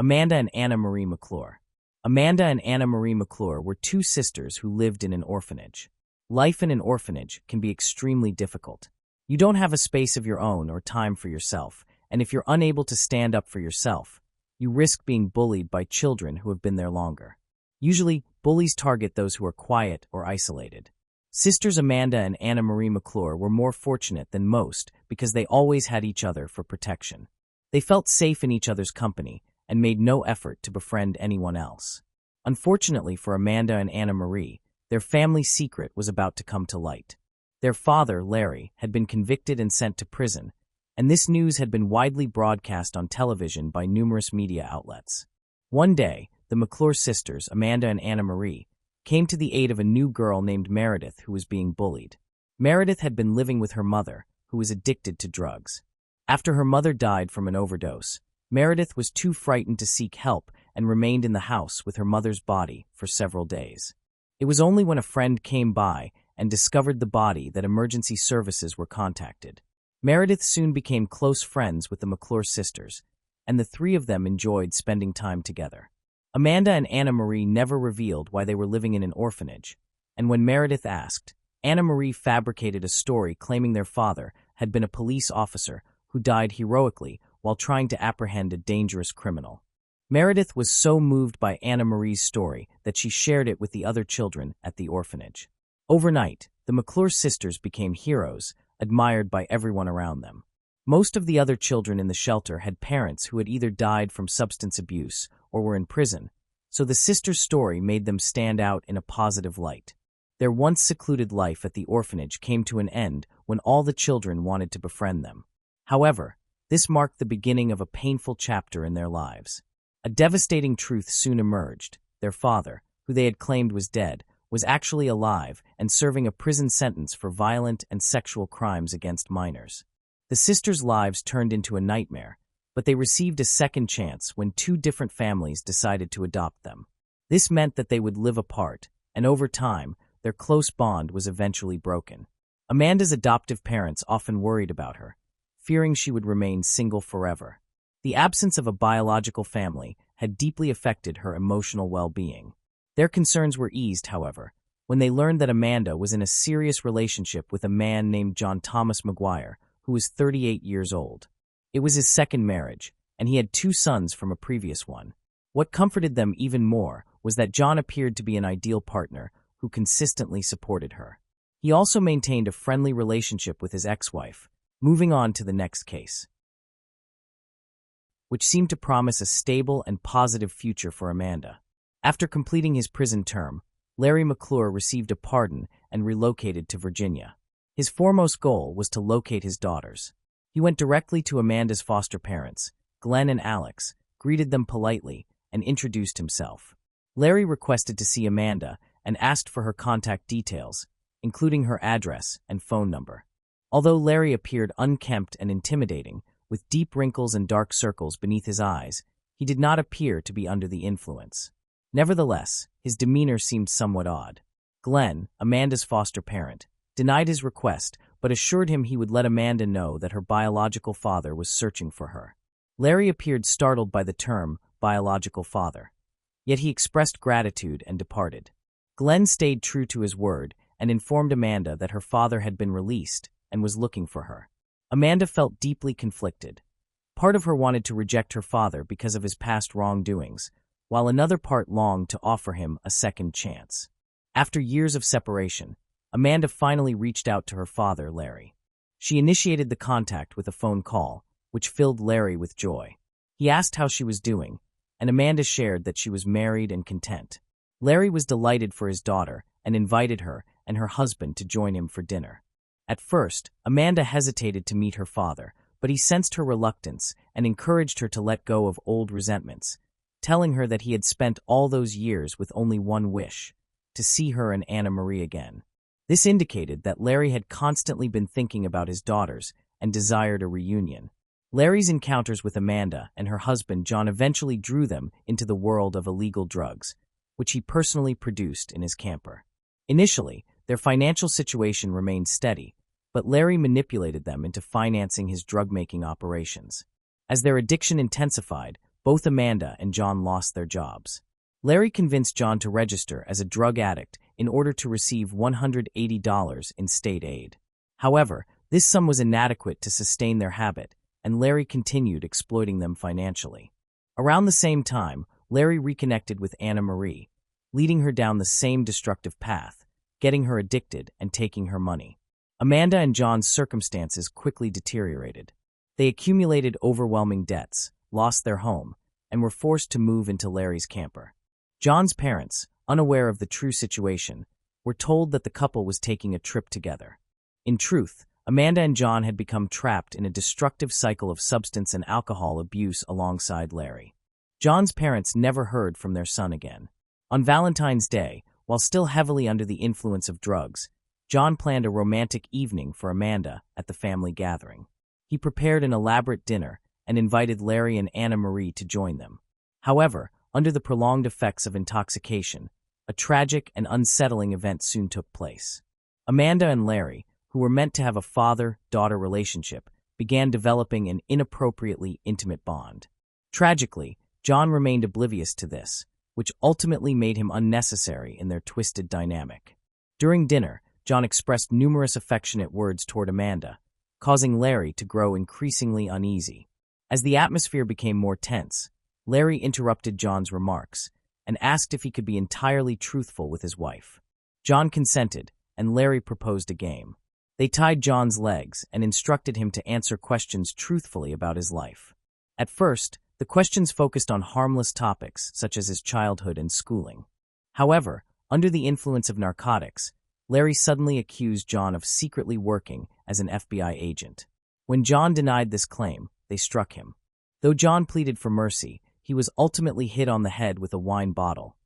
Amanda and Anna Marie McClure. Amanda and Anna Marie McClure were two sisters who lived in an orphanage. Life in an orphanage can be extremely difficult. You don't have a space of your own or time for yourself, and if you're unable to stand up for yourself, you risk being bullied by children who have been there longer. Usually, bullies target those who are quiet or isolated. Sisters Amanda and Anna Marie McClure were more fortunate than most because they always had each other for protection. They felt safe in each other's company and made no effort to befriend anyone else. Unfortunately for Amanda and Anna Marie, their family secret was about to come to light. Their father, Larry, had been convicted and sent to prison, and this news had been widely broadcast on television by numerous media outlets. One day, the McClure sisters, Amanda and Anna Marie, came to the aid of a new girl named Meredith who was being bullied. Meredith had been living with her mother, who was addicted to drugs. After her mother died from an overdose, Meredith was too frightened to seek help and remained in the house with her mother's body for several days. It was only when a friend came by and discovered the body that emergency services were contacted. Meredith soon became close friends with the McClure sisters, and the three of them enjoyed spending time together. Amanda and Anna Marie never revealed why they were living in an orphanage, and when Meredith asked, Anna Marie fabricated a story claiming their father had been a police officer who died heroically while trying to apprehend a dangerous criminal. Meredith was so moved by Anna Marie's story that she shared it with the other children at the orphanage. Overnight, the McClure sisters became heroes, admired by everyone around them. Most of the other children in the shelter had parents who had either died from substance abuse or were in prison, so the sisters' story made them stand out in a positive light. Their once secluded life at the orphanage came to an end when all the children wanted to befriend them. However, this marked the beginning of a painful chapter in their lives. A devastating truth soon emerged. Their father, who they had claimed was dead, was actually alive and serving a prison sentence for violent and sexual crimes against minors. The sisters' lives turned into a nightmare, but they received a second chance when two different families decided to adopt them. This meant that they would live apart, and over time, their close bond was eventually broken. Amanda's adoptive parents often worried about her, fearing she would remain single forever. The absence of a biological family had deeply affected her emotional well-being. Their concerns were eased, however, when they learned that Amanda was in a serious relationship with a man named John Thomas McGuire, who was 38 years old. It was his second marriage, and he had two sons from a previous one. What comforted them even more was that John appeared to be an ideal partner who consistently supported her. He also maintained a friendly relationship with his ex-wife, moving on to the next case, which seemed to promise a stable and positive future for Amanda. After completing his prison term, Larry McClure received a pardon and relocated to Virginia. His foremost goal was to locate his daughters. He went directly to Amanda's foster parents, Glenn and Alex, greeted them politely, and introduced himself. Larry requested to see Amanda and asked for her contact details, including her address and phone number. Although Larry appeared unkempt and intimidating, with deep wrinkles and dark circles beneath his eyes, he did not appear to be under the influence. Nevertheless, his demeanor seemed somewhat odd. Glenn, Amanda's foster parent, denied his request but assured him he would let Amanda know that her biological father was searching for her. Larry appeared startled by the term biological father, yet he expressed gratitude and departed. Glenn stayed true to his word and informed Amanda that her father had been released and was looking for her. Amanda felt deeply conflicted. Part of her wanted to reject her father because of his past wrongdoings, while another part longed to offer him a second chance. After years of separation, Amanda finally reached out to her father, Larry. She initiated the contact with a phone call, which filled Larry with joy. He asked how she was doing, and Amanda shared that she was married and content. Larry was delighted for his daughter and invited her and her husband to join him for dinner. At first, Amanda hesitated to meet her father, but he sensed her reluctance and encouraged her to let go of old resentments, telling her that he had spent all those years with only one wish, to see her and Anna Marie again. This indicated that Larry had constantly been thinking about his daughters and desired a reunion. Larry's encounters with Amanda and her husband John eventually drew them into the world of illegal drugs, which he personally produced in his camper. Initially, their financial situation remained steady, but Larry manipulated them into financing his drug-making operations. As their addiction intensified, both Amanda and John lost their jobs. Larry convinced John to register as a drug addict in order to receive $180 in state aid. However, this sum was inadequate to sustain their habit, and Larry continued exploiting them financially. Around the same time, Larry reconnected with Anna Marie, leading her down the same destructive path, getting her addicted and taking her money. Amanda and John's circumstances quickly deteriorated. They accumulated overwhelming debts, lost their home, and were forced to move into Larry's camper. John's parents, unaware of the true situation, were told that the couple was taking a trip together. In truth, Amanda and John had become trapped in a destructive cycle of substance and alcohol abuse alongside Larry. John's parents never heard from their son again. On Valentine's Day, while still heavily under the influence of drugs, John planned a romantic evening for Amanda at the family gathering. He prepared an elaborate dinner and invited Larry and Anna Marie to join them. However, under the prolonged effects of intoxication, a tragic and unsettling event soon took place. Amanda and Larry, who were meant to have a father-daughter relationship, began developing an inappropriately intimate bond. Tragically, John remained oblivious to this, which ultimately made him unnecessary in their twisted dynamic. During dinner, John expressed numerous affectionate words toward Amanda, causing Larry to grow increasingly uneasy. As the atmosphere became more tense, Larry interrupted John's remarks and asked if he could be entirely truthful with his wife. John consented, and Larry proposed a game. They tied John's legs and instructed him to answer questions truthfully about his life. At first, the questions focused on harmless topics such as his childhood and schooling. However, under the influence of narcotics, Larry suddenly accused John of secretly working as an FBI agent. When John denied this claim, they struck him. Though John pleaded for mercy, he was ultimately hit on the head with a wine bottle,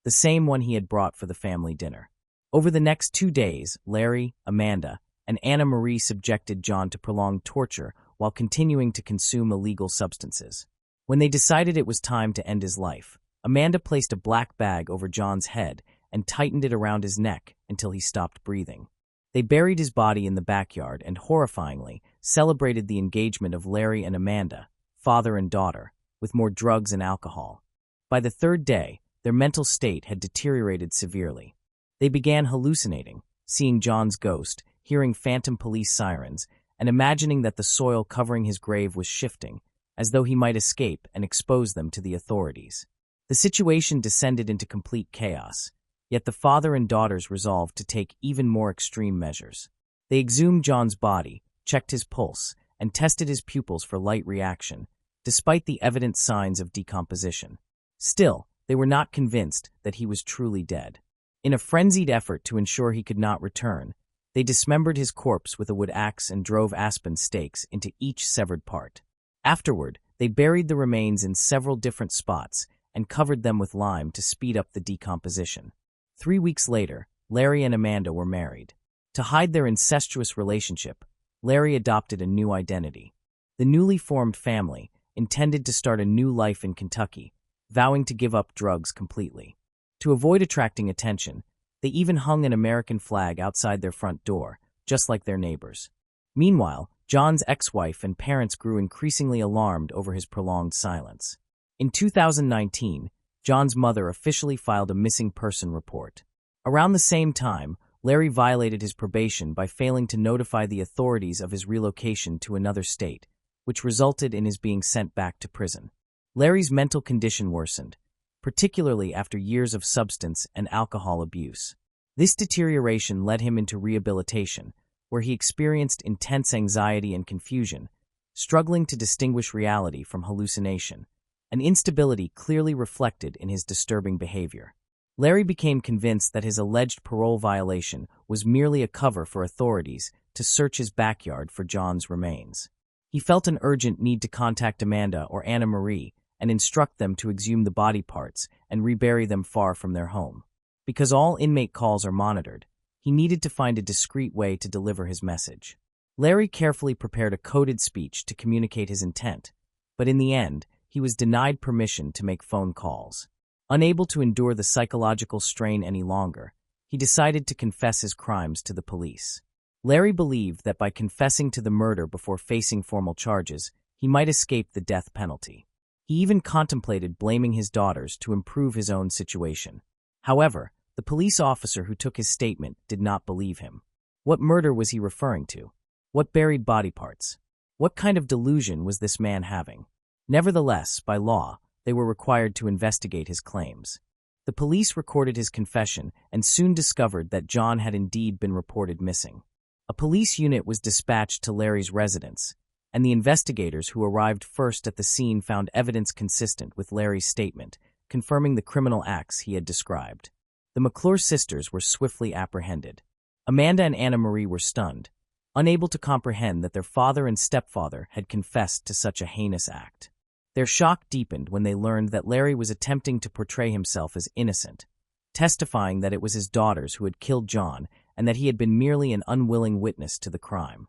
the same one he had brought for the family dinner. Over the next 2 days, Larry, Amanda, and Anna Marie subjected John to prolonged torture while continuing to consume illegal substances. When they decided it was time to end his life, Amanda placed a black bag over John's head and tightened it around his neck until he stopped breathing. They buried his body in the backyard and, horrifyingly, celebrated the engagement of Larry and Amanda, father and daughter, with more drugs and alcohol. By the 3rd day, their mental state had deteriorated severely. They began hallucinating, seeing John's ghost, hearing phantom police sirens, and imagining that the soil covering his grave was shifting, as though he might escape and expose them to the authorities. The situation descended into complete chaos, yet the father and daughters resolved to take even more extreme measures. They exhumed John's body, checked his pulse, and tested his pupils for light reaction, despite the evident signs of decomposition. Still, they were not convinced that he was truly dead. In a frenzied effort to ensure he could not return, they dismembered his corpse with a wood axe and drove aspen stakes into each severed part. Afterward, they buried the remains in several different spots and covered them with lime to speed up the decomposition. 3 weeks later, Larry and Amanda were married. To hide their incestuous relationship, Larry adopted a new identity. The newly formed family intended to start a new life in Kentucky, vowing to give up drugs completely. To avoid attracting attention, they even hung an American flag outside their front door, just like their neighbors. Meanwhile, John's ex-wife and parents grew increasingly alarmed over his prolonged silence. In 2019, John's mother officially filed a missing person report. Around the same time, Larry violated his probation by failing to notify the authorities of his relocation to another state, which resulted in his being sent back to prison. Larry's mental condition worsened, particularly after years of substance and alcohol abuse. This deterioration led him into rehabilitation, where he experienced intense anxiety and confusion, struggling to distinguish reality from hallucination, an instability clearly reflected in his disturbing behavior. Larry became convinced that his alleged parole violation was merely a cover for authorities to search his backyard for John's remains. He felt an urgent need to contact Amanda or Anna Marie and instruct them to exhume the body parts and rebury them far from their home. Because all inmate calls are monitored, he needed to find a discreet way to deliver his message. Larry carefully prepared a coded speech to communicate his intent, but in the end, he was denied permission to make phone calls. Unable to endure the psychological strain any longer, he decided to confess his crimes to the police. Larry believed that by confessing to the murder before facing formal charges, he might escape the death penalty. He even contemplated blaming his daughters to improve his own situation. However, the police officer who took his statement did not believe him. What murder was he referring to? What buried body parts? What kind of delusion was this man having? Nevertheless, by law, they were required to investigate his claims. The police recorded his confession and soon discovered that John had indeed been reported missing. A police unit was dispatched to Larry's residence, and the investigators who arrived first at the scene found evidence consistent with Larry's statement, confirming the criminal acts he had described. The McClure sisters were swiftly apprehended. Amanda and Anna Marie were stunned, unable to comprehend that their father and stepfather had confessed to such a heinous act. Their shock deepened when they learned that Larry was attempting to portray himself as innocent, testifying that it was his daughters who had killed John and that he had been merely an unwilling witness to the crime.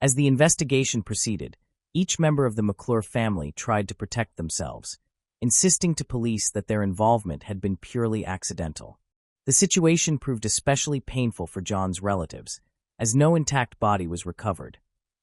As the investigation proceeded, each member of the McClure family tried to protect themselves, insisting to police that their involvement had been purely accidental. The situation proved especially painful for John's relatives, as no intact body was recovered,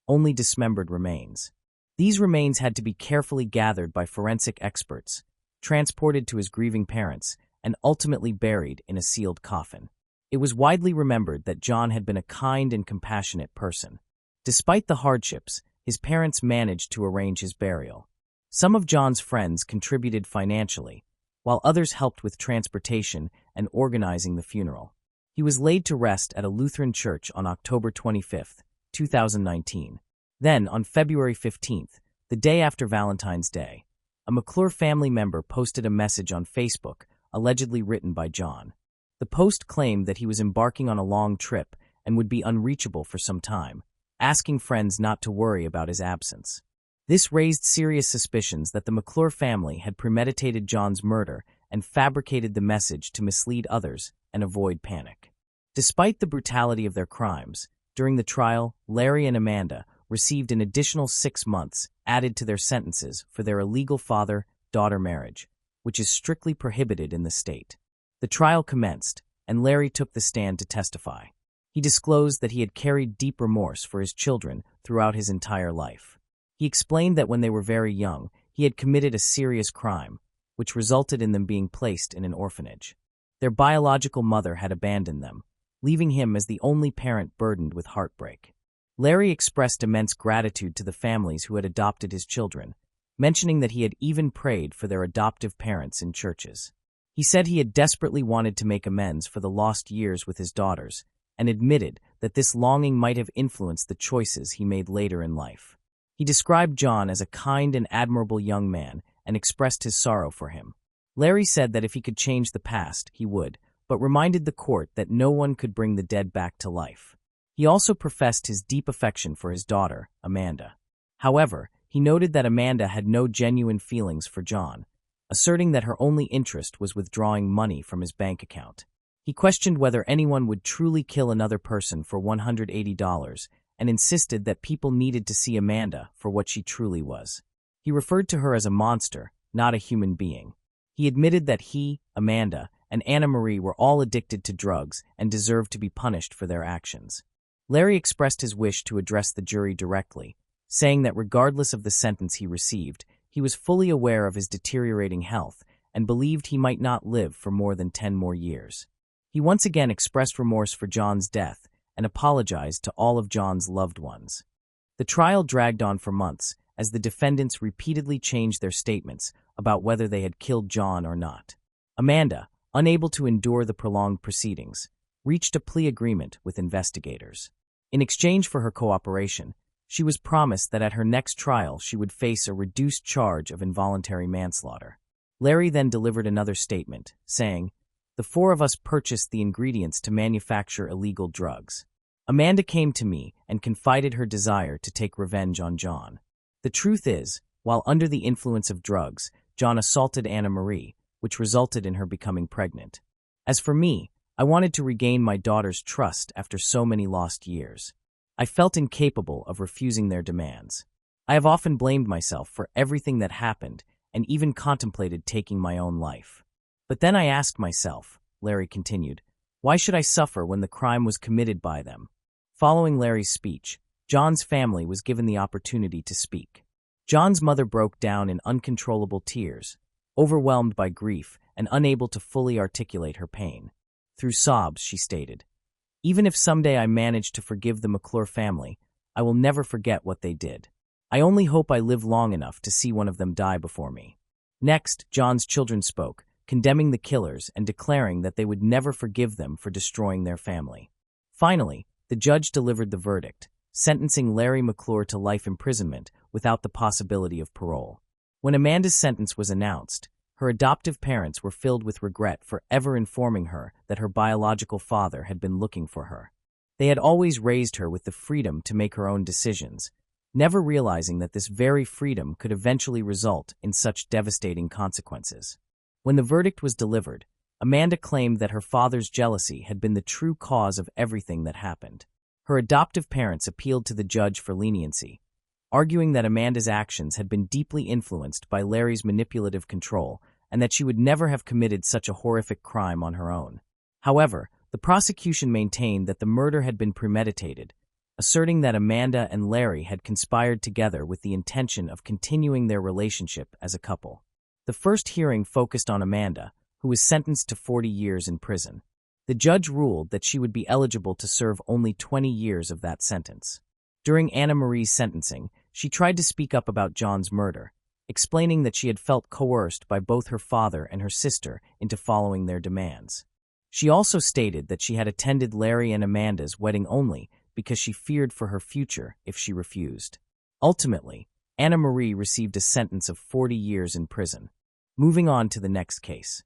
only dismembered remains. These remains had to be carefully gathered by forensic experts, transported to his grieving parents, and ultimately buried in a sealed coffin. It was widely remembered that John had been a kind and compassionate person. Despite the hardships, his parents managed to arrange his burial. Some of John's friends contributed financially, while others helped with transportation and organizing the funeral. He was laid to rest at a Lutheran church on October 25, 2019. Then, on February 15th, the day after Valentine's Day, a McClure family member posted a message on Facebook, allegedly written by John. The post claimed that he was embarking on a long trip and would be unreachable for some time, asking friends not to worry about his absence. This raised serious suspicions that the McClure family had premeditated John's murder and fabricated the message to mislead others and avoid panic. Despite the brutality of their crimes, during the trial, Larry and Amanda received an additional 6 months added to their sentences for their illegal father-daughter marriage, which is strictly prohibited in the state. The trial commenced, and Larry took the stand to testify. He disclosed that he had carried deep remorse for his children throughout his entire life. He explained that when they were very young, he had committed a serious crime, which resulted in them being placed in an orphanage. Their biological mother had abandoned them, leaving him as the only parent burdened with heartbreak. Larry expressed immense gratitude to the families who had adopted his children, mentioning that he had even prayed for their adoptive parents in churches. He said he had desperately wanted to make amends for the lost years with his daughters, and admitted that this longing might have influenced the choices he made later in life. He described John as a kind and admirable young man and expressed his sorrow for him. Larry said that if he could change the past, he would, but reminded the court that no one could bring the dead back to life. He also professed his deep affection for his daughter, Amanda. However, he noted that Amanda had no genuine feelings for John, asserting that her only interest was withdrawing money from his bank account. He questioned whether anyone would truly kill another person for $180 and insisted that people needed to see Amanda for what she truly was. He referred to her as a monster, not a human being. He admitted that he, Amanda, and Anna Marie were all addicted to drugs and deserved to be punished for their actions. Larry expressed his wish to address the jury directly, saying that regardless of the sentence he received, he was fully aware of his deteriorating health and believed he might not live for more than 10 more years. He once again expressed remorse for John's death and apologized to all of John's loved ones. The trial dragged on for months as the defendants repeatedly changed their statements about whether they had killed John or not. Amanda, unable to endure the prolonged proceedings, reached a plea agreement with investigators. In exchange for her cooperation, she was promised that at her next trial she would face a reduced charge of involuntary manslaughter. Larry then delivered another statement, saying, "The 4 of us purchased the ingredients to manufacture illegal drugs. Amanda came to me and confided her desire to take revenge on John. The truth is, while under the influence of drugs, John assaulted Anna Marie, which resulted in her becoming pregnant. As for me, I wanted to regain my daughter's trust after so many lost years. I felt incapable of refusing their demands. I have often blamed myself for everything that happened and even contemplated taking my own life. But then I asked myself," Larry continued, "why should I suffer when the crime was committed by them?" Following Larry's speech, John's family was given the opportunity to speak. John's mother broke down in uncontrollable tears, overwhelmed by grief and unable to fully articulate her pain. Through sobs, she stated, "Even if someday I manage to forgive the McClure family, I will never forget what they did. I only hope I live long enough to see one of them die before me." Next, John's children spoke, condemning the killers and declaring that they would never forgive them for destroying their family. Finally, the judge delivered the verdict, sentencing Larry McClure to life imprisonment without the possibility of parole. When Amanda's sentence was announced, her adoptive parents were filled with regret for ever informing her that her biological father had been looking for her. They had always raised her with the freedom to make her own decisions, never realizing that this very freedom could eventually result in such devastating consequences. When the verdict was delivered, Amanda claimed that her father's jealousy had been the true cause of everything that happened. Her adoptive parents appealed to the judge for leniency, arguing that Amanda's actions had been deeply influenced by Larry's manipulative control and that she would never have committed such a horrific crime on her own. However, the prosecution maintained that the murder had been premeditated, asserting that Amanda and Larry had conspired together with the intention of continuing their relationship as a couple. The first hearing focused on Amanda, who was sentenced to 40 years in prison. The judge ruled that she would be eligible to serve only 20 years of that sentence. During Anna Marie's sentencing, she tried to speak up about John's murder, explaining that she had felt coerced by both her father and her sister into following their demands. She also stated that she had attended Larry and Amanda's wedding only because she feared for her future if she refused. Ultimately, Anna Marie received a sentence of 40 years in prison. Moving on to the next case.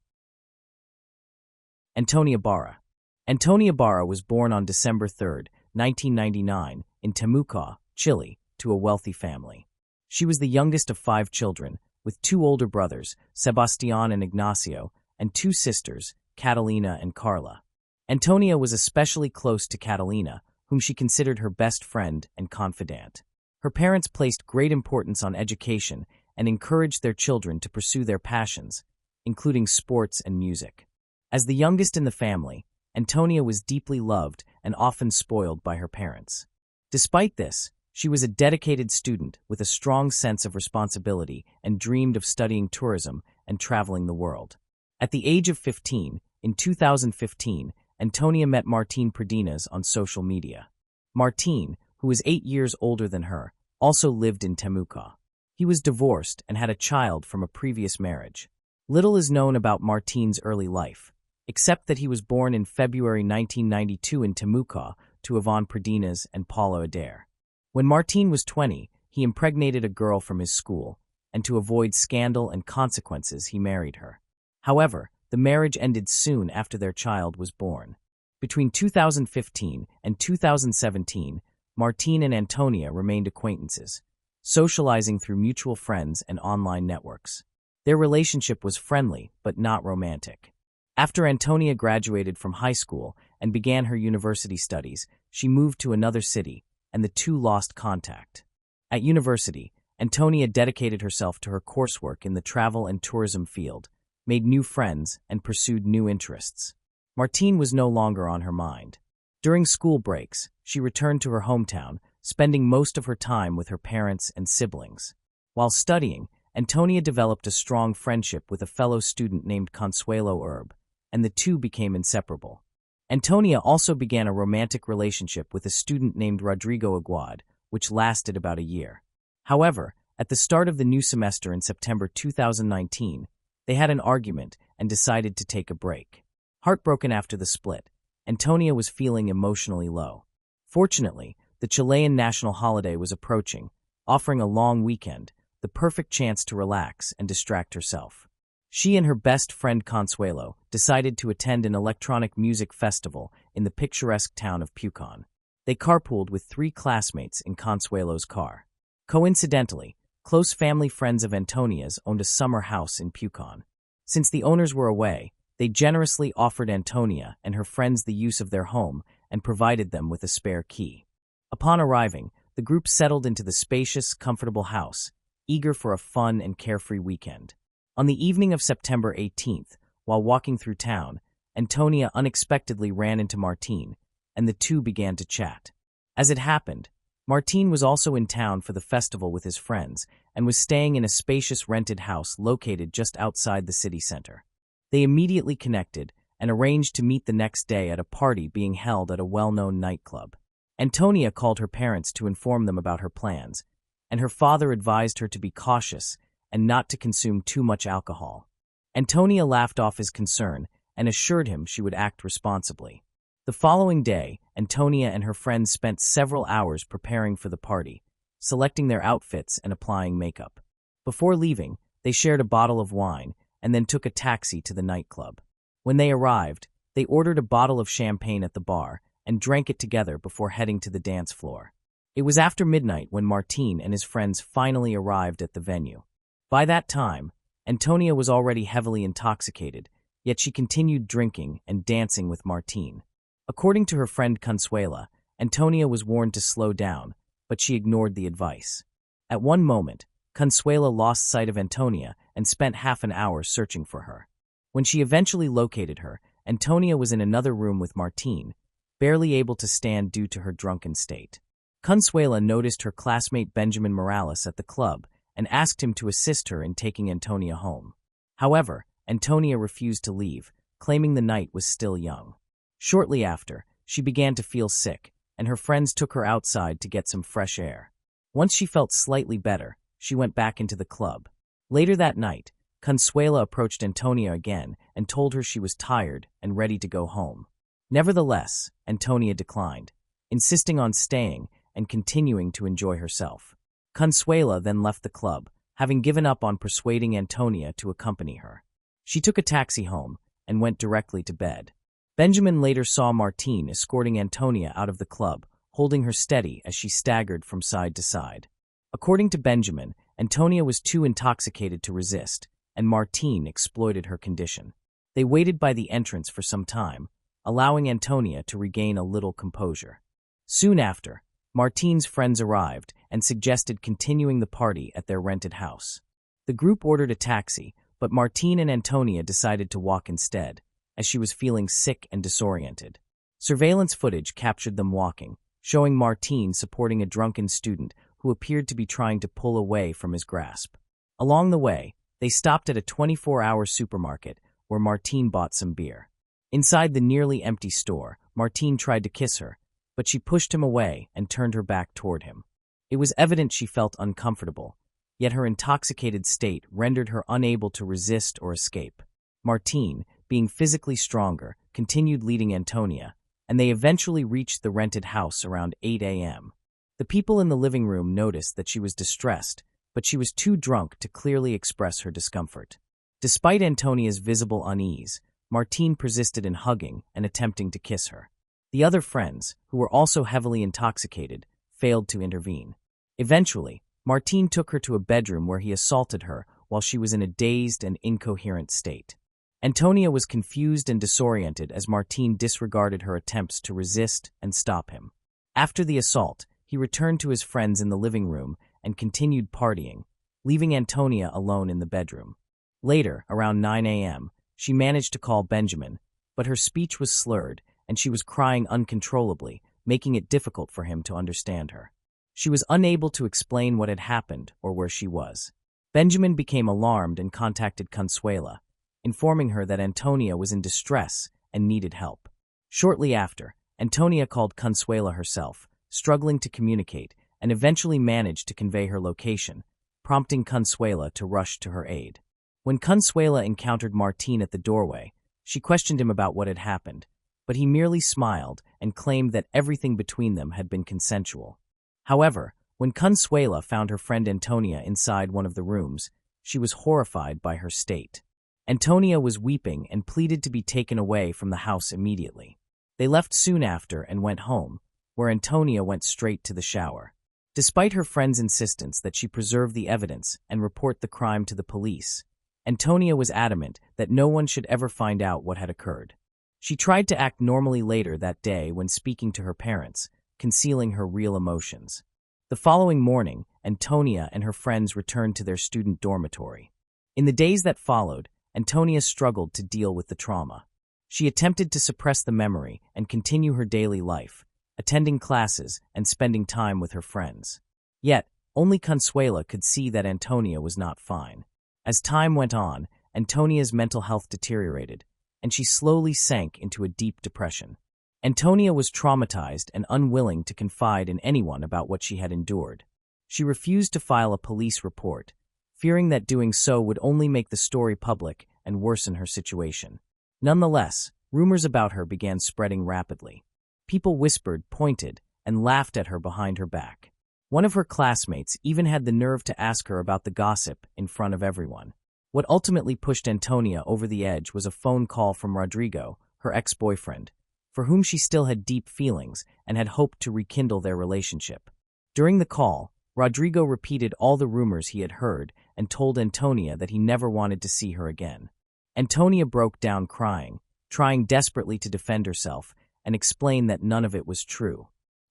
Antonia Barra. Antonia Barra was born on December 3, 1999, in Temuco, Chile, to a wealthy family. She was the youngest of 5 children, with 2 older brothers, Sebastián and Ignacio, and 2 sisters, Catalina and Carla. Antonia was especially close to Catalina, whom she considered her best friend and confidant. Her parents placed great importance on education and encouraged their children to pursue their passions, including sports and music. As the youngest in the family, Antonia was deeply loved and often spoiled by her parents. Despite this, she was a dedicated student with a strong sense of responsibility and dreamed of studying tourism and traveling the world. At the age of 15, in 2015, Antonia met Martín Perdinas on social media. Martín, who was 8 years older than her, also lived in Temuco. He was divorced and had a child from a previous marriage. Little is known about Martín's early life, except that he was born in February 1992 in Temuco to Iván Perdinas and Paulo Adair. When Martín was 20, he impregnated a girl from his school, and to avoid scandal and consequences, he married her. However, the marriage ended soon after their child was born. Between 2015 and 2017, Martín and Antonia remained acquaintances, socializing through mutual friends and online networks. Their relationship was friendly but not romantic. After Antonia graduated from high school and began her university studies, she moved to another city, and the two lost contact. At university, Antonia dedicated herself to her coursework in the travel and tourism field, made new friends, and pursued new interests. Martín was no longer on her mind. During school breaks, she returned to her hometown, spending most of her time with her parents and siblings. While studying, Antonia developed a strong friendship with a fellow student named Consuelo Herb, and the two became inseparable. Antonia also began a romantic relationship with a student named Rodrigo Aguad, which lasted about a year. However, at the start of the new semester in September 2019, they had an argument and decided to take a break. Heartbroken after the split, Antonia was feeling emotionally low. Fortunately, the Chilean national holiday was approaching, offering a long weekend, the perfect chance to relax and distract herself. She and her best friend Consuelo decided to attend an electronic music festival in the picturesque town of Pucón. They carpooled with 3 classmates in Consuelo's car. Coincidentally, close family friends of Antonia's owned a summer house in Pucón. Since the owners were away, they generously offered Antonia and her friends the use of their home and provided them with a spare key. Upon arriving, the group settled into the spacious, comfortable house, eager for a fun and carefree weekend. On the evening of September 18th, while walking through town, Antonia unexpectedly ran into Martín, and the two began to chat. As it happened, Martín was also in town for the festival with his friends and was staying in a spacious rented house located just outside the city center. They immediately connected and arranged to meet the next day at a party being held at a well-known nightclub. Antonia called her parents to inform them about her plans, and her father advised her to be cautious and not to consume too much alcohol. Antonia laughed off his concern and assured him she would act responsibly. The following day, Antonia and her friends spent several hours preparing for the party, selecting their outfits and applying makeup. Before leaving, they shared a bottle of wine and then took a taxi to the nightclub. When they arrived, they ordered a bottle of champagne at the bar and drank it together before heading to the dance floor. It was after midnight when Martín and his friends finally arrived at the venue. By that time, Antonia was already heavily intoxicated, yet she continued drinking and dancing with Martín. According to her friend Consuela, Antonia was warned to slow down, but she ignored the advice. At one moment, Consuela lost sight of Antonia and spent half an hour searching for her. When she eventually located her, Antonia was in another room with Martín, barely able to stand due to her drunken state. Consuela noticed her classmate Benjamin Morales at the club and asked him to assist her in taking Antonia home. However, Antonia refused to leave, claiming the night was still young. Shortly after, she began to feel sick, and her friends took her outside to get some fresh air. Once she felt slightly better, she went back into the club. Later that night, Consuela approached Antonia again and told her she was tired and ready to go home. Nevertheless, Antonia declined, insisting on staying and continuing to enjoy herself. Consuela then left the club, having given up on persuading Antonia to accompany her. She took a taxi home and went directly to bed. Benjamin later saw Martín escorting Antonia out of the club, holding her steady as she staggered from side to side. According to Benjamin, Antonia was too intoxicated to resist, and Martín exploited her condition. They waited by the entrance for some time, allowing Antonia to regain a little composure. Soon after, Martín's friends arrived and suggested continuing the party at their rented house. The group ordered a taxi, but Martín and Antonia decided to walk instead, as she was feeling sick and disoriented. Surveillance footage captured them walking, showing Martín supporting a drunken student who appeared to be trying to pull away from his grasp. Along the way, they stopped at a 24-hour supermarket where Martín bought some beer. Inside the nearly empty store, Martín tried to kiss her, but she pushed him away and turned her back toward him. It was evident she felt uncomfortable, yet her intoxicated state rendered her unable to resist or escape. Martín, being physically stronger, continued leading Antonia, and they eventually reached the rented house around 8 a.m. The people in the living room noticed that she was distressed, but she was too drunk to clearly express her discomfort. Despite Antonia's visible unease, Martín persisted in hugging and attempting to kiss her. The other friends, who were also heavily intoxicated, failed to intervene. Eventually, Martín took her to a bedroom where he assaulted her while she was in a dazed and incoherent state. Antonia was confused and disoriented as Martín disregarded her attempts to resist and stop him. After the assault, he returned to his friends in the living room and continued partying, leaving Antonia alone in the bedroom. Later, around 9 a.m., she managed to call Benjamin, but her speech was slurred and she was crying uncontrollably, making it difficult for him to understand her. She was unable to explain what had happened or where she was. Benjamin became alarmed and contacted Consuela, informing her that Antonia was in distress and needed help. Shortly after, Antonia called Consuela herself, struggling to communicate, and eventually managed to convey her location, prompting Consuela to rush to her aid. When Consuela encountered Martín at the doorway, she questioned him about what had happened, but he merely smiled and claimed that everything between them had been consensual. However, when Consuela found her friend Antonia inside one of the rooms, she was horrified by her state. Antonia was weeping and pleaded to be taken away from the house immediately. They left soon after and went home, where Antonia went straight to the shower. Despite her friend's insistence that she preserve the evidence and report the crime to the police, Antonia was adamant that no one should ever find out what had occurred. She tried to act normally later that day when speaking to her parents, concealing her real emotions. The following morning, Antonia and her friends returned to their student dormitory. In the days that followed, Antonia struggled to deal with the trauma. She attempted to suppress the memory and continue her daily life, attending classes, and spending time with her friends. Yet, only Consuela could see that Antonia was not fine. As time went on, Antonia's mental health deteriorated, and she slowly sank into a deep depression. Antonia was traumatized and unwilling to confide in anyone about what she had endured. She refused to file a police report, fearing that doing so would only make the story public and worsen her situation. Nonetheless, rumors about her began spreading rapidly. People whispered, pointed, and laughed at her behind her back. One of her classmates even had the nerve to ask her about the gossip in front of everyone. What ultimately pushed Antonia over the edge was a phone call from Rodrigo, her ex-boyfriend, for whom she still had deep feelings and had hoped to rekindle their relationship. During the call, Rodrigo repeated all the rumors he had heard and told Antonia that he never wanted to see her again. Antonia broke down crying, trying desperately to defend herself and explain that none of it was true.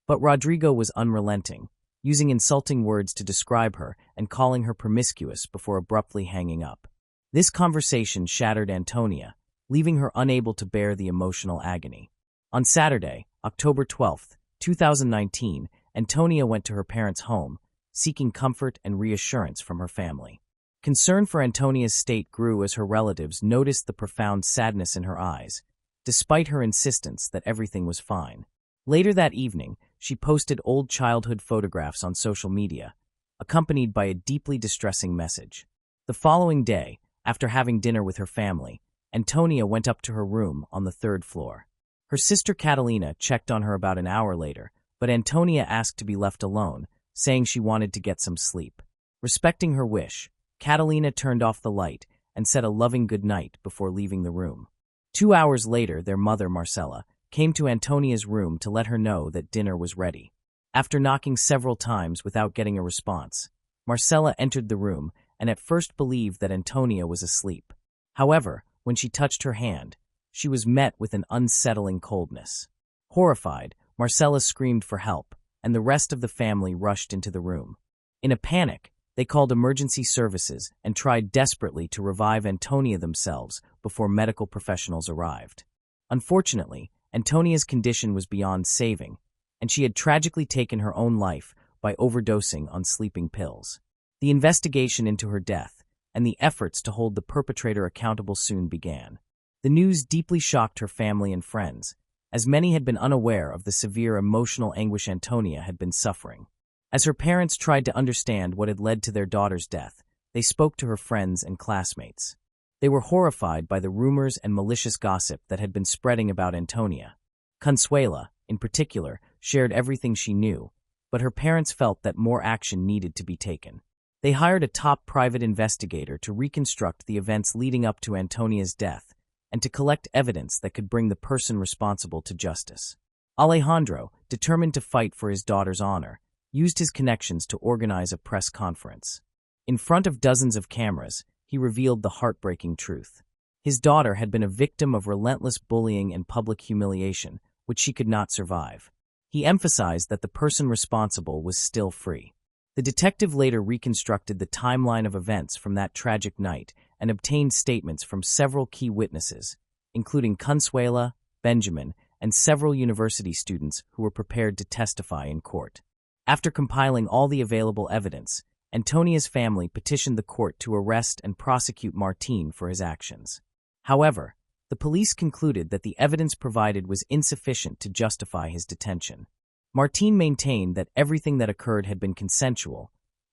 But Rodrigo was unrelenting, using insulting words to describe her and calling her promiscuous before abruptly hanging up. This conversation shattered Antonia, leaving her unable to bear the emotional agony. On Saturday, October 12, 2019, Antonia went to her parents' home, seeking comfort and reassurance from her family. Concern for Antonia's state grew as her relatives noticed the profound sadness in her eyes, despite her insistence that everything was fine. Later that evening, she posted old childhood photographs on social media, accompanied by a deeply distressing message. The following day, after having dinner with her family, Antonia went up to her room on the third floor. Her sister Catalina checked on her about an hour later, but Antonia asked to be left alone, saying she wanted to get some sleep. Respecting her wish, Catalina turned off the light and said a loving goodnight before leaving the room. 2 hours later, their mother, Marcela, came to Antonia's room to let her know that dinner was ready. After knocking several times without getting a response, Marcela entered the room and at first believed that Antonia was asleep. However, when she touched her hand, she was met with an unsettling coldness. Horrified, Marcela screamed for help, and the rest of the family rushed into the room. In a panic, they called emergency services and tried desperately to revive Antonia themselves before medical professionals arrived. Unfortunately, Antonia's condition was beyond saving, and she had tragically taken her own life by overdosing on sleeping pills. The investigation into her death and the efforts to hold the perpetrator accountable soon began. The news deeply shocked her family and friends, as many had been unaware of the severe emotional anguish Antonia had been suffering. As her parents tried to understand what had led to their daughter's death, they spoke to her friends and classmates. They were horrified by the rumors and malicious gossip that had been spreading about Antonia. Consuela, in particular, shared everything she knew, but her parents felt that more action needed to be taken. They hired a top private investigator to reconstruct the events leading up to Antonia's death and to collect evidence that could bring the person responsible to justice. Alejandro, determined to fight for his daughter's honor, used his connections to organize a press conference. In front of dozens of cameras, he revealed the heartbreaking truth. His daughter had been a victim of relentless bullying and public humiliation, which she could not survive. He emphasized that the person responsible was still free. The detective later reconstructed the timeline of events from that tragic night and obtained statements from several key witnesses, including Consuela, Benjamin, and several university students who were prepared to testify in court. After compiling all the available evidence, Antonia's family petitioned the court to arrest and prosecute Martín for his actions. However, the police concluded that the evidence provided was insufficient to justify his detention. Martín maintained that everything that occurred had been consensual,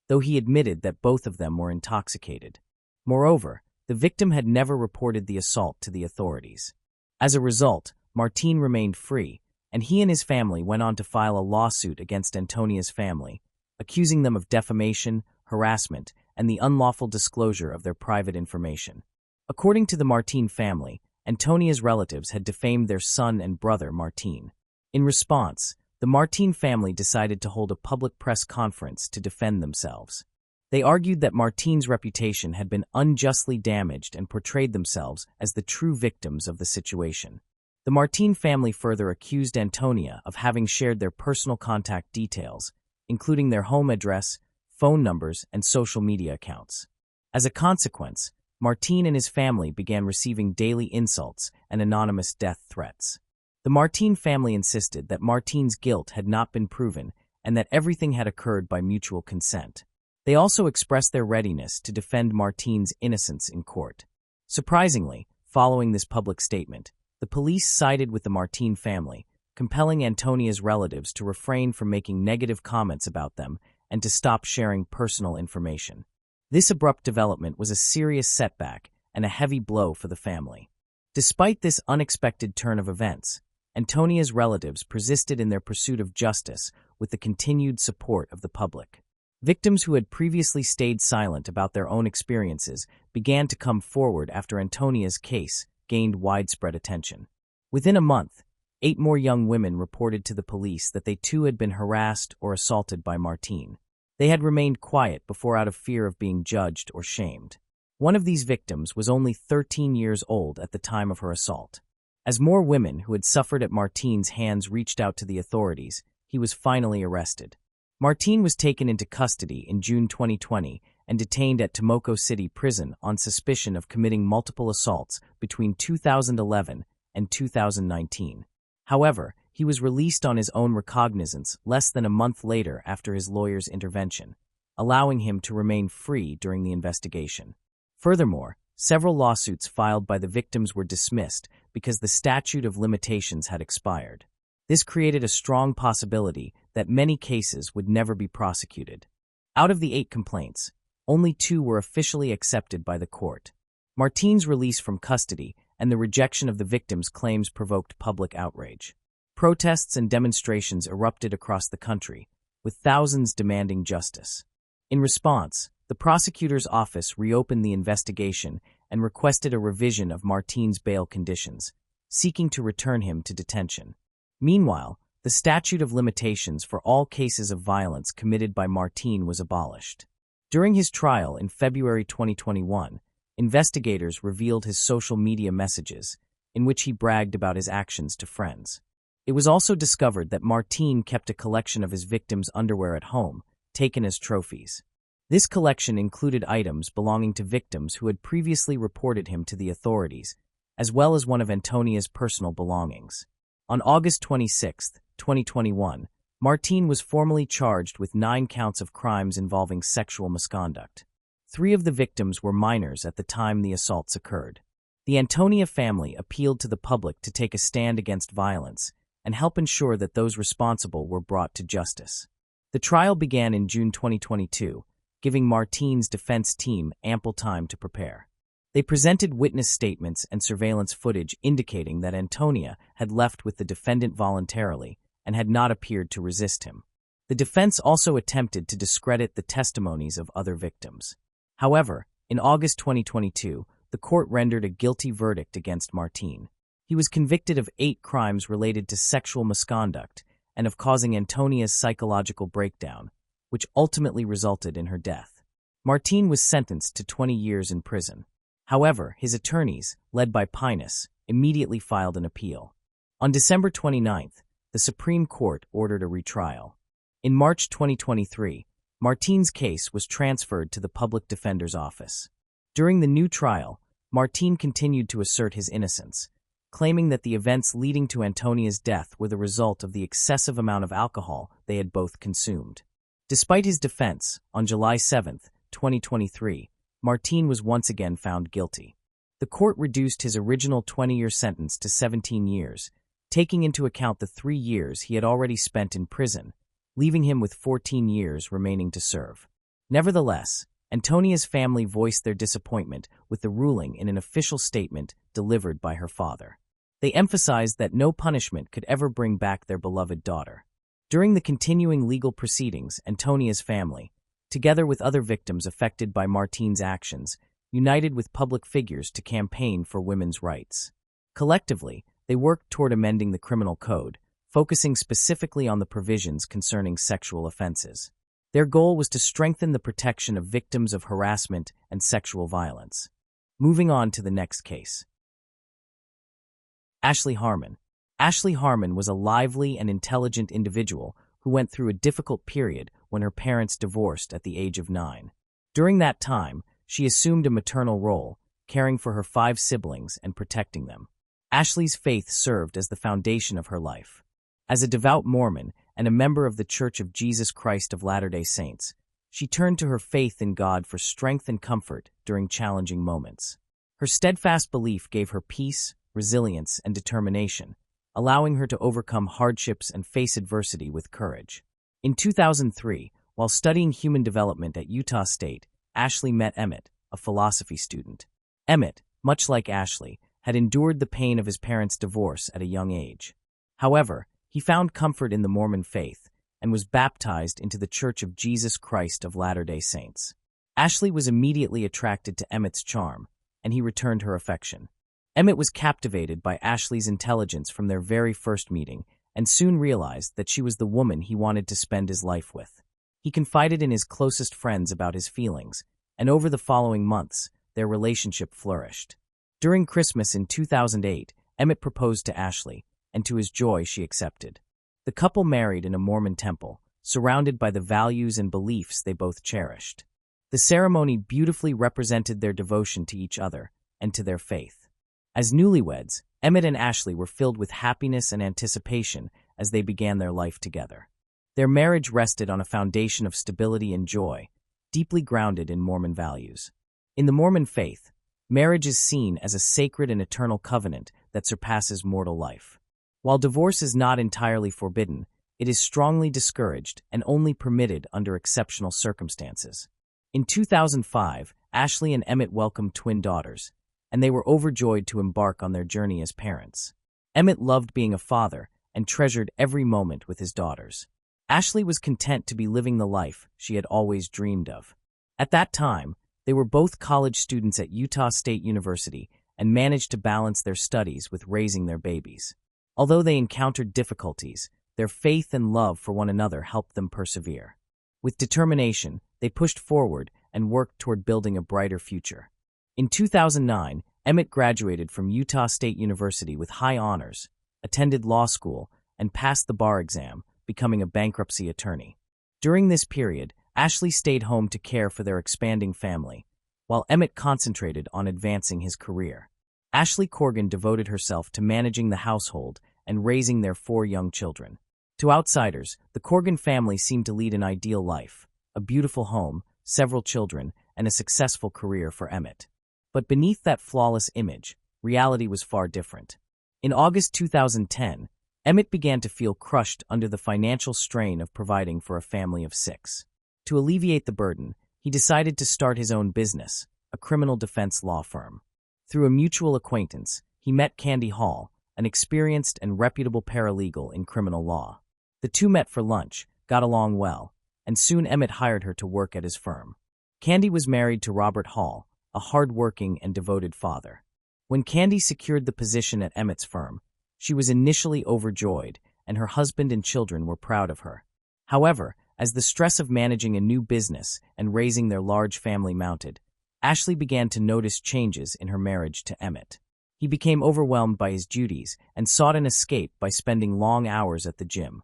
though he admitted that both of them were intoxicated. Moreover, the victim had never reported the assault to the authorities. As a result, Martín remained free, and he and his family went on to file a lawsuit against Antonia's family, accusing them of defamation, harassment, and the unlawful disclosure of their private information. According to the Martín family, Antonia's relatives had defamed their son and brother Martín. In response, the Martín family decided to hold a public press conference to defend themselves. They argued that Martín's reputation had been unjustly damaged and portrayed themselves as the true victims of the situation. The Martín family further accused Antonia of having shared their personal contact details, including their home address, phone numbers, and social media accounts. As a consequence, Martín and his family began receiving daily insults and anonymous death threats. The Martin family insisted that Martin's guilt had not been proven and that everything had occurred by mutual consent. They also expressed their readiness to defend Martin's innocence in court. Surprisingly, following this public statement, the police sided with the Martin family, compelling Antonia's relatives to refrain from making negative comments about them and to stop sharing personal information. This abrupt development was a serious setback and a heavy blow for the family. Despite this unexpected turn of events, Antonia's relatives persisted in their pursuit of justice with the continued support of the public. Victims who had previously stayed silent about their own experiences began to come forward after Antonia's case gained widespread attention. Within a month, 8 more young women reported to the police that they too had been harassed or assaulted by Martin. They had remained quiet before out of fear of being judged or shamed. One of these victims was only 13 years old at the time of her assault. As more women who had suffered at Martin's hands reached out to the authorities, he was finally arrested. Martin was taken into custody in June 2020 and detained at Temuco City Prison on suspicion of committing multiple assaults between 2011 and 2019. However, he was released on his own recognizance less than a month later after his lawyer's intervention, allowing him to remain free during the investigation. Furthermore, several lawsuits filed by the victims were dismissed because the statute of limitations had expired. This created a strong possibility that many cases would never be prosecuted. Out of the 8 complaints, only 2 were officially accepted by the court. Martin's release from custody and the rejection of the victims' claims provoked public outrage. Protests and demonstrations erupted across the country, with thousands demanding justice. In response, the prosecutor's office reopened the investigation and requested a revision of Martin's bail conditions, seeking to return him to detention. Meanwhile, the statute of limitations for all cases of violence committed by Martin was abolished. During his trial in February 2021, investigators revealed his social media messages, in which he bragged about his actions to friends. It was also discovered that Martin kept a collection of his victims' underwear at home, taken as trophies. This collection included items belonging to victims who had previously reported him to the authorities, as well as one of Antonia's personal belongings. On August 26, 2021, Martin was formally charged with 9 counts of crimes involving sexual misconduct. 3 of the victims were minors at the time the assaults occurred. The Antonia family appealed to the public to take a stand against violence and help ensure that those responsible were brought to justice. The trial began in June 2022, giving Martin's defense team ample time to prepare. They presented witness statements and surveillance footage indicating that Antonia had left with the defendant voluntarily and had not appeared to resist him. The defense also attempted to discredit the testimonies of other victims. However, in August 2022, the court rendered a guilty verdict against Martin. He was convicted of 8 crimes related to sexual misconduct and of causing Antonia's psychological breakdown, which ultimately resulted in her death. Martin was sentenced to 20 years in prison. However, his attorneys, led by Pinus, immediately filed an appeal. On December 29, the Supreme Court ordered a retrial. In March 2023, Martin's case was transferred to the Public Defender's Office. During the new trial, Martin continued to assert his innocence, claiming that the events leading to Antonia's death were the result of the excessive amount of alcohol they had both consumed. Despite his defense, on July 7, 2023, Martin was once again found guilty. The court reduced his original 20-year sentence to 17 years, taking into account the 3 years he had already spent in prison, leaving him with 14 years remaining to serve. Nevertheless, Antonia's family voiced their disappointment with the ruling in an official statement delivered by her father. They emphasized that no punishment could ever bring back their beloved daughter. During the continuing legal proceedings, Antonia's family, together with other victims affected by Martin's actions, united with public figures to campaign for women's rights. Collectively, they worked toward amending the criminal code, focusing specifically on the provisions concerning sexual offenses. Their goal was to strengthen the protection of victims of harassment and sexual violence. Moving on to the next case. Ashley Harmon. Ashley Harmon was a lively and intelligent individual who went through a difficult period when her parents divorced at the age of 9. During that time, she assumed a maternal role, caring for her 5 siblings and protecting them. Ashley's faith served as the foundation of her life. As a devout Mormon and a member of the Church of Jesus Christ of Latter-day Saints, she turned to her faith in God for strength and comfort during challenging moments. Her steadfast belief gave her peace, resilience, and determination, allowing her to overcome hardships and face adversity with courage. In 2003, while studying human development at Utah State, Ashley met Emmett, a philosophy student. Emmett, much like Ashley, had endured the pain of his parents' divorce at a young age. However, he found comfort in the Mormon faith and was baptized into the Church of Jesus Christ of Latter-day Saints. Ashley was immediately attracted to Emmett's charm, and he returned her affection. Emmett was captivated by Ashley's intelligence from their very first meeting and soon realized that she was the woman he wanted to spend his life with. He confided in his closest friends about his feelings, and over the following months, their relationship flourished. During Christmas in 2008, Emmett proposed to Ashley, and to his joy she accepted. The couple married in a Mormon temple, surrounded by the values and beliefs they both cherished. The ceremony beautifully represented their devotion to each other and to their faith. As newlyweds, Emmett and Ashley were filled with happiness and anticipation as they began their life together. Their marriage rested on a foundation of stability and joy, deeply grounded in Mormon values. In the Mormon faith, marriage is seen as a sacred and eternal covenant that surpasses mortal life. While divorce is not entirely forbidden, it is strongly discouraged and only permitted under exceptional circumstances. In 2005, Ashley and Emmett welcomed twin daughters, and they were overjoyed to embark on their journey as parents. Emmett loved being a father and treasured every moment with his daughters. Ashley was content to be living the life she had always dreamed of. At that time, they were both college students at Utah State University and managed to balance their studies with raising their babies. Although they encountered difficulties, their faith and love for one another helped them persevere. With determination, they pushed forward and worked toward building a brighter future. In 2009, Emmett graduated from Utah State University with high honors, attended law school, and passed the bar exam, becoming a bankruptcy attorney. During this period, Ashley stayed home to care for their expanding family, while Emmett concentrated on advancing his career. Ashley Corrigan devoted herself to managing the household and raising their 4 young children. To outsiders, the Corrigan family seemed to lead an ideal life, a beautiful home, several children, and a successful career for Emmett. But beneath that flawless image, reality was far different. In August 2010, Emmett began to feel crushed under the financial strain of providing for a family of 6. To alleviate the burden, he decided to start his own business, a criminal defense law firm. Through a mutual acquaintance, he met Candy Hall, an experienced and reputable paralegal in criminal law. The two met for lunch, got along well, and soon Emmett hired her to work at his firm. Candy was married to Robert Hall, a hard-working and devoted father. When Candy secured the position at Emmett's firm, she was initially overjoyed, and her husband and children were proud of her. However, as the stress of managing a new business and raising their large family mounted, Ashley began to notice changes in her marriage to Emmett. He became overwhelmed by his duties and sought an escape by spending long hours at the gym,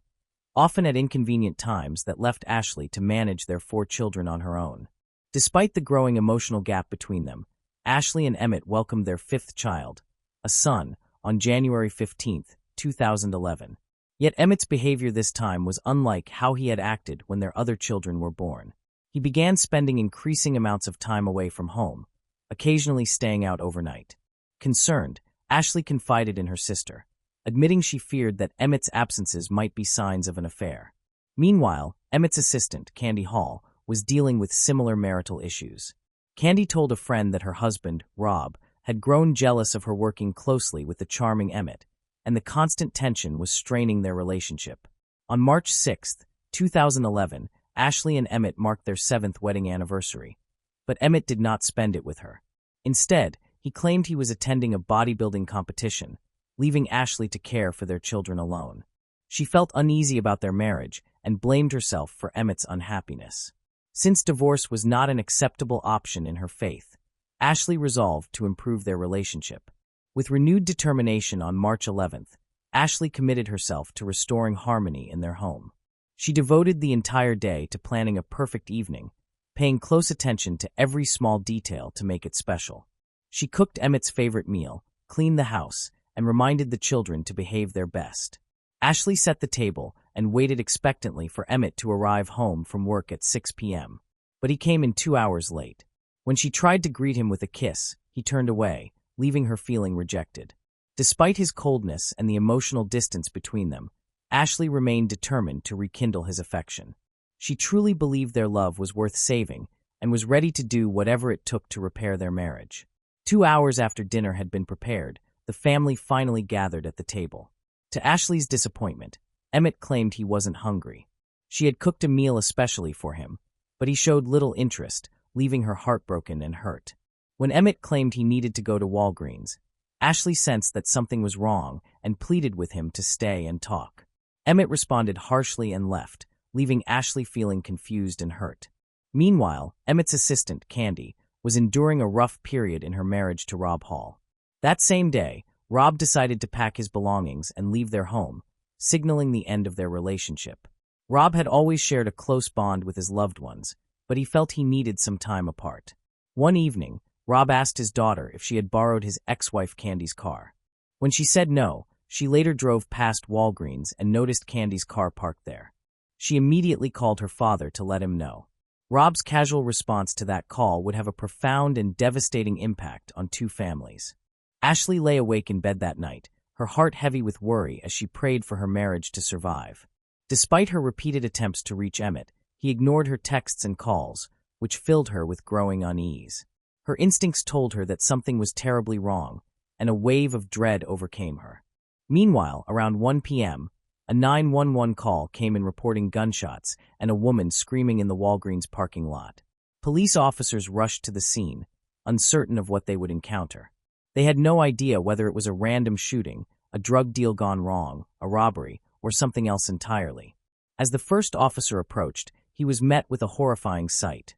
often at inconvenient times that left Ashley to manage their 4 children on her own. Despite the growing emotional gap between them, Ashley and Emmett welcomed their 5th child, a son, on January 15, 2011. Yet Emmett's behavior this time was unlike how he had acted when their other children were born. He began spending increasing amounts of time away from home, occasionally staying out overnight. Concerned, Ashley confided in her sister, admitting she feared that Emmett's absences might be signs of an affair. Meanwhile, Emmett's assistant, Candy Hall, was dealing with similar marital issues. Candy told a friend that her husband, Rob, had grown jealous of her working closely with the charming Emmett, and the constant tension was straining their relationship. On March 6, 2011, Ashley and Emmett marked their 7th wedding anniversary, but Emmett did not spend it with her. Instead, he claimed he was attending a bodybuilding competition, leaving Ashley to care for their children alone. She felt uneasy about their marriage and blamed herself for Emmett's unhappiness. Since divorce was not an acceptable option in her faith, Ashley resolved to improve their relationship. With renewed determination on March 11th, Ashley committed herself to restoring harmony in their home. She devoted the entire day to planning a perfect evening, paying close attention to every small detail to make it special. She cooked Emmett's favorite meal, cleaned the house, and reminded the children to behave their best. Ashley set the table and waited expectantly for Emmett to arrive home from work at 6 p.m. But he came in 2 hours late. When she tried to greet him with a kiss, he turned away, leaving her feeling rejected. Despite his coldness and the emotional distance between them, Ashley remained determined to rekindle his affection. She truly believed their love was worth saving and was ready to do whatever it took to repair their marriage. 2 hours after dinner had been prepared, the family finally gathered at the table. To Ashley's disappointment, Emmett claimed he wasn't hungry. She had cooked a meal especially for him, but he showed little interest, leaving her heartbroken and hurt. When Emmett claimed he needed to go to Walgreens, Ashley sensed that something was wrong and pleaded with him to stay and talk. Emmett responded harshly and left, leaving Ashley feeling confused and hurt. Meanwhile, Emmett's assistant, Candy, was enduring a rough period in her marriage to Rob Hall. That same day, Rob decided to pack his belongings and leave their home, signaling the end of their relationship. Rob had always shared a close bond with his loved ones, but he felt he needed some time apart. One evening, Rob asked his daughter if she had borrowed his ex-wife Candy's car. When she said no, she later drove past Walgreens and noticed Candy's car parked there. She immediately called her father to let him know. Rob's casual response to that call would have a profound and devastating impact on two families. Ashley lay awake in bed that night, her heart heavy with worry as she prayed for her marriage to survive. Despite her repeated attempts to reach Emmett, he ignored her texts and calls, which filled her with growing unease. Her instincts told her that something was terribly wrong, and a wave of dread overcame her. Meanwhile, around 1 p.m., a 911 call came in reporting gunshots and a woman screaming in the Walgreens parking lot. Police officers rushed to the scene, uncertain of what they would encounter. They had no idea whether it was a random shooting, a drug deal gone wrong, a robbery, or something else entirely. As the first officer approached, he was met with a horrifying sight.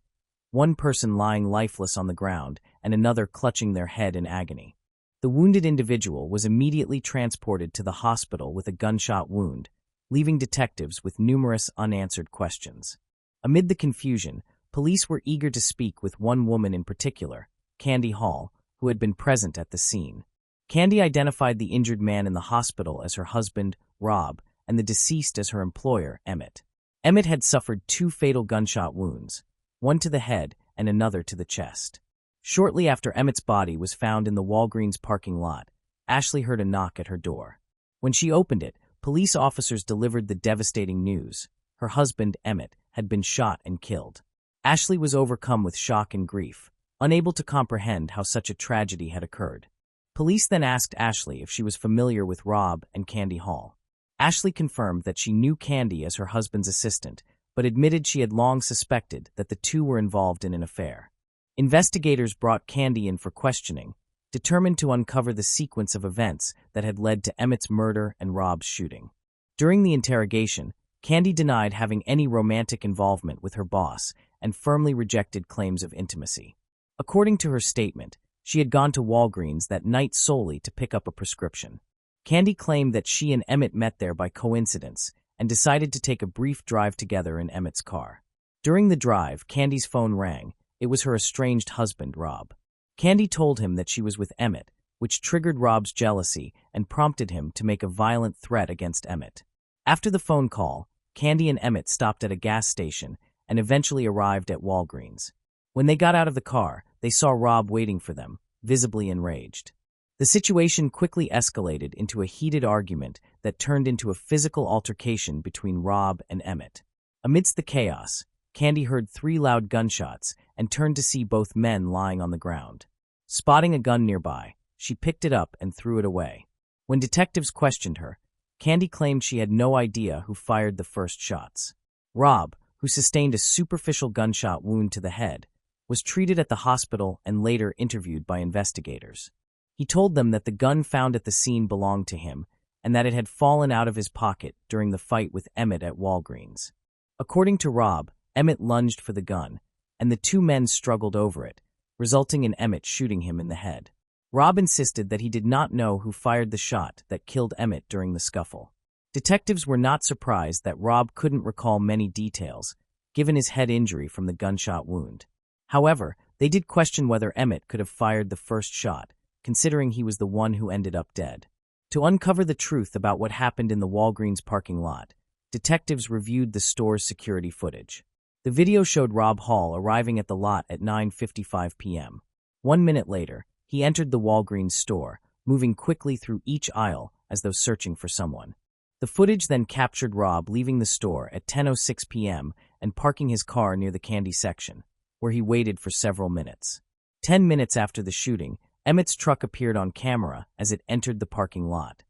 One person lying lifeless on the ground and another clutching their head in agony. The wounded individual was immediately transported to the hospital with a gunshot wound, leaving detectives with numerous unanswered questions. Amid the confusion, police were eager to speak with one woman in particular, Candy Hall, who had been present at the scene. Candy identified the injured man in the hospital as her husband, Rob, and the deceased as her employer, Emmett. Emmett had suffered 2 fatal gunshot wounds, one to the head and another to the chest. Shortly after Emmett's body was found in the Walgreens parking lot, Ashley heard a knock at her door. When she opened it, police officers delivered the devastating news. Her husband, Emmett, had been shot and killed. Ashley was overcome with shock and grief, unable to comprehend how such a tragedy had occurred. Police then asked Ashley if she was familiar with Rob and Candy Hall. Ashley confirmed that she knew Candy as her husband's assistant, but admitted she had long suspected that the two were involved in an affair. Investigators brought Candy in for questioning, determined to uncover the sequence of events that had led to Emmett's murder and Rob's shooting. During the interrogation, Candy denied having any romantic involvement with her boss and firmly rejected claims of intimacy. According to her statement, she had gone to Walgreens that night solely to pick up a prescription. Candy claimed that she and Emmett met there by coincidence and decided to take a brief drive together in Emmett's car. During the drive, Candy's phone rang. It was her estranged husband, Rob. Candy told him that she was with Emmett, which triggered Rob's jealousy and prompted him to make a violent threat against Emmett. After the phone call, Candy and Emmett stopped at a gas station and eventually arrived at Walgreens. When they got out of the car, they saw Rob waiting for them, visibly enraged. The situation quickly escalated into a heated argument that turned into a physical altercation between Rob and Emmett. Amidst the chaos, Candy heard 3 loud gunshots and turned to see both men lying on the ground. Spotting a gun nearby, she picked it up and threw it away. When detectives questioned her, Candy claimed she had no idea who fired the first shots. Rob, who sustained a superficial gunshot wound to the head, was treated at the hospital and later interviewed by investigators. He told them that the gun found at the scene belonged to him and that it had fallen out of his pocket during the fight with Emmett at Walgreens. According to Rob, Emmett lunged for the gun, and the 2 men struggled over it, resulting in Emmett shooting him in the head. Rob insisted that he did not know who fired the shot that killed Emmett during the scuffle. Detectives were not surprised that Rob couldn't recall many details, given his head injury from the gunshot wound. However, they did question whether Emmett could have fired the first shot, considering he was the one who ended up dead. To uncover the truth about what happened in the Walgreens parking lot, detectives reviewed the store's security footage. The video showed Rob Hall arriving at the lot at 9:55 p.m. 1 minute later, he entered the Walgreens store, moving quickly through each aisle as though searching for someone. The footage then captured Rob leaving the store at 10:06 p.m. and parking his car near the candy section, where he waited for several minutes. 10 minutes after the shooting, Emmett's truck appeared on camera as it entered the parking lot,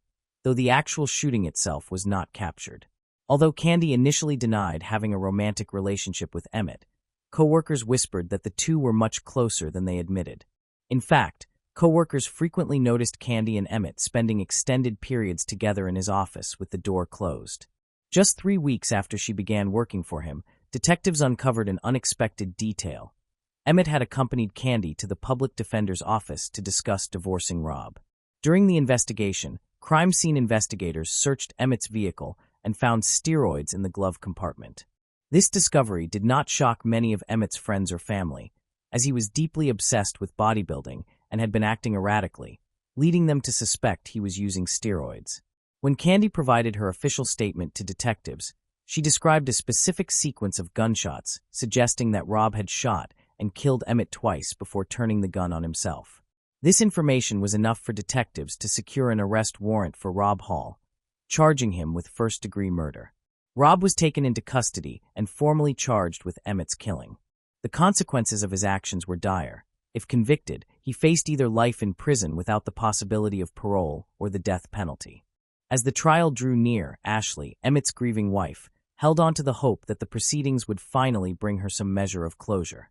though the actual shooting itself was not captured. Although Candy initially denied having a romantic relationship with Emmett, co-workers whispered that the two were much closer than they admitted. In fact, co-workers frequently noticed Candy and Emmett spending extended periods together in his office with the door closed. Just 3 weeks after she began working for him, detectives uncovered an unexpected detail. Emmett had accompanied Candy to the public defender's office to discuss divorcing Rob. During the investigation, crime scene investigators searched Emmett's vehicle and found steroids in the glove compartment. This discovery did not shock many of Emmett's friends or family, as he was deeply obsessed with bodybuilding and had been acting erratically, leading them to suspect he was using steroids. When Candy provided her official statement to detectives, she described a specific sequence of gunshots, suggesting that Rob had shot and killed Emmett twice before turning the gun on himself. This information was enough for detectives to secure an arrest warrant for Rob Hall, charging him with first-degree murder. Rob was taken into custody and formally charged with Emmett's killing. The consequences of his actions were dire. If convicted, he faced either life in prison without the possibility of parole or the death penalty. As the trial drew near, Ashley, Emmett's grieving wife, held on to the hope that the proceedings would finally bring her some measure of closure.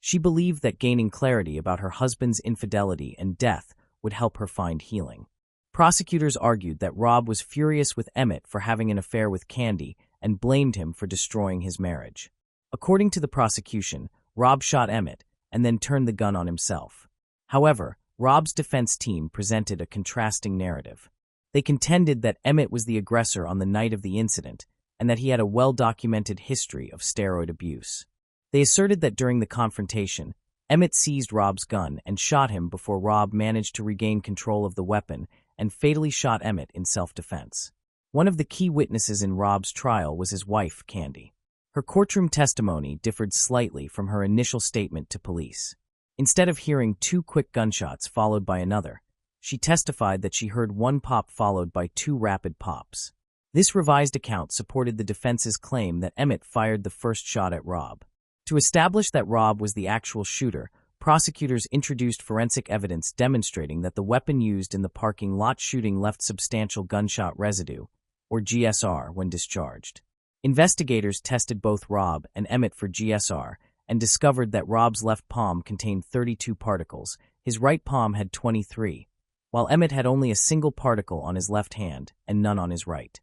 She believed that gaining clarity about her husband's infidelity and death would help her find healing. Prosecutors argued that Rob was furious with Emmett for having an affair with Candy and blamed him for destroying his marriage. According to the prosecution, Rob shot Emmett and then turned the gun on himself. However, Rob's defense team presented a contrasting narrative. They contended that Emmett was the aggressor on the night of the incident and that he had a well-documented history of steroid abuse. They asserted that during the confrontation, Emmett seized Rob's gun and shot him before Rob managed to regain control of the weapon and fatally shot Emmett in self-defense. One of the key witnesses in Rob's trial was his wife, Candy. Her courtroom testimony differed slightly from her initial statement to police. Instead of hearing 2 quick gunshots followed by another, she testified that she heard 1 pop followed by 2 rapid pops. This revised account supported the defense's claim that Emmett fired the first shot at Rob. To establish that Rob was the actual shooter, prosecutors introduced forensic evidence demonstrating that the weapon used in the parking lot shooting left substantial gunshot residue, or GSR, when discharged. Investigators tested both Rob and Emmett for GSR and discovered that Rob's left palm contained 32 particles, his right palm had 23, while Emmett had only a single particle on his left hand and none on his right.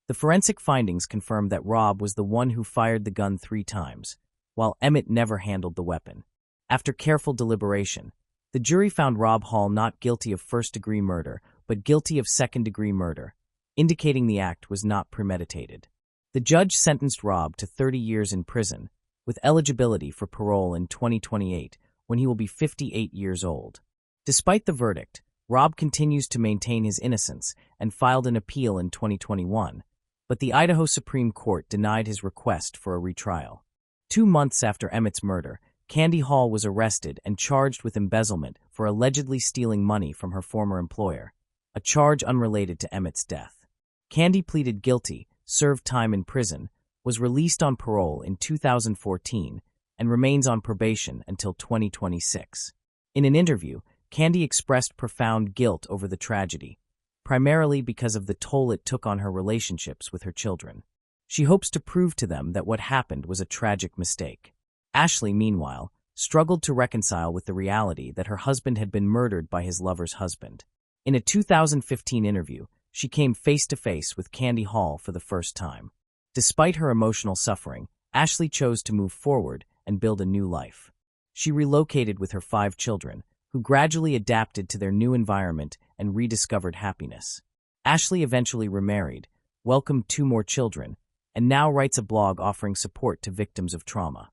The forensic findings confirmed that Rob was the one who fired the gun 3 times, while Emmett never handled the weapon. After careful deliberation, the jury found Rob Hall not guilty of first-degree murder, but guilty of second-degree murder, indicating the act was not premeditated. The judge sentenced Rob to 30 years in prison, with eligibility for parole in 2028, when he will be 58 years old. Despite the verdict, Rob continues to maintain his innocence and filed an appeal in 2021, but the Idaho Supreme Court denied his request for a retrial. 2 months after Emmett's murder, Candy Hall was arrested and charged with embezzlement for allegedly stealing money from her former employer, a charge unrelated to Emmett's death. Candy pleaded guilty, served time in prison, was released on parole in 2014, and remains on probation until 2026. In an interview, Candy expressed profound guilt over the tragedy, primarily because of the toll it took on her relationships with her children. She hopes to prove to them that what happened was a tragic mistake. Ashley, meanwhile, struggled to reconcile with the reality that her husband had been murdered by his lover's husband. In a 2015 interview, she came face-to-face with Candy Hall for the first time. Despite her emotional suffering, Ashley chose to move forward and build a new life. She relocated with her 5 children, who gradually adapted to their new environment and rediscovered happiness. Ashley eventually remarried, welcomed 2 more children, and now writes a blog offering support to victims of trauma.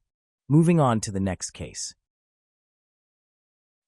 Moving on to the next case.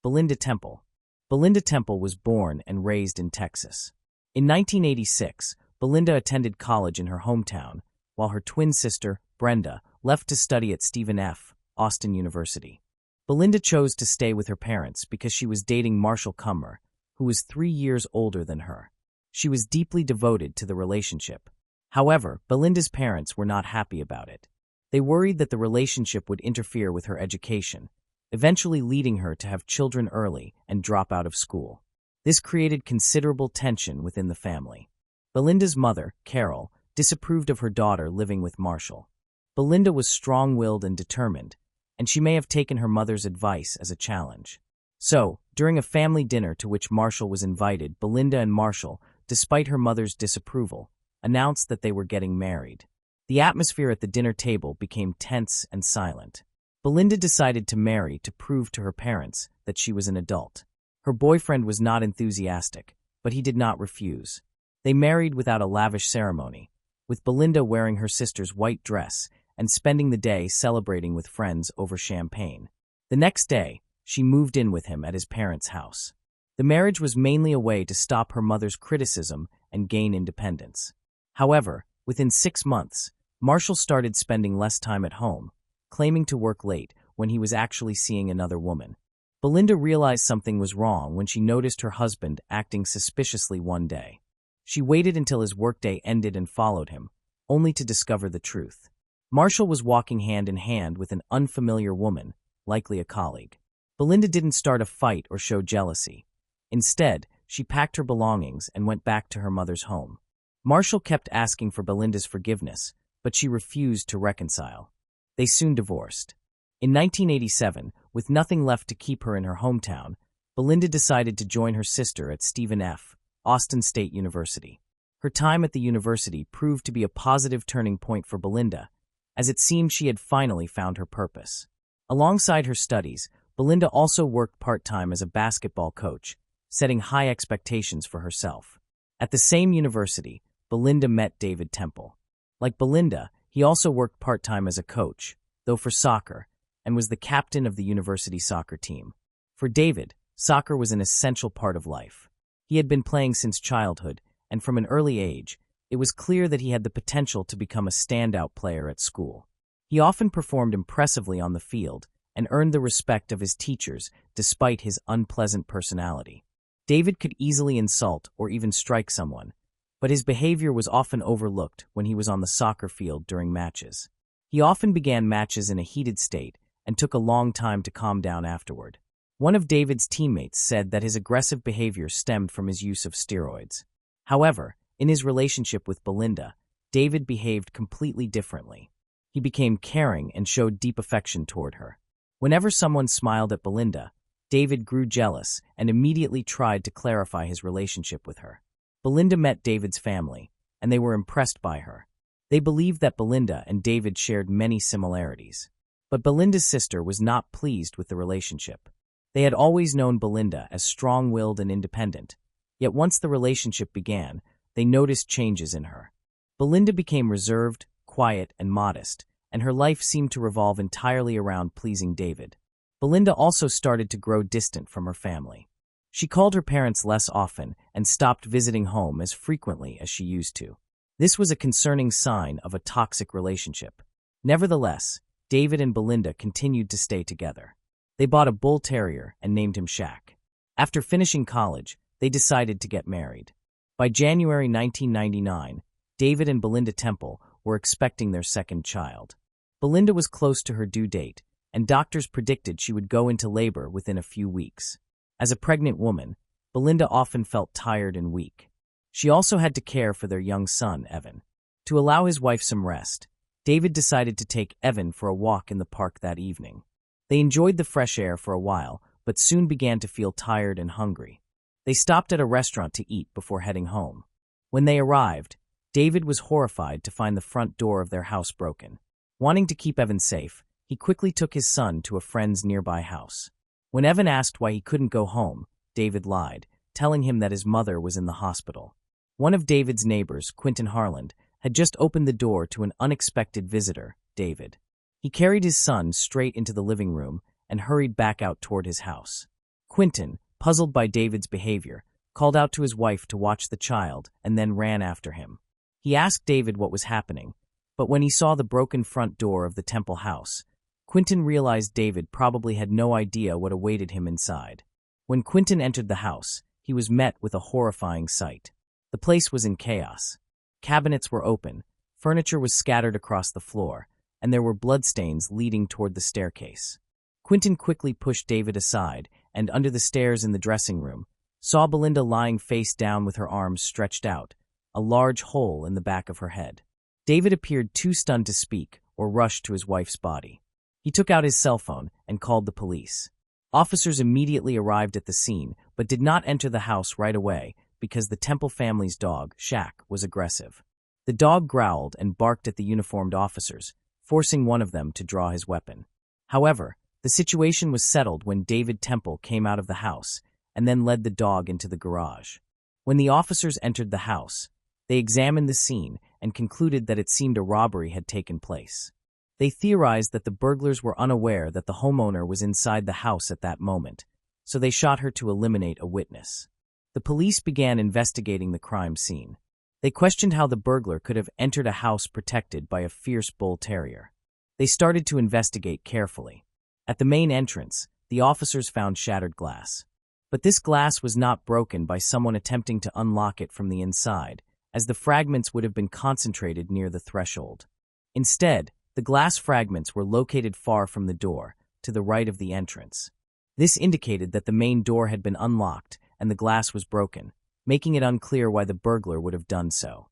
Belinda Temple. Belinda Temple was born and raised in Texas. In 1986, Belinda attended college in her hometown, while her twin sister, Brenda, left to study at Stephen F. Austin University. Belinda chose to stay with her parents because she was dating Marshall Cummer, who was 3 years older than her. She was deeply devoted to the relationship. However, Belinda's parents were not happy about it. They worried that the relationship would interfere with her education, eventually leading her to have children early and drop out of school. This created considerable tension within the family. Belinda's mother, Carol, disapproved of her daughter living with Marshall. Belinda was strong-willed and determined, and she may have taken her mother's advice as a challenge. So, during a family dinner to which Marshall was invited, Belinda and Marshall, despite her mother's disapproval, announced that they were getting married. The atmosphere at the dinner table became tense and silent. Belinda decided to marry to prove to her parents that she was an adult. Her boyfriend was not enthusiastic, but he did not refuse. They married without a lavish ceremony, with Belinda wearing her sister's white dress and spending the day celebrating with friends over champagne. The next day, she moved in with him at his parents' house. The marriage was mainly a way to stop her mother's criticism and gain independence. However, within 6 months, Marshall started spending less time at home, claiming to work late when he was actually seeing another woman. Belinda realized something was wrong when she noticed her husband acting suspiciously one day. She waited until his workday ended and followed him, only to discover the truth. Marshall was walking hand in hand with an unfamiliar woman, likely a colleague. Belinda didn't start a fight or show jealousy. Instead, she packed her belongings and went back to her mother's home. Marshall kept asking for Belinda's forgiveness, but she refused to reconcile. They soon divorced. In 1987, with nothing left to keep her in her hometown, Belinda decided to join her sister at Stephen F. Austin State University. Her time at the university proved to be a positive turning point for Belinda, as it seemed she had finally found her purpose. Alongside her studies, Belinda also worked part-time as a basketball coach, setting high expectations for herself. At the same university, Belinda met David Temple. Like Belinda, he also worked part-time as a coach, though for soccer, and was the captain of the university soccer team. For David, soccer was an essential part of life. He had been playing since childhood, and from an early age, it was clear that he had the potential to become a standout player at school. He often performed impressively on the field and earned the respect of his teachers despite his unpleasant personality. David could easily insult or even strike someone, but his behavior was often overlooked when he was on the soccer field during matches. He often began matches in a heated state and took a long time to calm down afterward. One of David's teammates said that his aggressive behavior stemmed from his use of steroids. However, in his relationship with Belinda, David behaved completely differently. He became caring and showed deep affection toward her. Whenever someone smiled at Belinda, David grew jealous and immediately tried to clarify his relationship with her. Belinda met David's family, and they were impressed by her. They believed that Belinda and David shared many similarities. But Belinda's sister was not pleased with the relationship. They had always known Belinda as strong-willed and independent, yet once the relationship began, they noticed changes in her. Belinda became reserved, quiet, and modest, and her life seemed to revolve entirely around pleasing David. Belinda also started to grow distant from her family. She called her parents less often and stopped visiting home as frequently as she used to. This was a concerning sign of a toxic relationship. Nevertheless, David and Belinda continued to stay together. They bought a bull terrier and named him Shaq. After finishing college, they decided to get married. By January 1999, David and Belinda Temple were expecting their second child. Belinda was close to her due date, and doctors predicted she would go into labor within a few weeks. As a pregnant woman, Belinda often felt tired and weak. She also had to care for their young son, Evan. To allow his wife some rest, David decided to take Evan for a walk in the park that evening. They enjoyed the fresh air for a while, but soon began to feel tired and hungry. They stopped at a restaurant to eat before heading home. When they arrived, David was horrified to find the front door of their house broken. Wanting to keep Evan safe, he quickly took his son to a friend's nearby house. When Evan asked why he couldn't go home, David lied, telling him that his mother was in the hospital. One of David's neighbors, Quentin Harland, had just opened the door to an unexpected visitor, David. He carried his son straight into the living room and hurried back out toward his house. Quentin, puzzled by David's behavior, called out to his wife to watch the child, and then ran after him. He asked David what was happening, but when he saw the broken front door of the temple house, Quentin realized David probably had no idea what awaited him inside. When Quentin entered the house, he was met with a horrifying sight. The place was in chaos. Cabinets were open, furniture was scattered across the floor, and there were bloodstains leading toward the staircase. Quentin quickly pushed David aside, and under the stairs in the dressing room, saw Belinda lying face down with her arms stretched out, a large hole in the back of her head. David appeared too stunned to speak or rush to his wife's body. He took out his cell phone and called the police. Officers immediately arrived at the scene, but did not enter the house right away because the Temple family's dog, Shaq, was aggressive. The dog growled and barked at the uniformed officers, forcing one of them to draw his weapon. However, the situation was settled when David Temple came out of the house and then led the dog into the garage. When the officers entered the house, they examined the scene and concluded that it seemed a robbery had taken place. They theorized that the burglars were unaware that the homeowner was inside the house at that moment, so they shot her to eliminate a witness. The police began investigating the crime scene. They questioned how the burglar could have entered a house protected by a fierce bull terrier. They started to investigate carefully. At the main entrance, the officers found shattered glass. But this glass was not broken by someone attempting to unlock it from the inside, as the fragments would have been concentrated near the threshold. Instead, the glass fragments were located far from the door, to the right of the entrance. This indicated that the main door had been unlocked and the glass was broken, making it unclear why the burglar would have done so.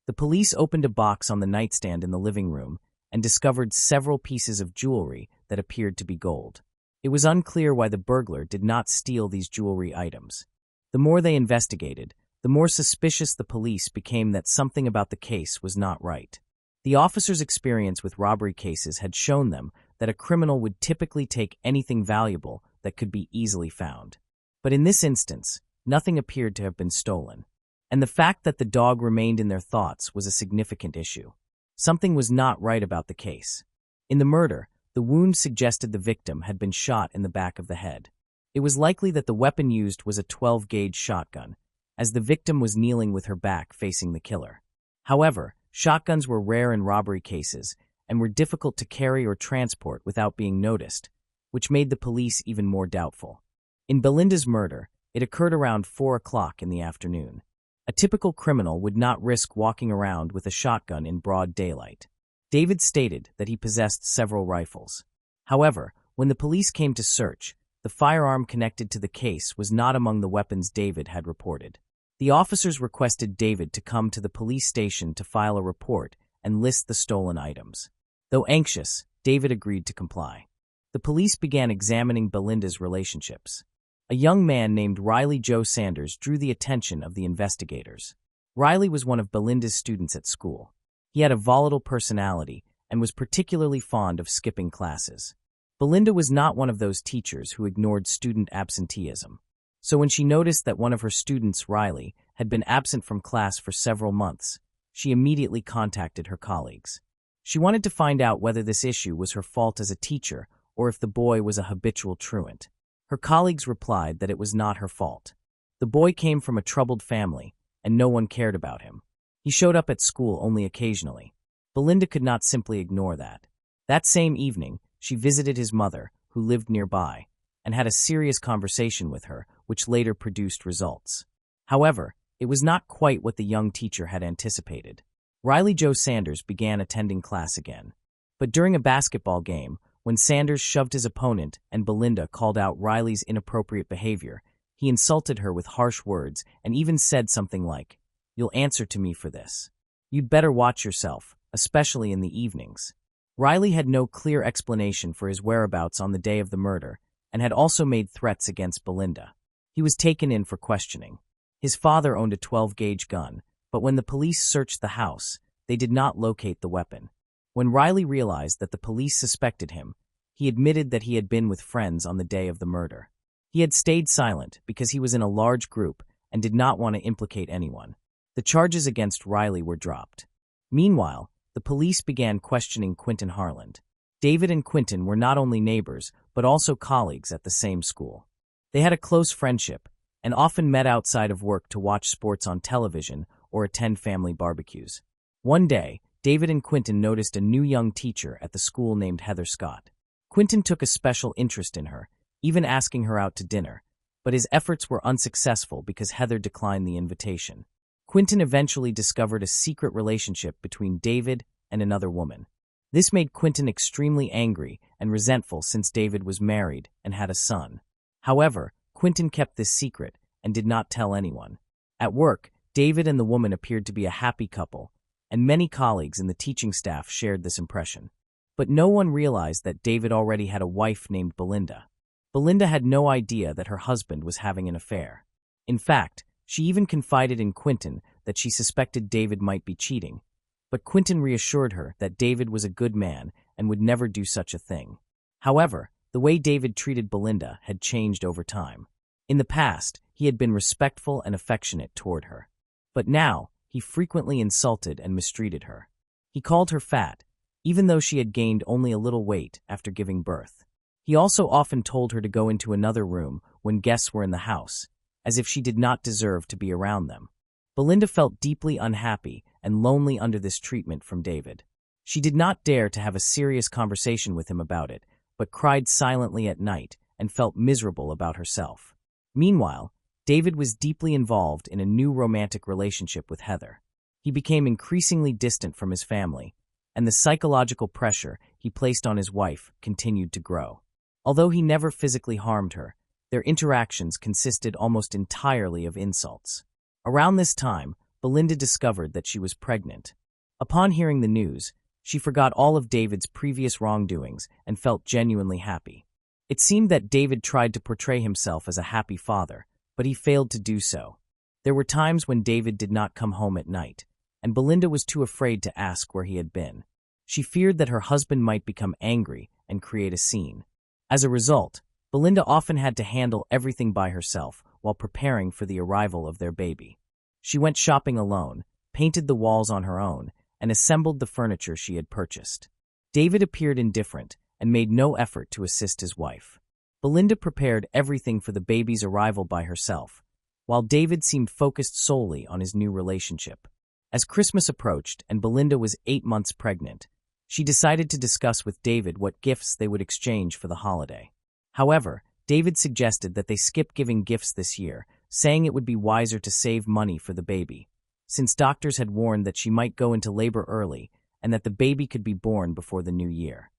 The police opened a box on the nightstand in the living room and discovered several pieces of jewelry that appeared to be gold. It was unclear why the burglar did not steal these jewelry items. The more they investigated, the more suspicious the police became that something about the case was not right. The officers' experience with robbery cases had shown them that a criminal would typically take anything valuable that could be easily found. But in this instance, nothing appeared to have been stolen. And the fact that the dog remained in their thoughts was a significant issue. Something was not right about the case. In the murder, the wound suggested the victim had been shot in the back of the head. It was likely that the weapon used was a 12-gauge shotgun, as the victim was kneeling with her back facing the killer. However, shotguns were rare in robbery cases and were difficult to carry or transport without being noticed, which made the police even more doubtful. In Belinda's murder, it occurred around 4 o'clock in the afternoon. A typical criminal would not risk walking around with a shotgun in broad daylight. David stated that he possessed several rifles. However, when the police came to search, the firearm connected to the case was not among the weapons David had reported. The officers requested David to come to the police station to file a report and list the stolen items. Though anxious, David agreed to comply. The police began examining Belinda's relationships. A young man named Riley Joe Sanders drew the attention of the investigators. Riley was one of Belinda's students at school. He had a volatile personality and was particularly fond of skipping classes. Belinda was not one of those teachers who ignored student absenteeism. So when she noticed that one of her students, Riley, had been absent from class for several months, she immediately contacted her colleagues. She wanted to find out whether this issue was her fault as a teacher or if the boy was a habitual truant. Her colleagues replied that it was not her fault. The boy came from a troubled family, and no one cared about him. He showed up at school only occasionally. Belinda could not simply ignore that. That same evening, she visited his mother, who lived nearby, and had a serious conversation with her, which later produced results. However, it was not quite what the young teacher had anticipated. Riley Joe Sanders began attending class again. But during a basketball game, when Sanders shoved his opponent and Belinda called out Riley's inappropriate behavior, he insulted her with harsh words and even said something like, "You'll answer to me for this. You'd better watch yourself, especially in the evenings." Riley had no clear explanation for his whereabouts on the day of the murder and had also made threats against Belinda. He was taken in for questioning. His father owned a 12-gauge gun, but when the police searched the house, they did not locate the weapon. When Riley realized that the police suspected him, he admitted that he had been with friends on the day of the murder. He had stayed silent because he was in a large group and did not want to implicate anyone. The charges against Riley were dropped. Meanwhile, the police began questioning Quentin Harland. David and Quentin were not only neighbors, but also colleagues at the same school. They had a close friendship, and often met outside of work to watch sports on television or attend family barbecues. One day, David and Quentin noticed a new young teacher at the school named Heather Scott. Quentin took a special interest in her, even asking her out to dinner, but his efforts were unsuccessful because Heather declined the invitation. Quentin eventually discovered a secret relationship between David and another woman. This made Quentin extremely angry and resentful since David was married and had a son. However, Quentin kept this secret and did not tell anyone. At work, David and the woman appeared to be a happy couple, and many colleagues in the teaching staff shared this impression. But no one realized that David already had a wife named Belinda. Belinda had no idea that her husband was having an affair. In fact, she even confided in Quentin that she suspected David might be cheating, but Quentin reassured her that David was a good man and would never do such a thing. However, the way David treated Belinda had changed over time. In the past, he had been respectful and affectionate toward her. But now, he frequently insulted and mistreated her. He called her fat, even though she had gained only a little weight after giving birth. He also often told her to go into another room when guests were in the house, as if she did not deserve to be around them. Belinda felt deeply unhappy and lonely under this treatment from David. She did not dare to have a serious conversation with him about it, but cried silently at night and felt miserable about herself. Meanwhile, David was deeply involved in a new romantic relationship with Heather. He became increasingly distant from his family, and the psychological pressure he placed on his wife continued to grow. Although he never physically harmed her, their interactions consisted almost entirely of insults. Around this time, Belinda discovered that she was pregnant. Upon hearing the news, she forgot all of David's previous wrongdoings and felt genuinely happy. It seemed that David tried to portray himself as a happy father, but he failed to do so. There were times when David did not come home at night, and Belinda was too afraid to ask where he had been. She feared that her husband might become angry and create a scene. As a result, Belinda often had to handle everything by herself while preparing for the arrival of their baby. She went shopping alone, painted the walls on her own, and assembled the furniture she had purchased. David appeared indifferent and made no effort to assist his wife. Belinda prepared everything for the baby's arrival by herself, while David seemed focused solely on his new relationship. As Christmas approached and Belinda was 8 months pregnant, she decided to discuss with David what gifts they would exchange for the holiday. However, David suggested that they skip giving gifts this year, saying it would be wiser to save money for the baby, since doctors had warned that she might go into labor early and that the baby could be born before the new year.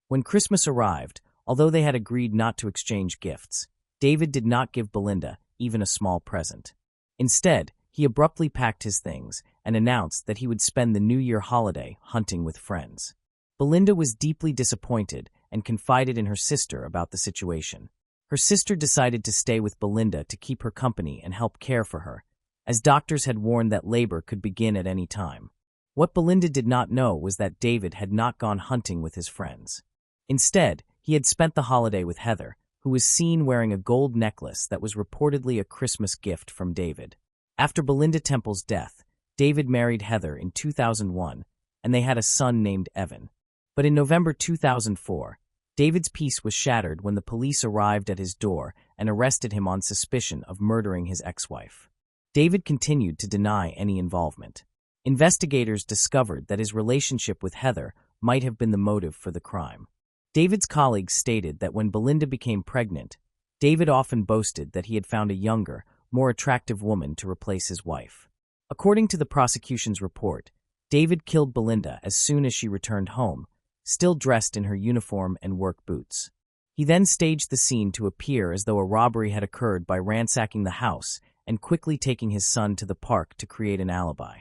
When Christmas arrived, although they had agreed not to exchange gifts, David did not give Belinda even a small present. Instead, he abruptly packed his things and announced that he would spend the New Year holiday hunting with friends. Belinda was deeply disappointed and confided in her sister about the situation. Her sister decided to stay with Belinda to keep her company and help care for her, as doctors had warned that labor could begin at any time. What Belinda did not know was that David had not gone hunting with his friends. Instead, he had spent the holiday with Heather, who was seen wearing a gold necklace that was reportedly a Christmas gift from David. After Belinda Temple's death, David married Heather in 2001, and they had a son named Evan. But in November 2004, David's peace was shattered when the police arrived at his door and arrested him on suspicion of murdering his ex-wife. David continued to deny any involvement. Investigators discovered that his relationship with Heather might have been the motive for the crime. David's colleagues stated that when Belinda became pregnant, David often boasted that he had found a younger, more attractive woman to replace his wife. According to the prosecution's report, David killed Belinda as soon as she returned home, still dressed in her uniform and work boots. He then staged the scene to appear as though a robbery had occurred by ransacking the house and quickly taking his son to the park to create an alibi.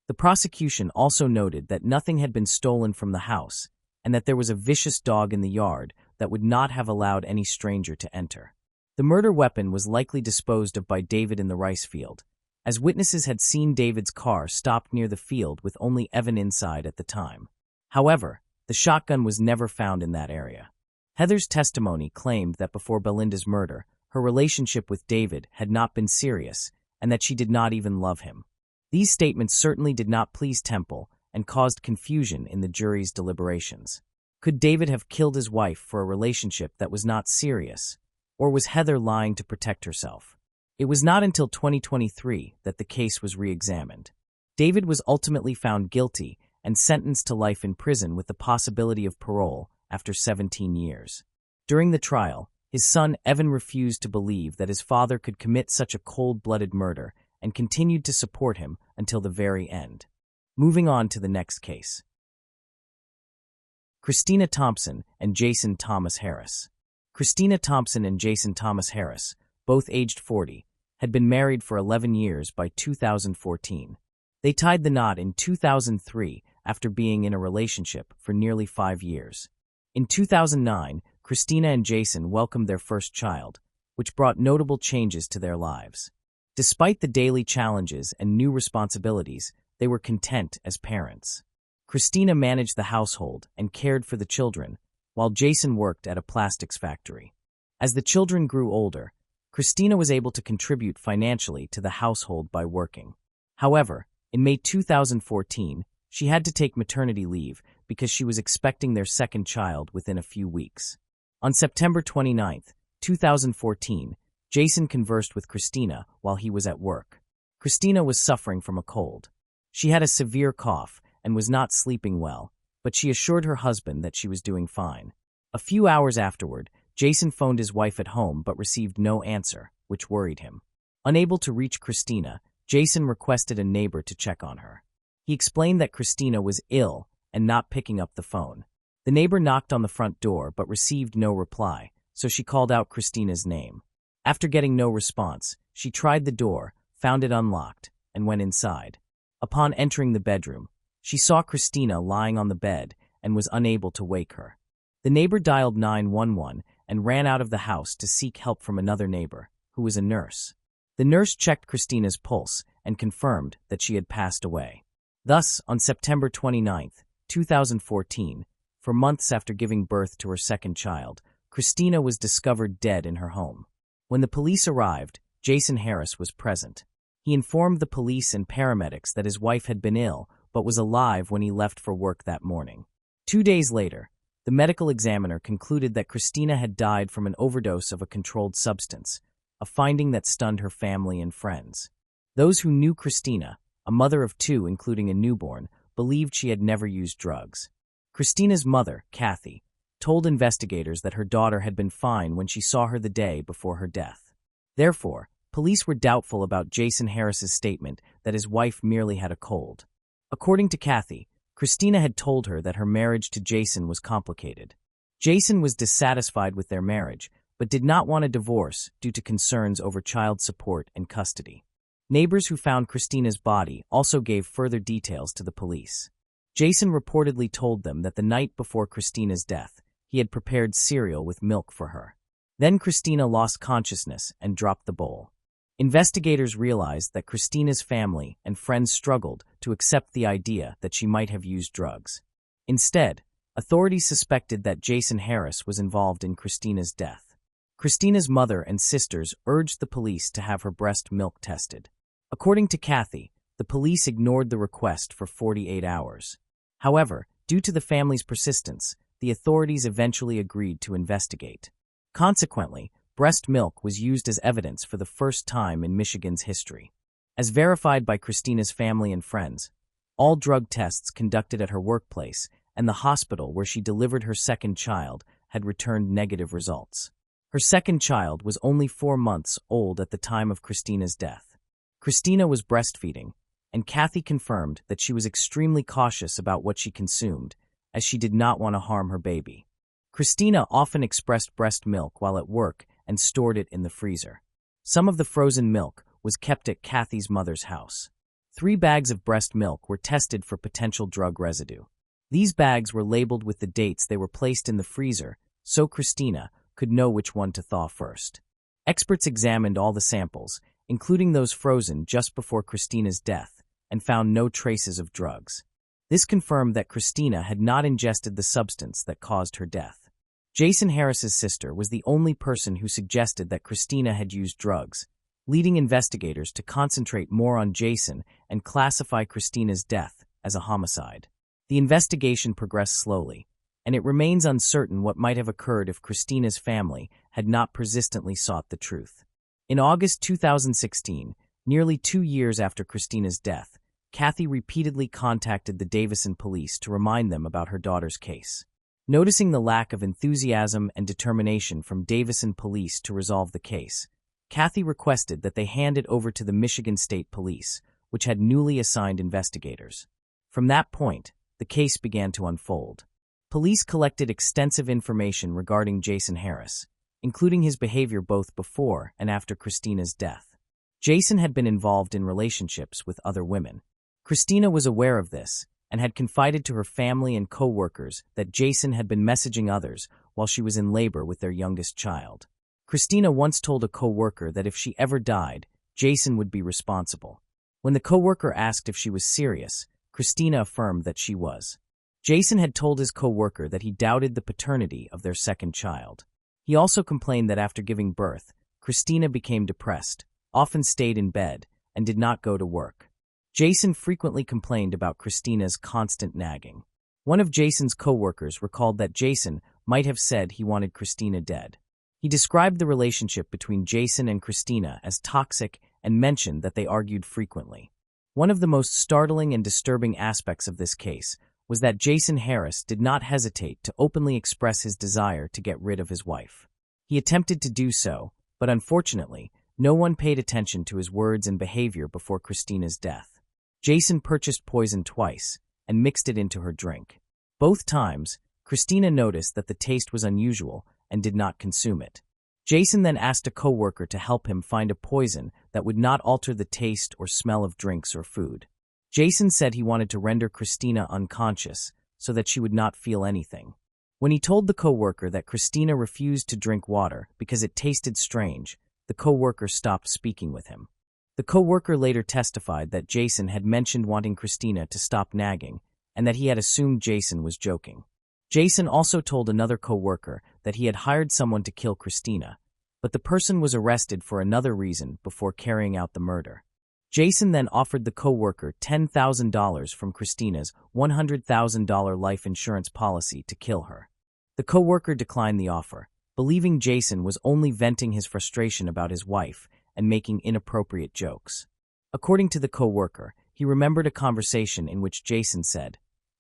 The prosecution also noted that nothing had been stolen from the house and that there was a vicious dog in the yard that would not have allowed any stranger to enter. The murder weapon was likely disposed of by David in the rice field, as witnesses had seen David's car stopped near the field with only Evan inside at the time. However, the shotgun was never found in that area. Heather's testimony claimed that before Belinda's murder, her relationship with David had not been serious and that she did not even love him. These statements certainly did not please Temple and caused confusion in the jury's deliberations. Could David have killed his wife for a relationship that was not serious, or was Heather lying to protect herself? It was not until 2023 that the case was re-examined. David was ultimately found guilty and sentenced to life in prison with the possibility of parole after 17 years. During the trial, his son Evan refused to believe that his father could commit such a cold-blooded murder and continued to support him until the very end. Moving on to the next case. Christina Thompson and Jason Thomas Harris. Christina Thompson and Jason Thomas Harris, both aged 40, had been married for 11 years by 2014. They tied the knot in 2003 after being in a relationship for nearly 5 years. In 2009, Christina and Jason welcomed their first child, which brought notable changes to their lives. Despite the daily challenges and new responsibilities, they were content as parents. Christina managed the household and cared for the children, while Jason worked at a plastics factory. As the children grew older, Christina was able to contribute financially to the household by working. However, in May 2014, she had to take maternity leave because she was expecting their second child within a few weeks. On September 29, 2014, Jason conversed with Christina while he was at work. Christina was suffering from a cold. She had a severe cough and was not sleeping well, but she assured her husband that she was doing fine. A few hours afterward, Jason phoned his wife at home but received no answer, which worried him. Unable to reach Christina, Jason requested a neighbor to check on her. He explained that Christina was ill and not picking up the phone. The neighbor knocked on the front door but received no reply, so she called out Christina's name. After getting no response, she tried the door, found it unlocked, and went inside. Upon entering the bedroom, she saw Christina lying on the bed and was unable to wake her. The neighbor dialed 911 and ran out of the house to seek help from another neighbor, who was a nurse. The nurse checked Christina's pulse and confirmed that she had passed away. Thus, on September 29, 2014, for months after giving birth to her second child, Christina was discovered dead in her home. When the police arrived, Jason Harris was present. He informed the police and paramedics that his wife had been ill but was alive when he left for work that morning. 2 days later, the medical examiner concluded that Christina had died from an overdose of a controlled substance, a finding that stunned her family and friends. Those who knew Christina, a mother of 2 including a newborn, believed she had never used drugs. Christina's mother, Kathy, told investigators that her daughter had been fine when she saw her the day before her death. Therefore, police were doubtful about Jason Harris's statement that his wife merely had a cold. According to Kathy, Christina had told her that her marriage to Jason was complicated. Jason was dissatisfied with their marriage, but did not want a divorce due to concerns over child support and custody. Neighbors who found Christina's body also gave further details to the police. Jason reportedly told them that the night before Christina's death, he had prepared cereal with milk for her. Then Christina lost consciousness and dropped the bowl. Investigators realized that Christina's family and friends struggled to accept the idea that she might have used drugs. Instead, authorities suspected that Jason Harris was involved in Christina's death. Christina's mother and sisters urged the police to have her breast milk tested. According to Kathy, the police ignored the request for 48 hours. However, due to the family's persistence, the authorities eventually agreed to investigate. Consequently, breast milk was used as evidence for the first time in Michigan's history. As verified by Christina's family and friends, all drug tests conducted at her workplace and the hospital where she delivered her second child had returned negative results. Her second child was only 4 months old at the time of Christina's death. Christina was breastfeeding, and Kathy confirmed that she was extremely cautious about what she consumed, as she did not want to harm her baby. Christina often expressed breast milk while at work and stored it in the freezer. Some of the frozen milk was kept at Kathy's mother's house. 3 bags of breast milk were tested for potential drug residue. These bags were labeled with the dates they were placed in the freezer, so Christina could know which one to thaw first. Experts examined all the samples, including those frozen just before Christina's death, and found no traces of drugs. This confirmed that Christina had not ingested the substance that caused her death. Jason Harris's sister was the only person who suggested that Christina had used drugs, leading investigators to concentrate more on Jason and classify Christina's death as a homicide. The investigation progressed slowly, and it remains uncertain what might have occurred if Christina's family had not persistently sought the truth. In August 2016, nearly 2 years after Christina's death, Kathy repeatedly contacted the Davison police to remind them about her daughter's case. Noticing the lack of enthusiasm and determination from Davison police to resolve the case, Kathy requested that they hand it over to the Michigan State Police, which had newly assigned investigators. From that point, the case began to unfold. Police collected extensive information regarding Jason Harris, including his behavior both before and after Christina's death. Jason had been involved in relationships with other women. Christina was aware of this and had confided to her family and co-workers that Jason had been messaging others while she was in labor with their youngest child. Christina once told a co-worker that if she ever died, Jason would be responsible. When the co-worker asked if she was serious, Christina affirmed that she was. Jason had told his co-worker that he doubted the paternity of their second child. He also complained that after giving birth, Christina became depressed, often stayed in bed, and did not go to work. Jason frequently complained about Christina's constant nagging. One of Jason's co-workers recalled that Jason might have said he wanted Christina dead. He described the relationship between Jason and Christina as toxic and mentioned that they argued frequently. One of the most startling and disturbing aspects of this case was that Jason Harris did not hesitate to openly express his desire to get rid of his wife. He attempted to do so, but unfortunately, no one paid attention to his words and behavior before Christina's death. Jason purchased poison twice and mixed it into her drink. Both times, Christina noticed that the taste was unusual and did not consume it. Jason then asked a co-worker to help him find a poison that would not alter the taste or smell of drinks or food. Jason said he wanted to render Christina unconscious so that she would not feel anything. When he told the co-worker that Christina refused to drink water because it tasted strange, the co-worker stopped speaking with him. The co-worker later testified that Jason had mentioned wanting Christina to stop nagging and that he had assumed Jason was joking. Jason also told another co-worker that he had hired someone to kill Christina, but the person was arrested for another reason before carrying out the murder. Jason then offered the co-worker $10,000 from Christina's $100,000 life insurance policy to kill her. The co-worker declined the offer, believing Jason was only venting his frustration about his wife and making inappropriate jokes. According to the co-worker, he remembered a conversation in which Jason said,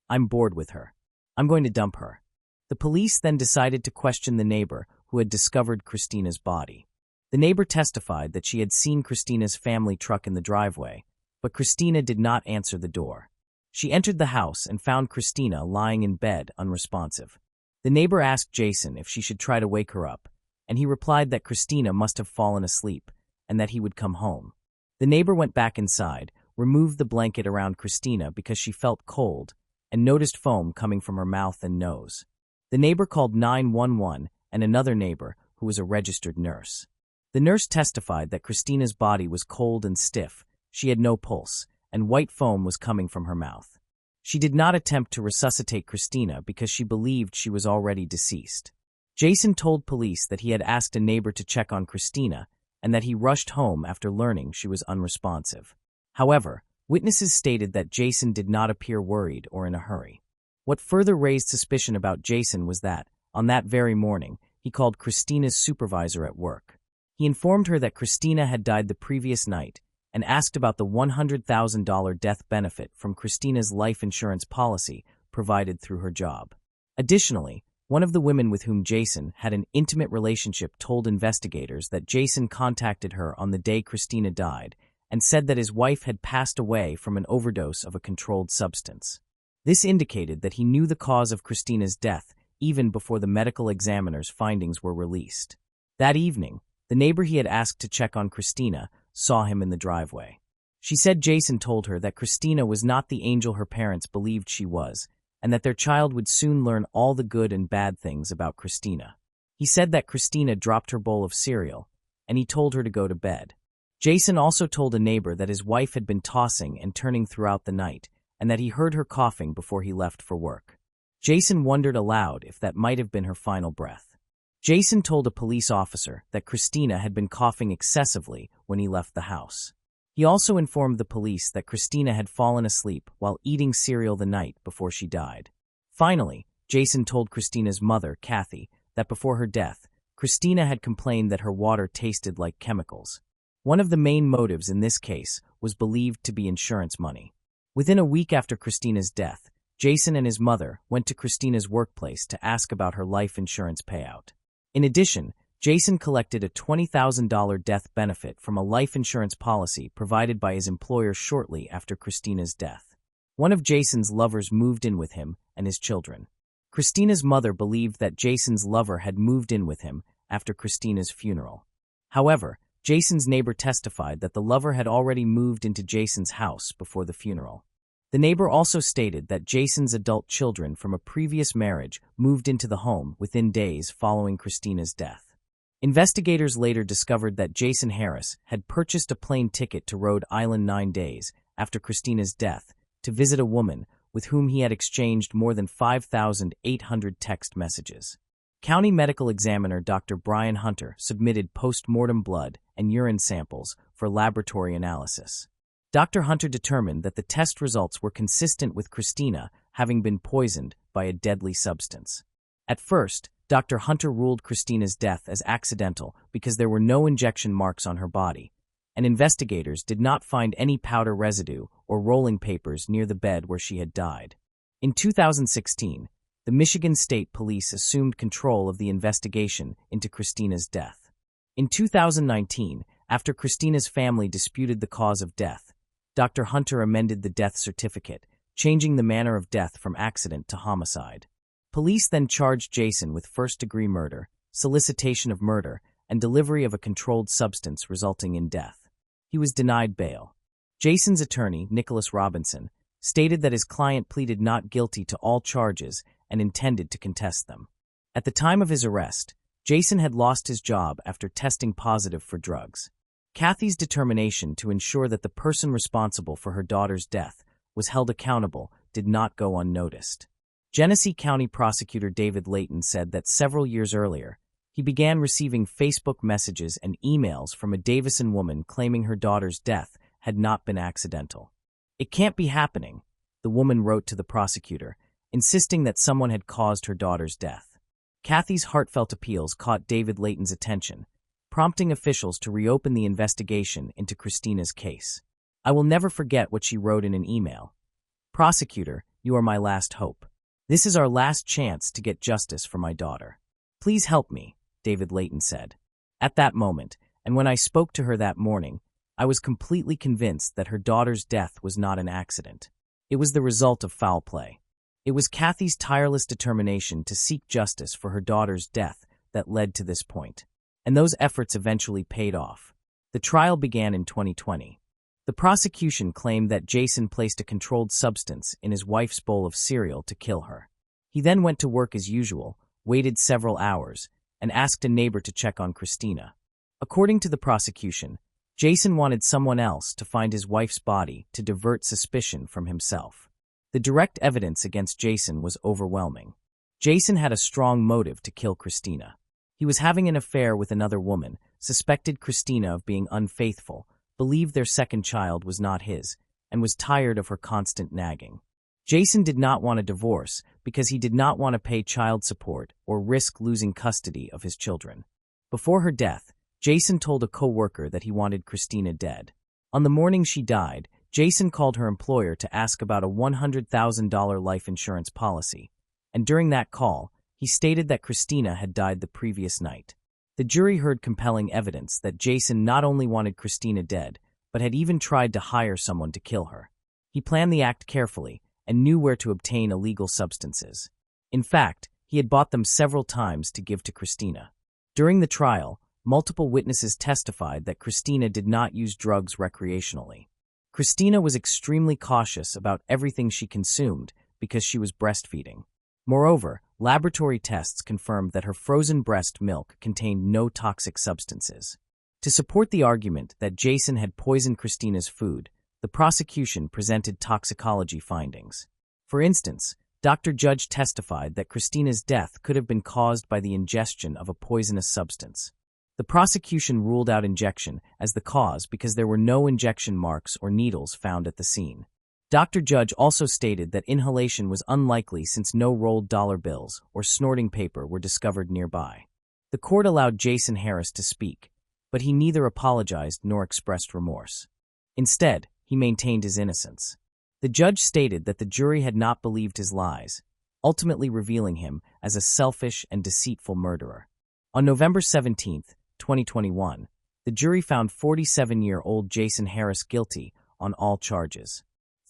"I'm bored with her. I'm going to dump her." The police then decided to question the neighbor who had discovered Christina's body. The neighbor testified that she had seen Christina's family truck in the driveway, but Christina did not answer the door. She entered the house and found Christina lying in bed, unresponsive. The neighbor asked Jason if she should try to wake her up, and he replied that Christina must have fallen asleep and that he would come home. The neighbor went back inside, removed the blanket around Christina because she felt cold, and noticed foam coming from her mouth and nose. The neighbor called 911 and another neighbor, who was a registered nurse. The nurse testified that Christina's body was cold and stiff, she had no pulse, and white foam was coming from her mouth. She did not attempt to resuscitate Christina because she believed she was already deceased. Jason told police that he had asked a neighbor to check on Christina and that he rushed home after learning she was unresponsive. However, witnesses stated that Jason did not appear worried or in a hurry. What further raised suspicion about Jason was that, on that very morning, he called Christina's supervisor at work. He informed her that Christina had died the previous night and asked about the $100,000 death benefit from Christina's life insurance policy provided through her job. Additionally, one of the women with whom Jason had an intimate relationship told investigators that Jason contacted her on the day Christina died and said that his wife had passed away from an overdose of a controlled substance. This indicated that he knew the cause of Christina's death even before the medical examiner's findings were released. That evening, the neighbor he had asked to check on Christina saw him in the driveway. She said Jason told her that Christina was not the angel her parents believed she was, and that their child would soon learn all the good and bad things about Christina. He said that Christina dropped her bowl of cereal, and he told her to go to bed. Jason also told a neighbor that his wife had been tossing and turning throughout the night, and that he heard her coughing before he left for work. Jason wondered aloud if that might have been her final breath. Jason told a police officer that Christina had been coughing excessively when he left the house. He also informed the police that Christina had fallen asleep while eating cereal the night before she died. Finally, Jason told Christina's mother, Kathy, that before her death, Christina had complained that her water tasted like chemicals. One of the main motives in this case was believed to be insurance money. Within a week after Christina's death, Jason and his mother went to Christina's workplace to ask about her life insurance payout. In addition, Jason collected a $20,000 death benefit from a life insurance policy provided by his employer shortly after Christina's death. One of Jason's lovers moved in with him and his children. Christina's mother believed that Jason's lover had moved in with him after Christina's funeral. However, Jason's neighbor testified that the lover had already moved into Jason's house before the funeral. The neighbor also stated that Jason's adult children from a previous marriage moved into the home within days following Christina's death. Investigators later discovered that Jason Harris had purchased a plane ticket to Rhode Island 9 days after Christina's death to visit a woman with whom he had exchanged more than 5,800 text messages. County Medical Examiner Dr. Brian Hunter submitted post-mortem blood and urine samples for laboratory analysis. Dr. Hunter determined that the test results were consistent with Christina having been poisoned by a deadly substance. At first, Dr. Hunter ruled Christina's death as accidental because there were no injection marks on her body, and investigators did not find any powder residue or rolling papers near the bed where she had died. In 2016, the Michigan State Police assumed control of the investigation into Christina's death. In 2019, after Christina's family disputed the cause of death, Dr. Hunter amended the death certificate, changing the manner of death from accident to homicide. Police then charged Jason with first-degree murder, solicitation of murder, and delivery of a controlled substance resulting in death. He was denied bail. Jason's attorney, Nicholas Robinson, stated that his client pleaded not guilty to all charges and intended to contest them. At the time of his arrest, Jason had lost his job after testing positive for drugs. Kathy's determination to ensure that the person responsible for her daughter's death was held accountable did not go unnoticed. Genesee County Prosecutor David Layton said that several years earlier, he began receiving Facebook messages and emails from a Davison woman claiming her daughter's death had not been accidental. "It can't be happening," the woman wrote to the prosecutor, insisting that someone had caused her daughter's death. Kathy's heartfelt appeals caught David Layton's attention, prompting officials to reopen the investigation into Christina's case. "I will never forget what she wrote in an email. Prosecutor, you are my last hope. This is our last chance to get justice for my daughter. Please help me," David Layton said. "At that moment, and when I spoke to her that morning, I was completely convinced that her daughter's death was not an accident. It was the result of foul play. It was Kathy's tireless determination to seek justice for her daughter's death that led to this point. And those efforts eventually paid off. The trial began in 2020. The prosecution claimed that Jason placed a controlled substance in his wife's bowl of cereal to kill her. He then went to work as usual, waited several hours, and asked a neighbor to check on Christina. According to the prosecution, Jason wanted someone else to find his wife's body to divert suspicion from himself. The direct evidence against Jason was overwhelming. Jason had a strong motive to kill Christina. He was having an affair with another woman, suspected Christina of being unfaithful, believed their second child was not his, and was tired of her constant nagging. Jason did not want a divorce because he did not want to pay child support or risk losing custody of his children. Before her death, Jason told a co-worker that he wanted Christina dead. On the morning she died, Jason called her employer to ask about a $100,000 life insurance policy, and during that call, he stated that Christina had died the previous night. The jury heard compelling evidence that Jason not only wanted Christina dead, but had even tried to hire someone to kill her. He planned the act carefully and knew where to obtain illegal substances. In fact, he had bought them several times to give to Christina. During the trial, multiple witnesses testified that Christina did not use drugs recreationally. Christina was extremely cautious about everything she consumed because she was breastfeeding. Moreover, laboratory tests confirmed that her frozen breast milk contained no toxic substances. To support the argument that Jason had poisoned Christina's food, the prosecution presented toxicology findings. For instance, Dr. Judge testified that Christina's death could have been caused by the ingestion of a poisonous substance. The prosecution ruled out injection as the cause because there were no injection marks or needles found at the scene. Dr. Judge also stated that inhalation was unlikely since no rolled dollar bills or snorting paper were discovered nearby. The court allowed Jason Harris to speak, but he neither apologized nor expressed remorse. Instead, he maintained his innocence. The judge stated that the jury had not believed his lies, ultimately revealing him as a selfish and deceitful murderer. On November 17, 2021, the jury found 47-year-old Jason Harris guilty on all charges.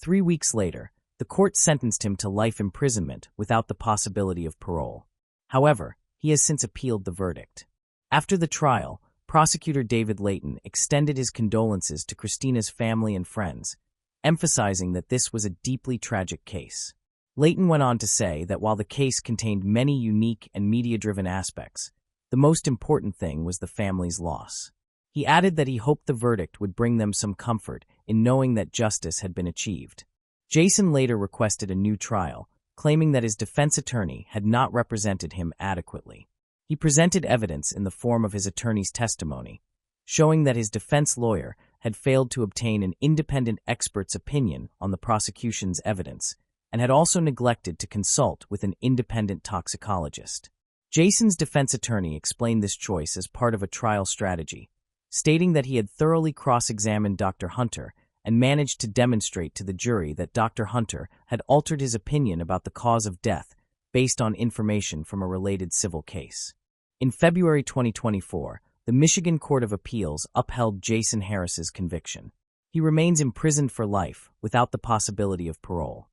3 weeks later, the court sentenced him to life imprisonment without the possibility of parole. However, he has since appealed the verdict. After the trial, prosecutor David Layton extended his condolences to Christina's family and friends, emphasizing that this was a deeply tragic case. Layton went on to say that while the case contained many unique and media-driven aspects, the most important thing was the family's loss. He added that he hoped the verdict would bring them some comfort in knowing that justice had been achieved. Jason later requested a new trial, claiming that his defense attorney had not represented him adequately. He presented evidence in the form of his attorney's testimony, showing that his defense lawyer had failed to obtain an independent expert's opinion on the prosecution's evidence and had also neglected to consult with an independent toxicologist. Jason's defense attorney explained this choice as part of a trial strategy, stating that he had thoroughly cross-examined Dr. Hunter and managed to demonstrate to the jury that Dr. Hunter had altered his opinion about the cause of death based on information from a related civil case. In February 2024, the Michigan Court of Appeals upheld Jason Harris's conviction. He remains imprisoned for life without the possibility of parole.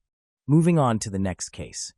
Moving on to the next case.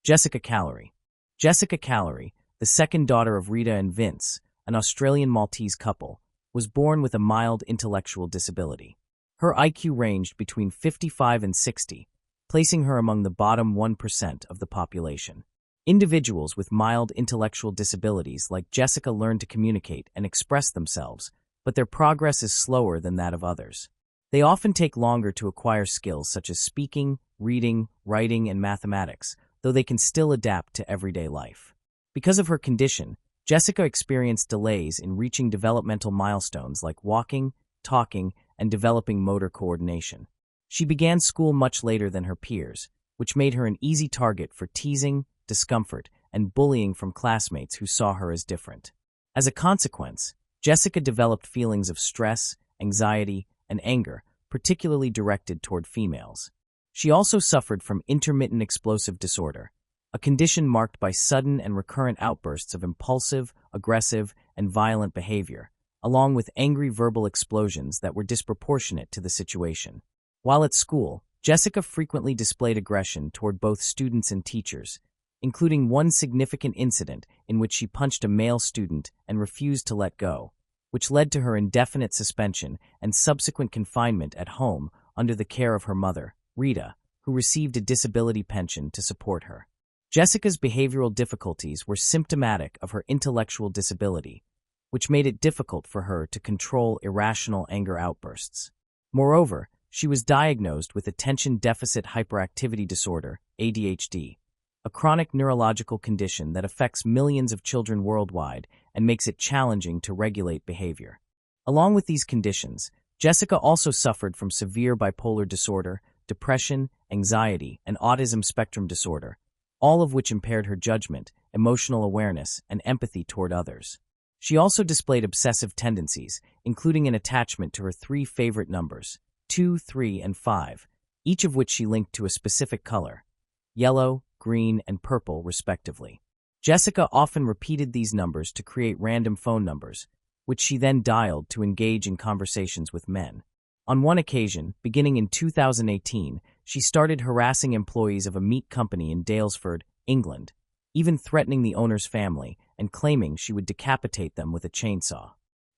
Jessica Callery. Jessica Callery, the second daughter of Rita and Vince, an Australian Maltese couple, was born with a mild intellectual disability. Her IQ ranged between 55 and 60, placing her among the bottom 1% of the population. Individuals with mild intellectual disabilities like Jessica learn to communicate and express themselves, but their progress is slower than that of others. They often take longer to acquire skills such as speaking, reading, writing, and mathematics, though they can still adapt to everyday life. Because of her condition, Jessica experienced delays in reaching developmental milestones like walking, talking, and developing motor coordination. She began school much later than her peers, which made her an easy target for teasing, discomfort, and bullying from classmates who saw her as different. As a consequence, Jessica developed feelings of stress, anxiety, and anger, particularly directed toward females. She also suffered from intermittent explosive disorder, a condition marked by sudden and recurrent outbursts of impulsive, aggressive, and violent behavior, along with angry verbal explosions that were disproportionate to the situation. While at school, Jessica frequently displayed aggression toward both students and teachers, including one significant incident in which she punched a male student and refused to let go, which led to her indefinite suspension and subsequent confinement at home under the care of her mother, Rita, who received a disability pension to support her. Jessica's behavioral difficulties were symptomatic of her intellectual disability, which made it difficult for her to control irrational anger outbursts. Moreover, she was diagnosed with attention deficit hyperactivity disorder, ADHD, a chronic neurological condition that affects millions of children worldwide and makes it challenging to regulate behavior. Along with these conditions, Jessica also suffered from severe bipolar disorder, depression, anxiety, and autism spectrum disorder, all of which impaired her judgment, emotional awareness, and empathy toward others. She also displayed obsessive tendencies, including an attachment to her 3 favorite numbers, 2, 3, and 5, each of which she linked to a specific color, yellow, green, and purple, respectively. Jessica often repeated these numbers to create random phone numbers, which she then dialed to engage in conversations with men. On one occasion, beginning in 2018, she started harassing employees of a meat company in Daylesford, England, even threatening the owner's family and claiming she would decapitate them with a chainsaw.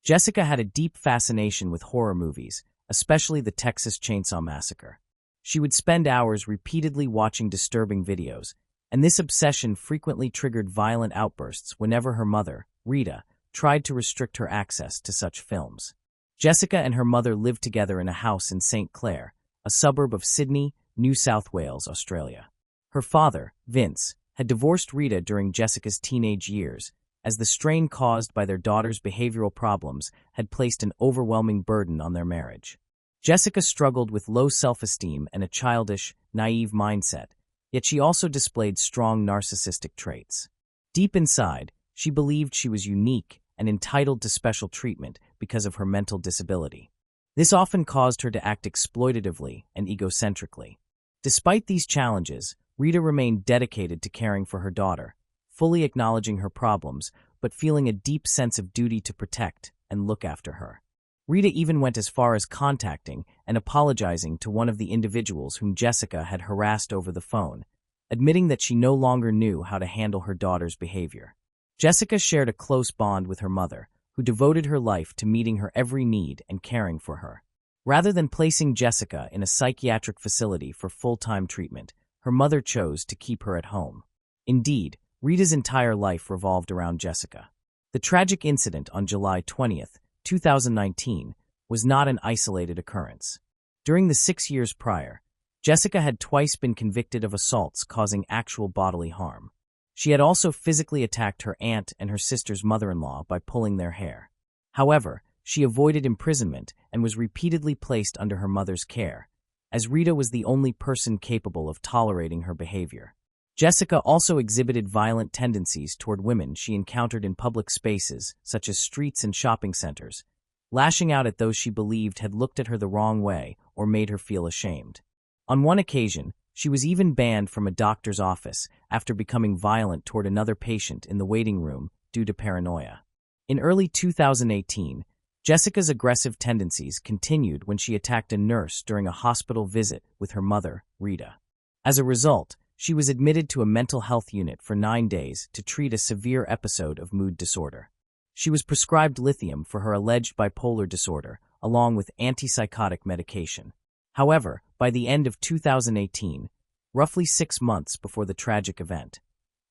Jessica had a deep fascination with horror movies, especially the Texas Chainsaw Massacre. She would spend hours repeatedly watching disturbing videos, and this obsession frequently triggered violent outbursts whenever her mother, Rita, tried to restrict her access to such films. Jessica and her mother lived together in a house in St. Clair, a suburb of Sydney, New South Wales, Australia. Her father, Vince, had divorced Rita during Jessica's teenage years, as the strain caused by their daughter's behavioral problems had placed an overwhelming burden on their marriage. Jessica struggled with low self-esteem and a childish, naive mindset, yet she also displayed strong narcissistic traits. Deep inside, she believed she was unique and entitled to special treatment because of her mental disability. This often caused her to act exploitatively and egocentrically. Despite these challenges, Rita remained dedicated to caring for her daughter, fully acknowledging her problems but feeling a deep sense of duty to protect and look after her. Rita even went as far as contacting and apologizing to one of the individuals whom Jessica had harassed over the phone, admitting that she no longer knew how to handle her daughter's behavior. Jessica shared a close bond with her mother, who devoted her life to meeting her every need and caring for her. Rather than placing Jessica in a psychiatric facility for full-time treatment, her mother chose to keep her at home. Indeed, Rita's entire life revolved around Jessica. The tragic incident on July 20th, 2019, was not an isolated occurrence. During the 6 years prior, Jessica had twice been convicted of assaults causing actual bodily harm. She had also physically attacked her aunt and her sister's mother-in-law by pulling their hair. However, she avoided imprisonment and was repeatedly placed under her mother's care, as Rita was the only person capable of tolerating her behavior. Jessica also exhibited violent tendencies toward women she encountered in public spaces, such as streets and shopping centers, lashing out at those she believed had looked at her the wrong way or made her feel ashamed. On one occasion, she was even banned from a doctor's office after becoming violent toward another patient in the waiting room due to paranoia. In early 2018, Jessica's aggressive tendencies continued when she attacked a nurse during a hospital visit with her mother, Rita. As a result, she was admitted to a mental health unit for 9 days to treat a severe episode of mood disorder. She was prescribed lithium for her alleged bipolar disorder, along with antipsychotic medication. However, by the end of 2018, roughly 6 months before the tragic event,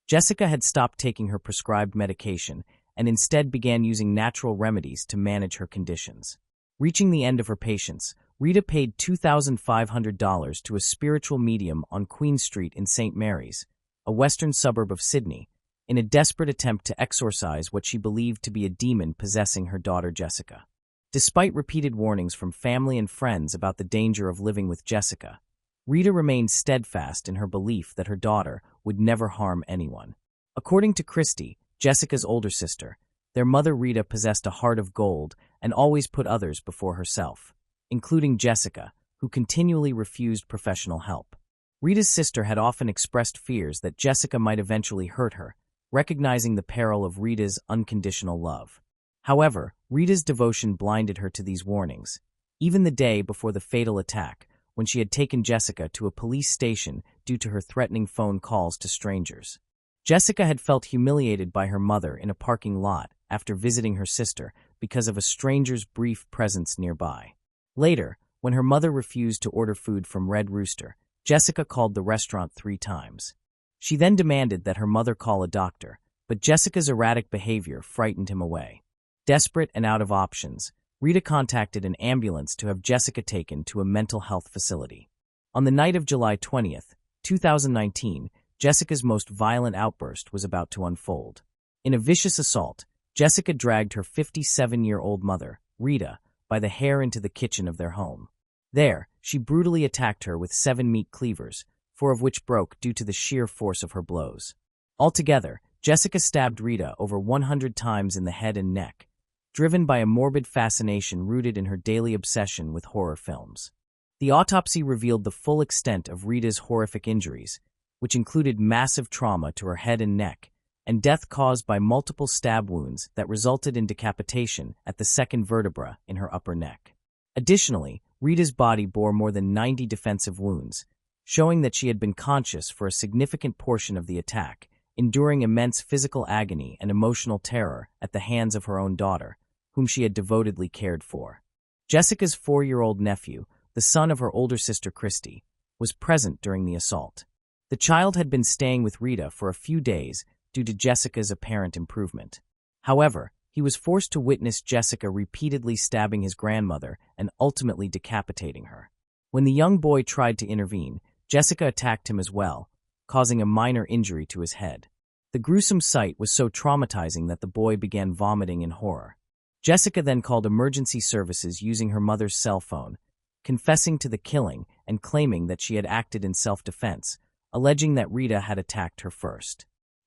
Jessica had stopped taking her prescribed medication and instead began using natural remedies to manage her conditions. Reaching the end of her patience, Rita paid $2,500 to a spiritual medium on Queen Street in St. Mary's, a western suburb of Sydney, in a desperate attempt to exorcise what she believed to be a demon possessing her daughter Jessica. Despite repeated warnings from family and friends about the danger of living with Jessica, Rita remained steadfast in her belief that her daughter would never harm anyone. According to Christy, Jessica's older sister, their mother Rita possessed a heart of gold and always put others before herself, including Jessica, who continually refused professional help. Rita's sister had often expressed fears that Jessica might eventually hurt her, recognizing the peril of Rita's unconditional love. However, Rita's devotion blinded her to these warnings. Even the day before the fatal attack, when she had taken Jessica to a police station due to her threatening phone calls to strangers. Jessica had felt humiliated by her mother in a parking lot after visiting her sister because of a stranger's brief presence nearby. Later, when her mother refused to order food from Red Rooster, Jessica called the restaurant 3 times. She then demanded that her mother call a doctor, but Jessica's erratic behavior frightened him away. Desperate and out of options, Rita contacted an ambulance to have Jessica taken to a mental health facility. On the night of July 20th, 2019, Jessica's most violent outburst was about to unfold. In a vicious assault, Jessica dragged her 57-year-old mother, Rita, by the hair into the kitchen of their home. There, she brutally attacked her with 7 meat cleavers, 4 of which broke due to the sheer force of her blows. Altogether, Jessica stabbed Rita over 100 times in the head and neck, driven by a morbid fascination rooted in her daily obsession with horror films. The autopsy revealed the full extent of Rita's horrific injuries, which included massive trauma to her head and neck, and death caused by multiple stab wounds that resulted in decapitation at the second vertebra in her upper neck. Additionally, Rita's body bore more than 90 defensive wounds, showing that she had been conscious for a significant portion of the attack, enduring immense physical agony and emotional terror at the hands of her own daughter, whom she had devotedly cared for. Jessica's 4-year-old nephew, the son of her older sister Christy, was present during the assault. The child had been staying with Rita for a few days due to Jessica's apparent improvement. However, he was forced to witness Jessica repeatedly stabbing his grandmother and ultimately decapitating her. When the young boy tried to intervene, Jessica attacked him as well, causing a minor injury to his head. The gruesome sight was so traumatizing that the boy began vomiting in horror. Jessica then called emergency services using her mother's cell phone, confessing to the killing and claiming that she had acted in self-defense, alleging that Rita had attacked her first.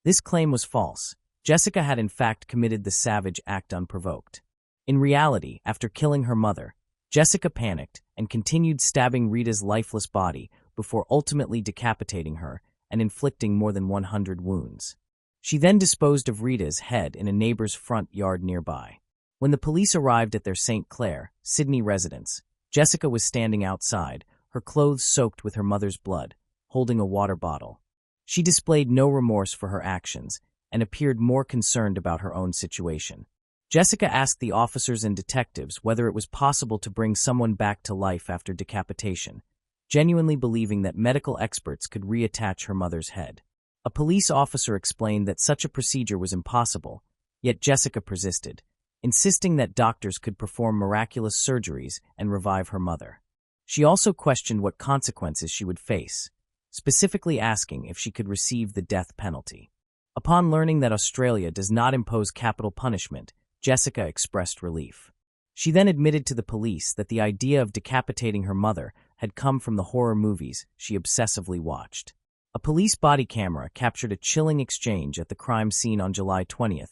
This claim was false. Jessica had in fact committed the savage act unprovoked. In reality, after killing her mother, Jessica panicked and continued stabbing Rita's lifeless body before ultimately decapitating her and inflicting more than 100 wounds. She then disposed of Rita's head in a neighbor's front yard nearby. When the police arrived at their St. Clair, Sydney residence, Jessica was standing outside, her clothes soaked with her mother's blood, holding a water bottle. She displayed no remorse for her actions and appeared more concerned about her own situation. Jessica asked the officers and detectives whether it was possible to bring someone back to life after decapitation, genuinely believing that medical experts could reattach her mother's head. A police officer explained that such a procedure was impossible, yet Jessica persisted, insisting that doctors could perform miraculous surgeries and revive her mother. She also questioned what consequences she would face, specifically asking if she could receive the death penalty. Upon learning that Australia does not impose capital punishment, Jessica expressed relief. She then admitted to the police that the idea of decapitating her mother had come from the horror movies she obsessively watched. A police body camera captured a chilling exchange at the crime scene on July 20,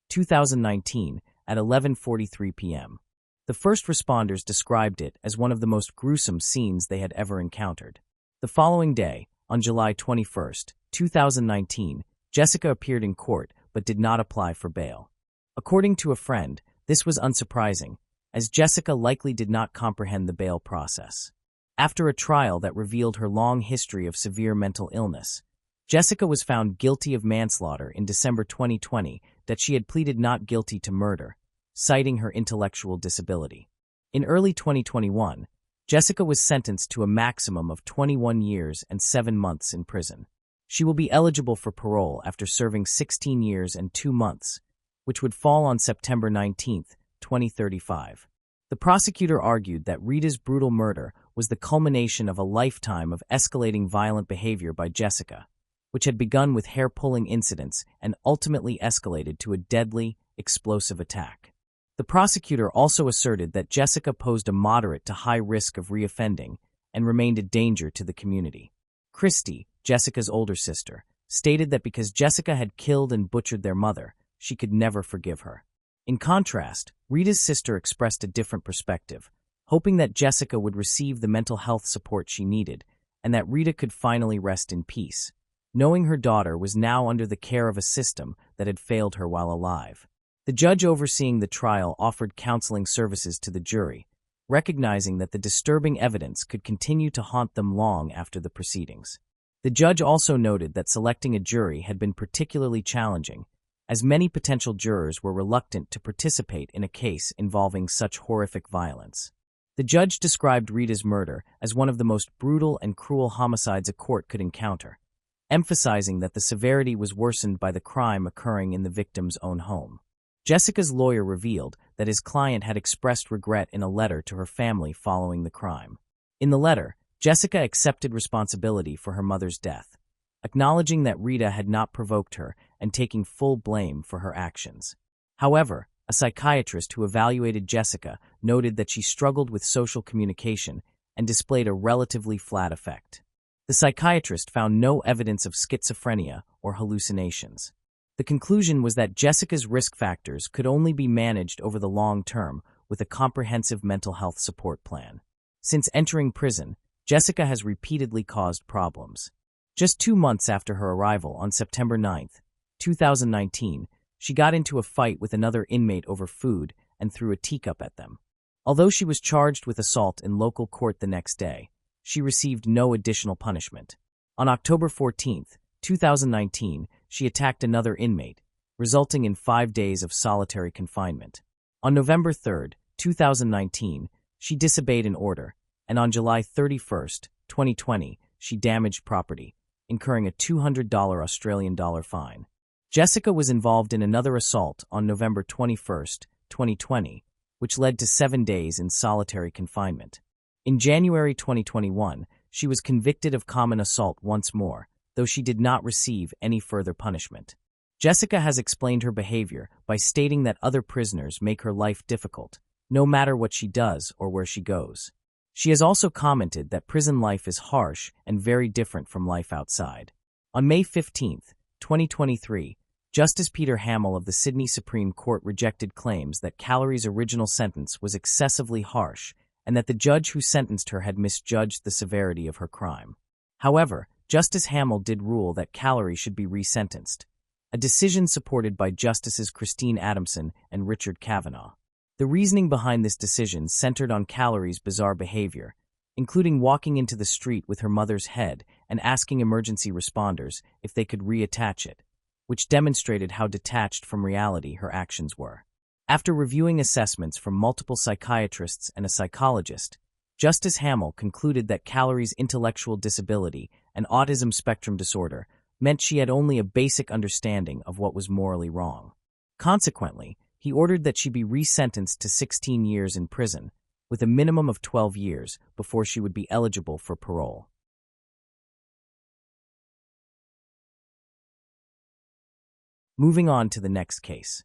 2019, at 11:43 p.m. The first responders described it as one of the most gruesome scenes they had ever encountered. The following day, on July 21, 2019, Jessica appeared in court but did not apply for bail. According to a friend, this was unsurprising, as Jessica likely did not comprehend the bail process. After a trial that revealed her long history of severe mental illness, Jessica was found guilty of manslaughter in December 2020 that she had pleaded not guilty to murder, citing her intellectual disability. In early 2021, Jessica was sentenced to a maximum of 21 years and 7 months in prison. She will be eligible for parole after serving 16 years and 2 months, which would fall on September 19, 2035. The prosecutor argued that Rita's brutal murder was the culmination of a lifetime of escalating violent behavior by Jessica, which had begun with hair-pulling incidents and ultimately escalated to a deadly, explosive attack. The prosecutor also asserted that Jessica posed a moderate to high risk of reoffending and remained a danger to the community. Christy, Jessica's older sister, stated that because Jessica had killed and butchered their mother, she could never forgive her. In contrast, Rita's sister expressed a different perspective, hoping that Jessica would receive the mental health support she needed and that Rita could finally rest in peace, knowing her daughter was now under the care of a system that had failed her while alive. The judge overseeing the trial offered counseling services to the jury, recognizing that the disturbing evidence could continue to haunt them long after the proceedings. The judge also noted that selecting a jury had been particularly challenging, as many potential jurors were reluctant to participate in a case involving such horrific violence. The judge described Rita's murder as one of the most brutal and cruel homicides a court could encounter, emphasizing that the severity was worsened by the crime occurring in the victim's own home. Jessica's lawyer revealed that his client had expressed regret in a letter to her family following the crime. In the letter, Jessica accepted responsibility for her mother's death, acknowledging that Rita had not provoked her and taking full blame for her actions. However, a psychiatrist who evaluated Jessica noted that she struggled with social communication and displayed a relatively flat affect. The psychiatrist found no evidence of schizophrenia or hallucinations. The conclusion was that Jessica's risk factors could only be managed over the long term with a comprehensive mental health support plan. Since entering prison, Jessica has repeatedly caused problems. Just 2 months after her arrival on September 9, 2019, she got into a fight with another inmate over food and threw a teacup at them. Although she was charged with assault in local court the next day, she received no additional punishment. On October 14, 2019, she attacked another inmate, resulting in 5 days of solitary confinement. On November 3, 2019, she disobeyed an order, and on July 31, 2020, she damaged property, incurring a $200 Australian dollar fine. Jessica was involved in another assault on November 21, 2020, which led to 7 days in solitary confinement. In January 2021, she was convicted of common assault once more, though she did not receive any further punishment. Jessica has explained her behavior by stating that other prisoners make her life difficult, no matter what she does or where she goes. She has also commented that prison life is harsh and very different from life outside. On May 15, 2023, Justice Peter Hamill of the Sydney Supreme Court rejected claims that Callari's original sentence was excessively harsh and that the judge who sentenced her had misjudged the severity of her crime. However, Justice Hamill did rule that Callary should be resentenced, a decision supported by Justices Christine Adamson and Richard Kavanaugh. The reasoning behind this decision centered on Callary's bizarre behavior, including walking into the street with her mother's head and asking emergency responders if they could reattach it, which demonstrated how detached from reality her actions were. After reviewing assessments from multiple psychiatrists and a psychologist, Justice Hamill concluded that Callary's intellectual disability and autism spectrum disorder meant she had only a basic understanding of what was morally wrong. Consequently, he ordered that she be resentenced to 16 years in prison, with a minimum of 12 years before she would be eligible for parole. Moving on to the next case.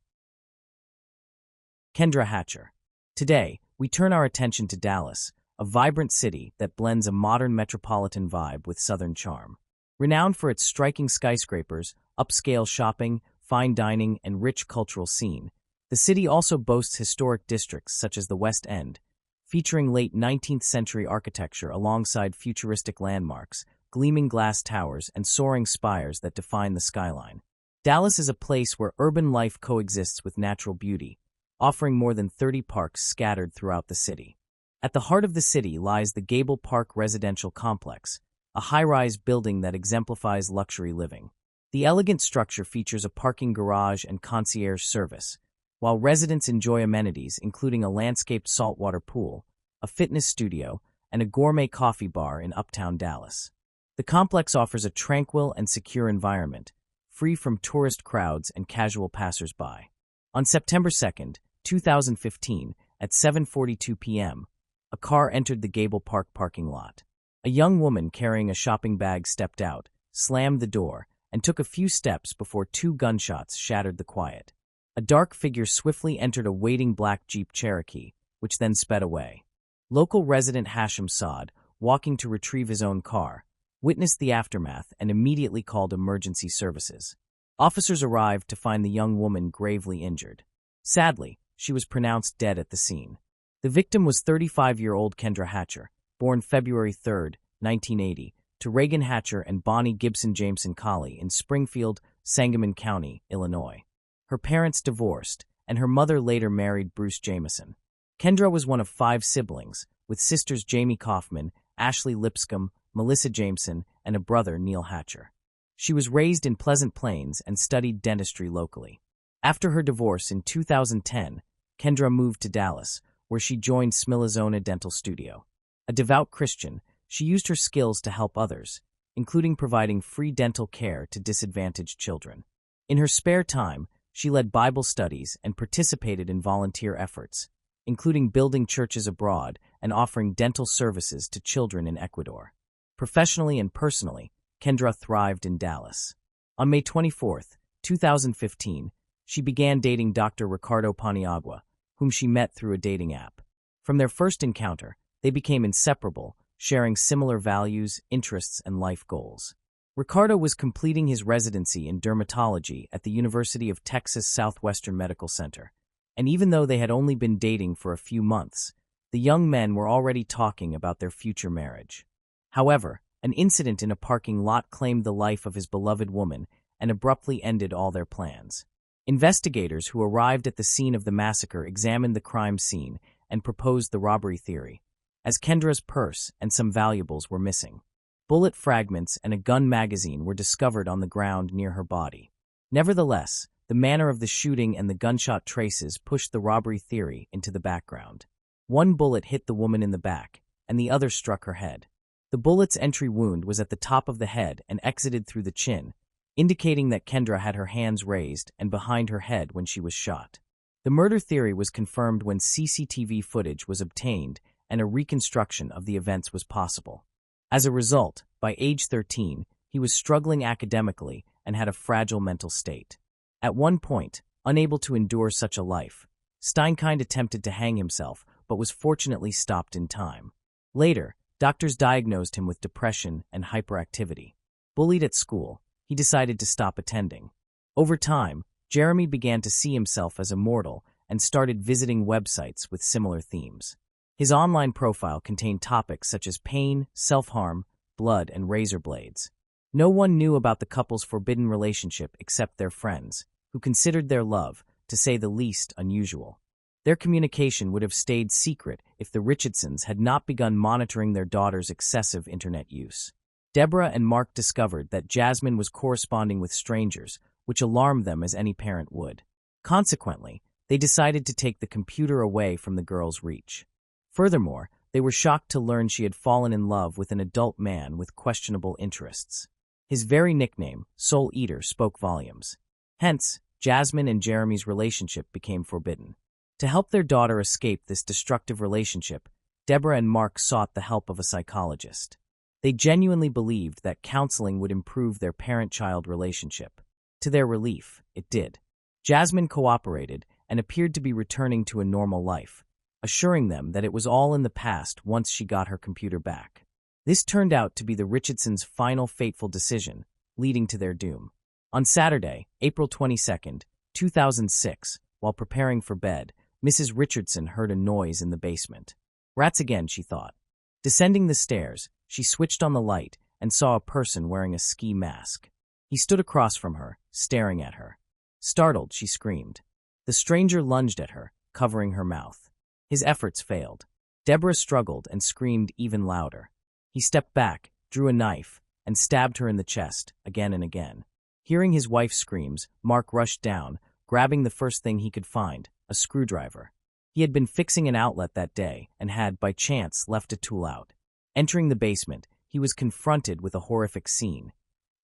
Kendra Hatcher. Today, we turn our attention to Dallas, a vibrant city that blends a modern metropolitan vibe with Southern charm. Renowned for its striking skyscrapers, upscale shopping, fine dining, and rich cultural scene, the city also boasts historic districts such as the West End, featuring late 19th century architecture alongside futuristic landmarks, gleaming glass towers, and soaring spires that define the skyline. Dallas is a place where urban life coexists with natural beauty, offering more than 30 parks scattered throughout the city. At the heart of the city lies the Gable Park Residential Complex, a high-rise building that exemplifies luxury living. The elegant structure features a parking garage and concierge service, while residents enjoy amenities including a landscaped saltwater pool, a fitness studio, and a gourmet coffee bar in uptown Dallas. The complex offers a tranquil and secure environment, free from tourist crowds and casual passers-by. On September 2, 2015, at 7:42 p.m., a car entered the Gable Park parking lot. A young woman carrying a shopping bag stepped out, slammed the door, and took a few steps before two gunshots shattered the quiet. A dark figure swiftly entered a waiting black Jeep Cherokee, which then sped away. Local resident Hashim Saad, walking to retrieve his own car, witnessed the aftermath and immediately called emergency services. Officers arrived to find the young woman gravely injured. Sadly, she was pronounced dead at the scene. The victim was 35-year-old Kendra Hatcher, born February 3, 1980, to Reagan Hatcher and Bonnie Gibson Jameson Colley in Springfield, Sangamon County, Illinois. Her parents divorced, and her mother later married Bruce Jameson. Kendra was one of 5 siblings, with sisters Jamie Kaufman, Ashley Lipscomb, Melissa Jameson, and a brother, Neil Hatcher. She was raised in Pleasant Plains and studied dentistry locally. After her divorce in 2010, Kendra moved to Dallas, where she joined Smilazona Dental Studio. A devout Christian, she used her skills to help others, including providing free dental care to disadvantaged children. In her spare time, she led Bible studies and participated in volunteer efforts, including building churches abroad and offering dental services to children in Ecuador. Professionally and personally, Kendra thrived in Dallas. On May 24, 2015, she began dating Dr. Ricardo Paniagua, whom she met through a dating app. From their first encounter, they became inseparable, sharing similar values, interests, and life goals. Ricardo was completing his residency in dermatology at the University of Texas Southwestern Medical Center, and even though they had only been dating for a few months, the young men were already talking about their future marriage. However, an incident in a parking lot claimed the life of his beloved woman and abruptly ended all their plans. Investigators who arrived at the scene of the massacre examined the crime scene and proposed the robbery theory, as Kendra's purse and some valuables were missing. Bullet fragments and a gun magazine were discovered on the ground near her body. Nevertheless, the manner of the shooting and the gunshot traces pushed the robbery theory into the background. One bullet hit the woman in the back, and the other struck her head. The bullet's entry wound was at the top of the head and exited through the chin, indicating that Kendra had her hands raised and behind her head when she was shot. The murder theory was confirmed when CCTV footage was obtained and a reconstruction of the events was possible. As a result, by age 13, he was struggling academically and had a fragile mental state. At one point, unable to endure such a life, Steinkind attempted to hang himself but was fortunately stopped in time. Later, doctors diagnosed him with depression and hyperactivity. Bullied at school, he decided to stop attending. Over time, Jeremy began to see himself as immortal and started visiting websites with similar themes. His online profile contained topics such as pain, self-harm, blood, and razor blades. No one knew about the couple's forbidden relationship except their friends, who considered their love, to say the least, unusual. Their communication would have stayed secret if the Richardsons had not begun monitoring their daughter's excessive internet use. Deborah and Mark discovered that Jasmine was corresponding with strangers, which alarmed them as any parent would. Consequently, they decided to take the computer away from the girl's reach. Furthermore, they were shocked to learn she had fallen in love with an adult man with questionable interests. His very nickname, Soul Eater, spoke volumes. Hence, Jasmine and Jeremy's relationship became forbidden. To help their daughter escape this destructive relationship, Deborah and Mark sought the help of a psychologist. They genuinely believed that counseling would improve their parent-child relationship. To their relief, it did. Jasmine cooperated and appeared to be returning to a normal life, assuring them that it was all in the past once she got her computer back. This turned out to be the Richardsons' final fateful decision, leading to their doom. On Saturday, April 22, 2006, while preparing for bed, Mrs. Richardson heard a noise in the basement. Rats again, she thought. Descending the stairs, she switched on the light and saw a person wearing a ski mask. He stood across from her, staring at her. Startled, she screamed. The stranger lunged at her, covering her mouth. His efforts failed. Deborah struggled and screamed even louder. He stepped back, drew a knife, and stabbed her in the chest, again and again. Hearing his wife's screams, Mark rushed down, grabbing the first thing he could find, a screwdriver. He had been fixing an outlet that day and had, by chance, left a tool out. Entering the basement, he was confronted with a horrific scene.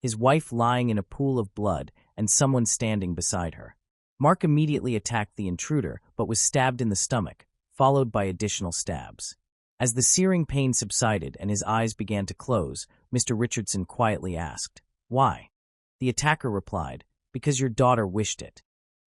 His wife lying in a pool of blood and someone standing beside her. Mark immediately attacked the intruder but was stabbed in the stomach, followed by additional stabs. As the searing pain subsided and his eyes began to close, Mr. Richardson quietly asked, "Why?" The attacker replied, "Because your daughter wished it."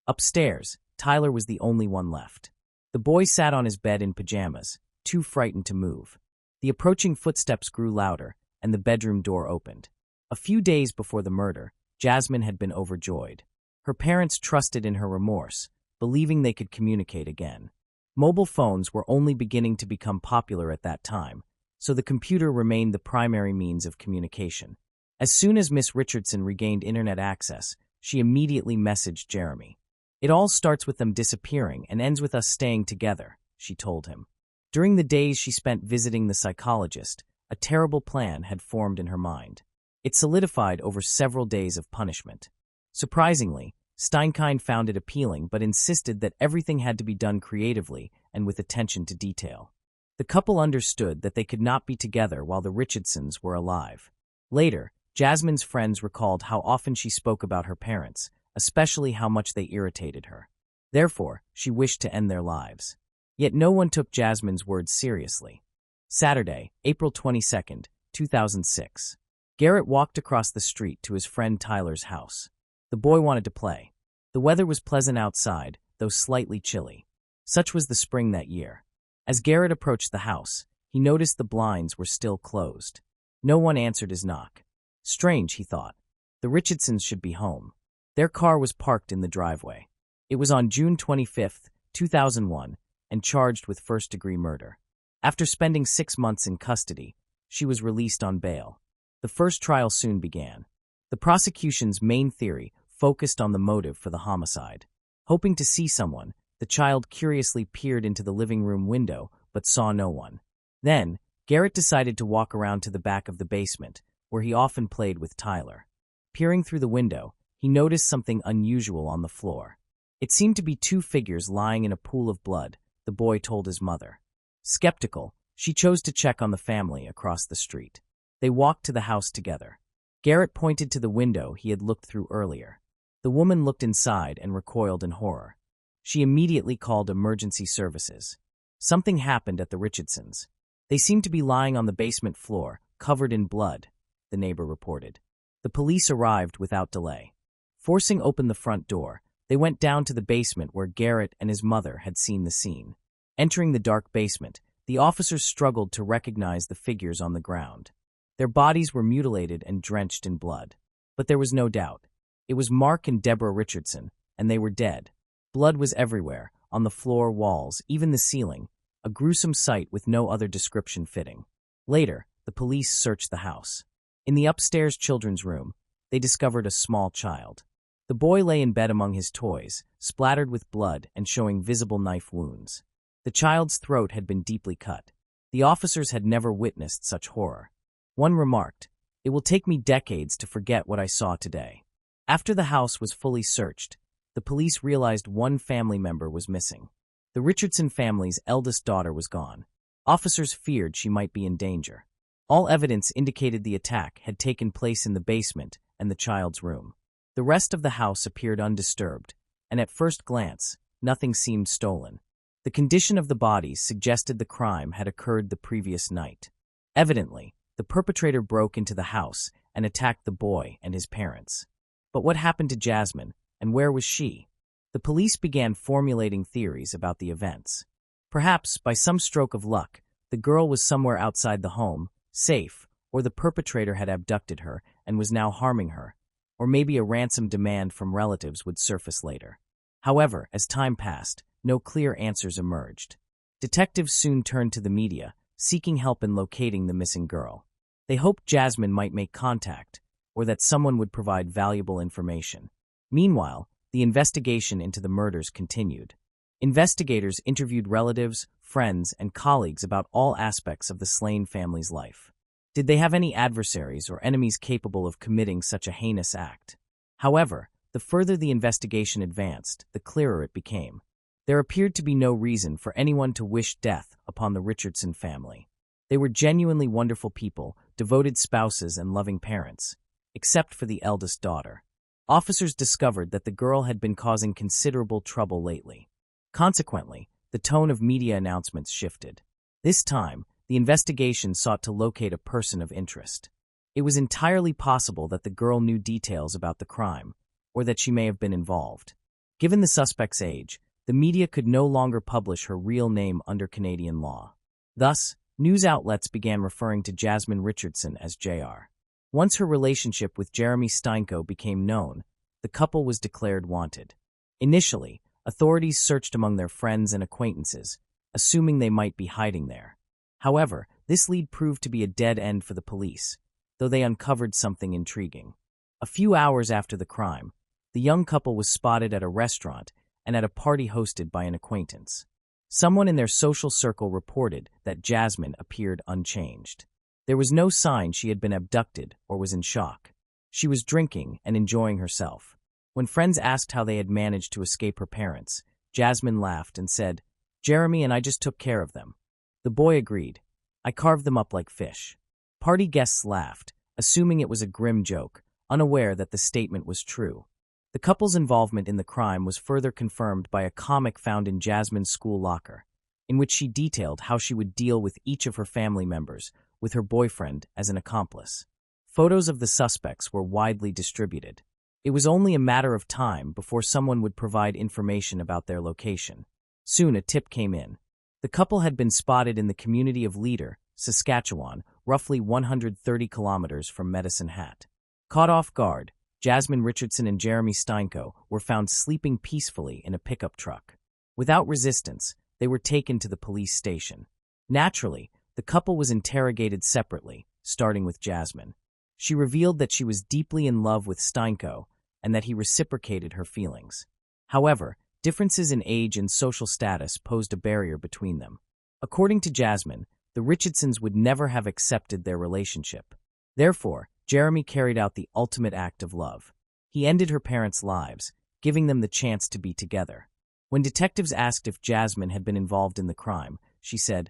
Upstairs, Tyler was the only one left. The boy sat on his bed in pajamas, too frightened to move. The approaching footsteps grew louder, and the bedroom door opened. A few days before the murder, Jasmine had been overjoyed. Her parents trusted in her remorse, believing they could communicate again. Mobile phones were only beginning to become popular at that time, so the computer remained the primary means of communication. As soon as Miss Richardson regained internet access, she immediately messaged Jeremy. "It all starts with them disappearing and ends with us staying together," she told him. During the days she spent visiting the psychologist, a terrible plan had formed in her mind. It solidified over several days of punishment. Surprisingly, Steinkind found it appealing but insisted that everything had to be done creatively and with attention to detail. The couple understood that they could not be together while the Richardsons were alive. Later, Jasmine's friends recalled how often she spoke about her parents, especially how much they irritated her. Therefore, she wished to end their lives. Yet no one took Jasmine's words seriously. Saturday, April 22, 2006. Garrett walked across the street to his friend Tyler's house. The boy wanted to play. The weather was pleasant outside, though slightly chilly. Such was the spring that year. As Garrett approached the house, he noticed the blinds were still closed. No one answered his knock. Strange, he thought. The Richardsons should be home. Their car was parked in the driveway. It was on June 25, 2001, and charged with first-degree murder. After spending 6 months in custody, she was released on bail. The first trial soon began. The prosecution's main theory focused on the motive for the homicide. Hoping to see someone, the child curiously peered into the living room window but saw no one. Then, Garrett decided to walk around to the back of the basement, where he often played with Tyler. Peering through the window, he noticed something unusual on the floor. It seemed to be 2 figures lying in a pool of blood, the boy told his mother. Skeptical, she chose to check on the family across the street. They walked to the house together. Garrett pointed to the window he had looked through earlier. The woman looked inside and recoiled in horror. She immediately called emergency services. Something happened at the Richardsons. They seemed to be lying on the basement floor, covered in blood, the neighbor reported. The police arrived without delay. Forcing open the front door, they went down to the basement where Garrett and his mother had seen the scene. Entering the dark basement, the officers struggled to recognize the figures on the ground. Their bodies were mutilated and drenched in blood. But there was no doubt. It was Mark and Deborah Richardson, and they were dead. Blood was everywhere, on the floor, walls, even the ceiling, a gruesome sight with no other description fitting. Later, the police searched the house. In the upstairs children's room, they discovered a small child. The boy lay in bed among his toys, splattered with blood and showing visible knife wounds. The child's throat had been deeply cut. The officers had never witnessed such horror. One remarked, "It will take me decades to forget what I saw today." After the house was fully searched, the police realized one family member was missing. The Richardson family's eldest daughter was gone. Officers feared she might be in danger. All evidence indicated the attack had taken place in the basement and the child's room. The rest of the house appeared undisturbed, and at first glance, nothing seemed stolen. The condition of the bodies suggested the crime had occurred the previous night. Evidently, the perpetrator broke into the house and attacked the boy and his parents. But what happened to Jasmine, and where was she? The police began formulating theories about the events. Perhaps, by some stroke of luck, the girl was somewhere outside the home, safe, or the perpetrator had abducted her and was now harming her, or maybe a ransom demand from relatives would surface later. However, as time passed, no clear answers emerged. Detectives soon turned to the media, seeking help in locating the missing girl. They hoped Jasmine might make contact, or that someone would provide valuable information. Meanwhile, the investigation into the murders continued. Investigators interviewed relatives, friends, and colleagues about all aspects of the slain family's life. Did they have any adversaries or enemies capable of committing such a heinous act? However, the further the investigation advanced, the clearer it became. There appeared to be no reason for anyone to wish death upon the Richardson family. They were genuinely wonderful people, devoted spouses and loving parents, except for the eldest daughter. Officers discovered that the girl had been causing considerable trouble lately. Consequently, the tone of media announcements shifted. This time, the investigation sought to locate a person of interest. It was entirely possible that the girl knew details about the crime, or that she may have been involved. Given the suspect's age, the media could no longer publish her real name under Canadian law. Thus, news outlets began referring to Jasmine Richardson as Jr. Once her relationship with Jeremy Steinko became known, the couple was declared wanted. Initially, authorities searched among their friends and acquaintances, assuming they might be hiding there. However, this lead proved to be a dead end for the police, though they uncovered something intriguing. A few hours after the crime, the young couple was spotted at a restaurant and at a party hosted by an acquaintance. Someone in their social circle reported that Jasmine appeared unchanged. There was no sign she had been abducted or was in shock. She was drinking and enjoying herself. When friends asked how they had managed to escape her parents, Jasmine laughed and said, "Jeremy and I just took care of them." The boy agreed, "I carved them up like fish." Party guests laughed, assuming it was a grim joke, unaware that the statement was true. The couple's involvement in the crime was further confirmed by a comic found in Jasmine's school locker, in which she detailed how she would deal with each of her family members, with her boyfriend as an accomplice. Photos of the suspects were widely distributed. It was only a matter of time before someone would provide information about their location. Soon a tip came in. The couple had been spotted in the community of Leader, Saskatchewan, roughly 130 kilometers from Medicine Hat. Caught off guard, Jasmine Richardson and Jeremy Steinko were found sleeping peacefully in a pickup truck. Without resistance, they were taken to the police station. Naturally, the couple was interrogated separately, starting with Jasmine. She revealed that she was deeply in love with Steinko and that he reciprocated her feelings. However, differences in age and social status posed a barrier between them. According to Jasmine, the Richardsons would never have accepted their relationship. Therefore, Jeremy carried out the ultimate act of love. He ended her parents' lives, giving them the chance to be together. When detectives asked if Jasmine had been involved in the crime, she said,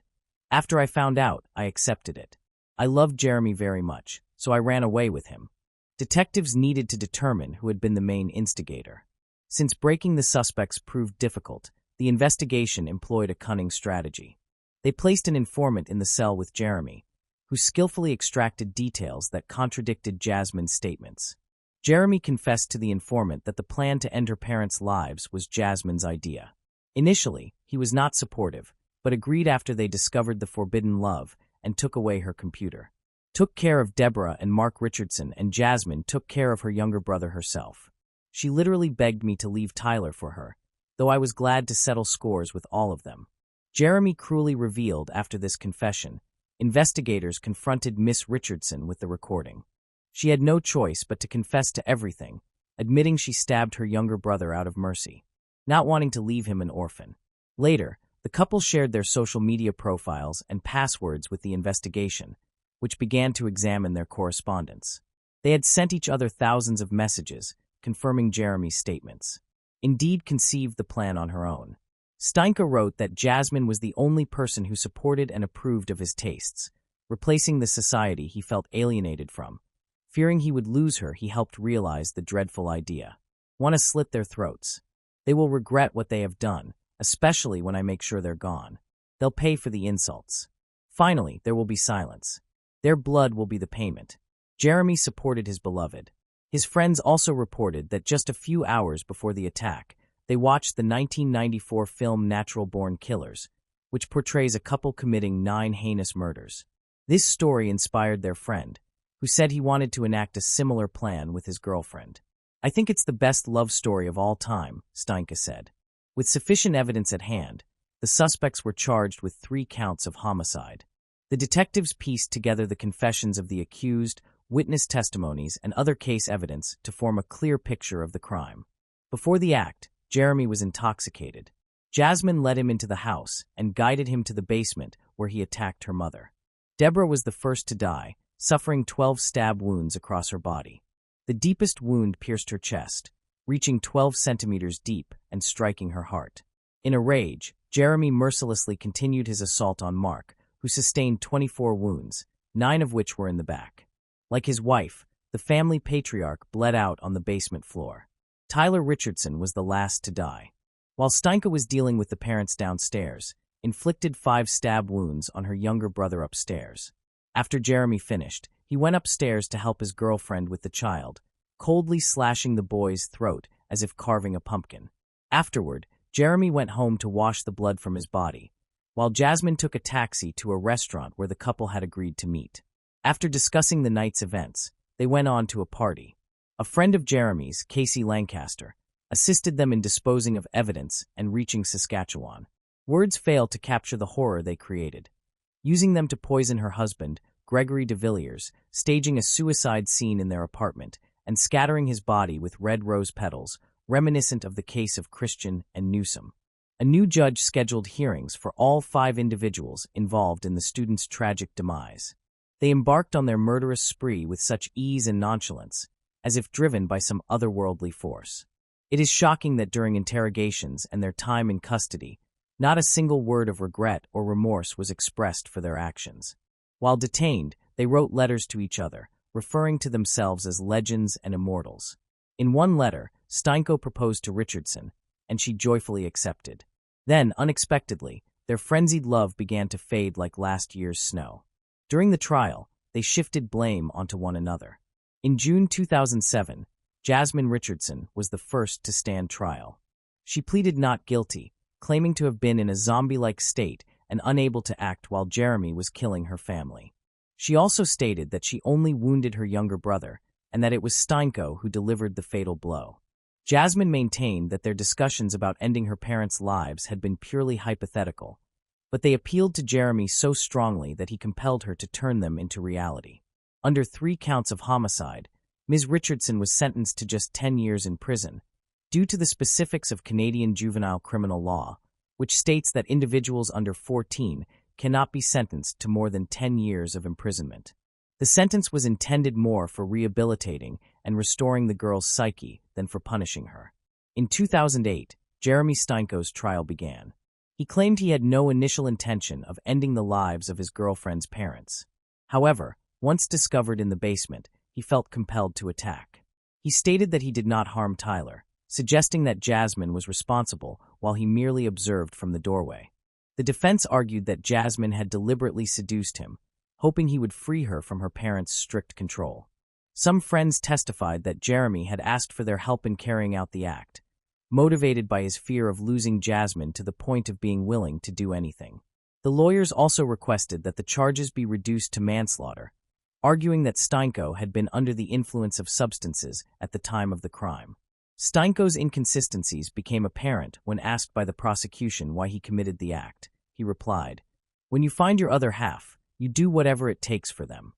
"After I found out, I accepted it. I loved Jeremy very much, so I ran away with him." Detectives needed to determine who had been the main instigator. Since breaking the suspects proved difficult, the investigation employed a cunning strategy. They placed an informant in the cell with Jeremy, who skillfully extracted details that contradicted Jasmine's statements. Jeremy confessed to the informant that the plan to end her parents' lives was Jasmine's idea. Initially, he was not supportive, but agreed after they discovered the forbidden love and took away her computer. took care of Deborah and Mark Richardson, and Jasmine took care of her younger brother herself. She literally begged me to leave Tyler for her, though I was glad to settle scores with all of them. Jeremy cruelly revealed after this confession. Investigators confronted Miss Richardson with the recording. She had no choice but to confess to everything, admitting she stabbed her younger brother out of mercy, not wanting to leave him an orphan. Later, the couple shared their social media profiles and passwords with the investigation, which began to examine their correspondence. They had sent each other thousands of messages, confirming Jeremy's statements. Indeed conceived the plan on her own. Steinke wrote that Jasmine was the only person who supported and approved of his tastes, replacing the society he felt alienated from. Fearing he would lose her, he helped realize the dreadful idea. Want to slit their throats. They will regret what they have done, especially when I make sure they're gone. They'll pay for the insults. Finally, there will be silence. Their blood will be the payment. Jeremy supported his beloved. His friends also reported that just a few hours before the attack, they watched the 1994 film Natural Born Killers, which portrays a couple committing 9 heinous murders. This story inspired their friend, who said he wanted to enact a similar plan with his girlfriend. I think it's the best love story of all time, Steinke said. With sufficient evidence at hand, the suspects were charged with 3 counts of homicide. The detectives pieced together the confessions of the accused, witness testimonies, and other case evidence to form a clear picture of the crime. Before the act, Jeremy was intoxicated. Jasmine led him into the house and guided him to the basement where he attacked her mother. Deborah was the first to die, suffering 12 stab wounds across her body. The deepest wound pierced her chest, reaching 12 centimeters deep and striking her heart. In a rage, Jeremy mercilessly continued his assault on Mark, who sustained 24 wounds, 9 of which were in the back. Like his wife, the family patriarch bled out on the basement floor. Tyler Richardson was the last to die. While Steinke was dealing with the parents downstairs, inflicted 5 stab wounds on her younger brother upstairs. After Jeremy finished, he went upstairs to help his girlfriend with the child, coldly slashing the boy's throat as if carving a pumpkin. Afterward, Jeremy went home to wash the blood from his body, while Jasmine took a taxi to a restaurant where the couple had agreed to meet. After discussing the night's events, they went on to a party. A friend of Jeremy's, Casey Lancaster, assisted them in disposing of evidence and reaching Saskatchewan. Words failed to capture the horror they created. Using them to poison her husband, Gregory de Villiers, staging a suicide scene in their apartment, and scattering his body with red rose petals, reminiscent of the case of Christian and Newsom. A new judge scheduled hearings for all 5 individuals involved in the student's tragic demise. They embarked on their murderous spree with such ease and nonchalance, as if driven by some otherworldly force. It is shocking that during interrogations and their time in custody, not a single word of regret or remorse was expressed for their actions. While detained, they wrote letters to each other, referring to themselves as legends and immortals. In one letter, Steinke proposed to Richardson, and she joyfully accepted. Then, unexpectedly, their frenzied love began to fade like last year's snow. During the trial, they shifted blame onto one another. In June 2007, Jasmine Richardson was the first to stand trial. She pleaded not guilty, claiming to have been in a zombie-like state and unable to act while Jeremy was killing her family. She also stated that she only wounded her younger brother and that it was Steinke who delivered the fatal blow. Jasmine maintained that their discussions about ending her parents' lives had been purely hypothetical, but they appealed to Jeremy so strongly that he compelled her to turn them into reality. Under 3 counts of homicide, Ms. Richardson was sentenced to just 10 years in prison, due to the specifics of Canadian juvenile criminal law, which states that individuals under 14 cannot be sentenced to more than 10 years of imprisonment. The sentence was intended more for rehabilitating and restoring the girl's psyche than for punishing her. In 2008, Jeremy Steinke's trial began. He claimed he had no initial intention of ending the lives of his girlfriend's parents. However, once discovered in the basement, he felt compelled to attack. He stated that he did not harm Tyler, suggesting that Jasmine was responsible while he merely observed from the doorway. The defense argued that Jasmine had deliberately seduced him, hoping he would free her from her parents' strict control. Some friends testified that Jeremy had asked for their help in carrying out the act, motivated by his fear of losing Jasmine to the point of being willing to do anything. The lawyers also requested that the charges be reduced to manslaughter, arguing that Steinko had been under the influence of substances at the time of the crime. Steinko's inconsistencies became apparent when asked by the prosecution why he committed the act. He replied, "When you find your other half, you do whatever it takes for them."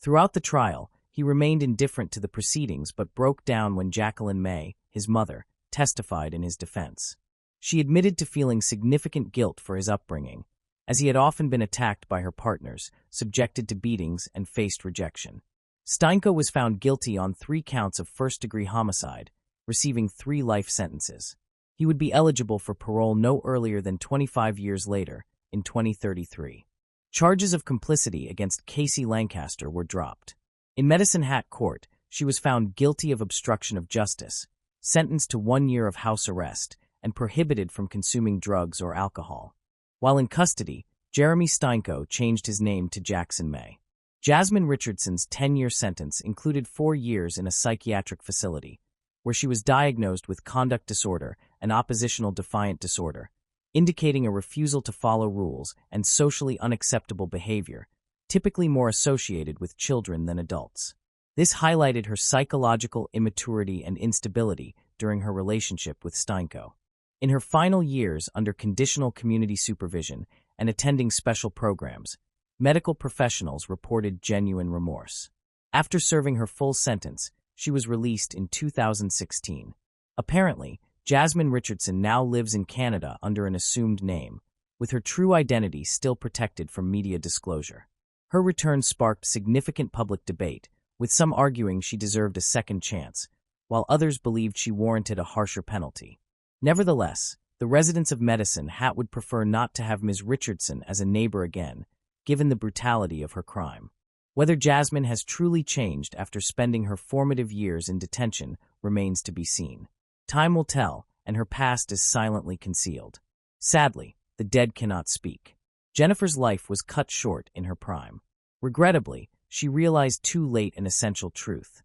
Throughout the trial, he remained indifferent to the proceedings but broke down when Jacqueline May, his mother, testified in his defense. She admitted to feeling significant guilt for his upbringing, as he had often been attacked by her partners, subjected to beatings, and faced rejection. Steinko was found guilty on 3 counts of first-degree homicide, receiving 3 life sentences. He would be eligible for parole no earlier than 25 years later, in 2033. Charges of complicity against Casey Lancaster were dropped. In Medicine Hat Court, she was found guilty of obstruction of justice, sentenced to 1 year of house arrest, and prohibited from consuming drugs or alcohol. While in custody, Jeremy Steinko changed his name to Jackson May. Jasmine Richardson's 10-year sentence included 4 years in a psychiatric facility, where she was diagnosed with conduct disorder and oppositional defiant disorder, indicating a refusal to follow rules and socially unacceptable behavior, typically more associated with children than adults. This highlighted her psychological immaturity and instability during her relationship with Steinko. In her final years under conditional community supervision and attending special programs, medical professionals reported genuine remorse. After serving her full sentence, she was released in 2016. Apparently, Jasmine Richardson now lives in Canada under an assumed name, with her true identity still protected from media disclosure. Her return sparked significant public debate, with some arguing she deserved a second chance, while others believed she warranted a harsher penalty. Nevertheless, the residents of Medicine Hat would prefer not to have Ms. Richardson as a neighbor again, given the brutality of her crime. Whether Jasmine has truly changed after spending her formative years in detention remains to be seen. Time will tell, and her past is silently concealed. Sadly, the dead cannot speak. Jennifer's life was cut short in her prime. Regrettably, she realized too late an essential truth.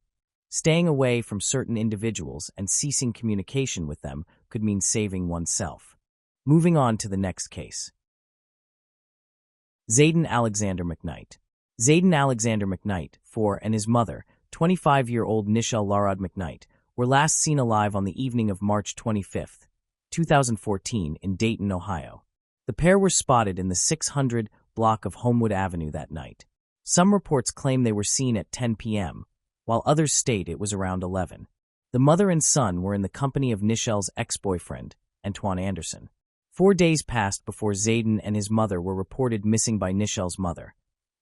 Staying away from certain individuals and ceasing communication with them could mean saving oneself. Moving on to the next case. Zayden Alexander McKnight. Zayden Alexander McKnight, 4, and his mother, 25-year-old Nichelle Larod McKnight, were last seen alive on the evening of March 25, 2014, in Dayton, Ohio. The pair were spotted in the 600 block of Homewood Avenue that night. Some reports claim they were seen at 10 p.m., while others state it was around 11. The mother and son were in the company of Nichelle's ex-boyfriend, Antoine Anderson. 4 days passed before Zayden and his mother were reported missing by Nichelle's mother,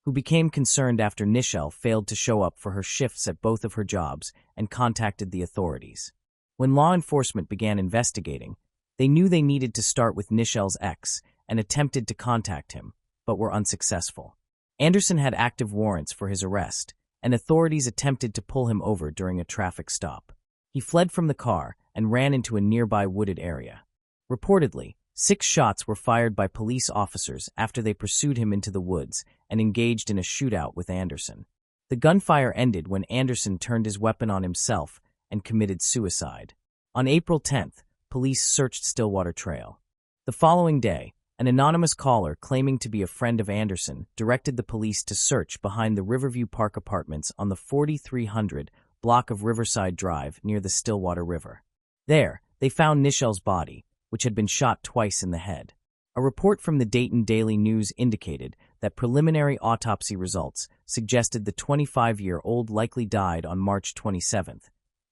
who became concerned after Nichelle failed to show up for her shifts at both of her jobs and contacted the authorities. When law enforcement began investigating, they knew they needed to start with Nichelle's ex and attempted to contact him, but were unsuccessful. Anderson had active warrants for his arrest, and authorities attempted to pull him over during a traffic stop. He fled from the car and ran into a nearby wooded area. Reportedly, 6 shots were fired by police officers after they pursued him into the woods and engaged in a shootout with Anderson. The gunfire ended when Anderson turned his weapon on himself and committed suicide. On April 10th, police searched Stillwater Trail. The following day, an anonymous caller claiming to be a friend of Anderson directed the police to search behind the Riverview Park apartments on the 4300 block of Riverside Drive near the Stillwater River. There, they found Nichelle's body, which had been shot twice in the head. A report from the Dayton Daily News indicated that preliminary autopsy results suggested the 25-year-old likely died on March 27th,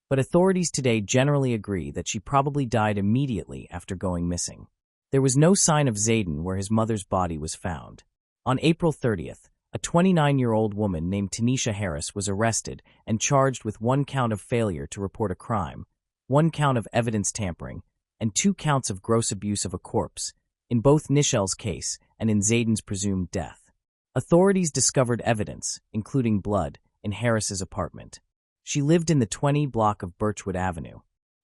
but authorities today generally agree that she probably died immediately after going missing. There was no sign of Zayden where his mother's body was found. On April 30th, a 29-year-old woman named Tanisha Harris was arrested and charged with 1 count of failure to report a crime, 1 count of evidence tampering, and 2 counts of gross abuse of a corpse, in both Nichelle's case and in Zayden's presumed death. Authorities discovered evidence, including blood, in Harris's apartment. She lived in the 20 block of Birchwood Avenue.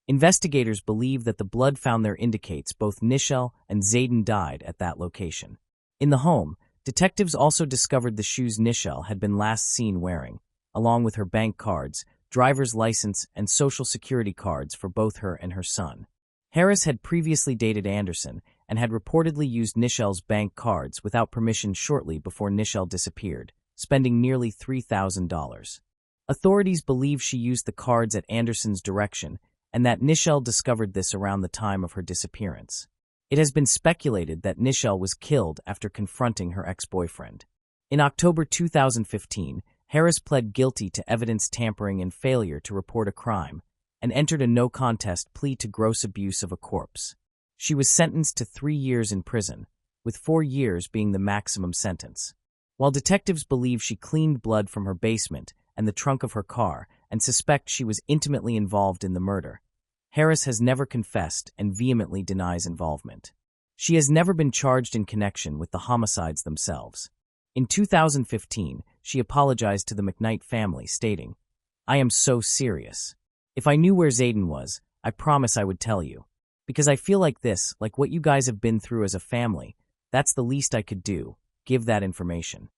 Investigators believe that the blood found there indicates both Nichelle and Zayden died at that location. In the home, detectives also discovered the shoes Nichelle had been last seen wearing, along with her bank cards, driver's license, and social security cards for both her and her son. Harris had previously dated Anderson and had reportedly used Nichelle's bank cards without permission shortly before Nichelle disappeared, spending nearly $3,000. Authorities believe she used the cards at Anderson's direction and that Nichelle discovered this around the time of her disappearance. It has been speculated that Nichelle was killed after confronting her ex-boyfriend. In October 2015, Harris pled guilty to evidence tampering and failure to report a crime and entered a no-contest plea to gross abuse of a corpse. She was sentenced to 3 years in prison, with 4 years being the maximum sentence. While detectives believe she cleaned blood from her basement and the trunk of her car and suspect she was intimately involved in the murder, Harris has never confessed and vehemently denies involvement. She has never been charged in connection with the homicides themselves. In 2015, she apologized to the McKnight family, stating, "I am so serious. If I knew where Zayden was, I promise I would tell you. Because I feel like this, like what you guys have been through as a family, that's the least I could do, give that information."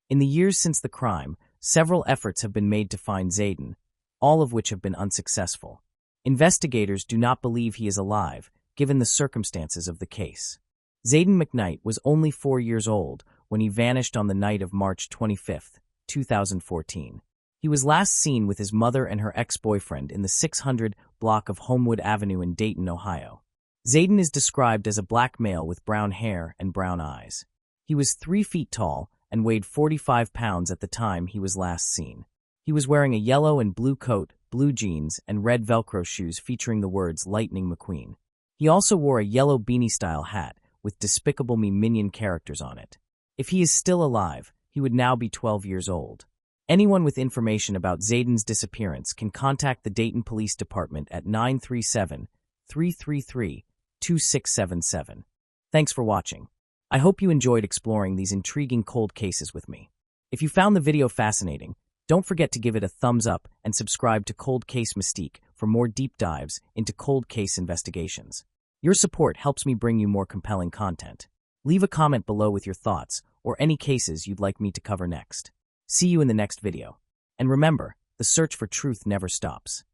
In the years since the crime, several efforts have been made to find Zayden, all of which have been unsuccessful. Investigators do not believe he is alive, given the circumstances of the case. Zayden McKnight was only 4 years old when he vanished on the night of March 25, 2014. He was last seen with his mother and her ex-boyfriend in the 600 block of Homewood Avenue in Dayton, Ohio. Zayden is described as a black male with brown hair and brown eyes. He was 3 feet tall and weighed 45 pounds at the time he was last seen. He was wearing a yellow and blue coat, blue jeans, and red Velcro shoes featuring the words Lightning McQueen. He also wore a yellow beanie-style hat with Despicable Me Minion characters on it. If he is still alive, he would now be 12 years old. Anyone with information about Zayden's disappearance can contact the Dayton Police Department at 937-333-2677. Thanks for watching. I hope you enjoyed exploring these intriguing cold cases with me. If you found the video fascinating, don't forget to give it a thumbs up and subscribe to Cold Case Mystique for more deep dives into cold case investigations. Your support helps me bring you more compelling content. Leave a comment below with your thoughts or any cases you'd like me to cover next. See you in the next video. And remember, the search for truth never stops.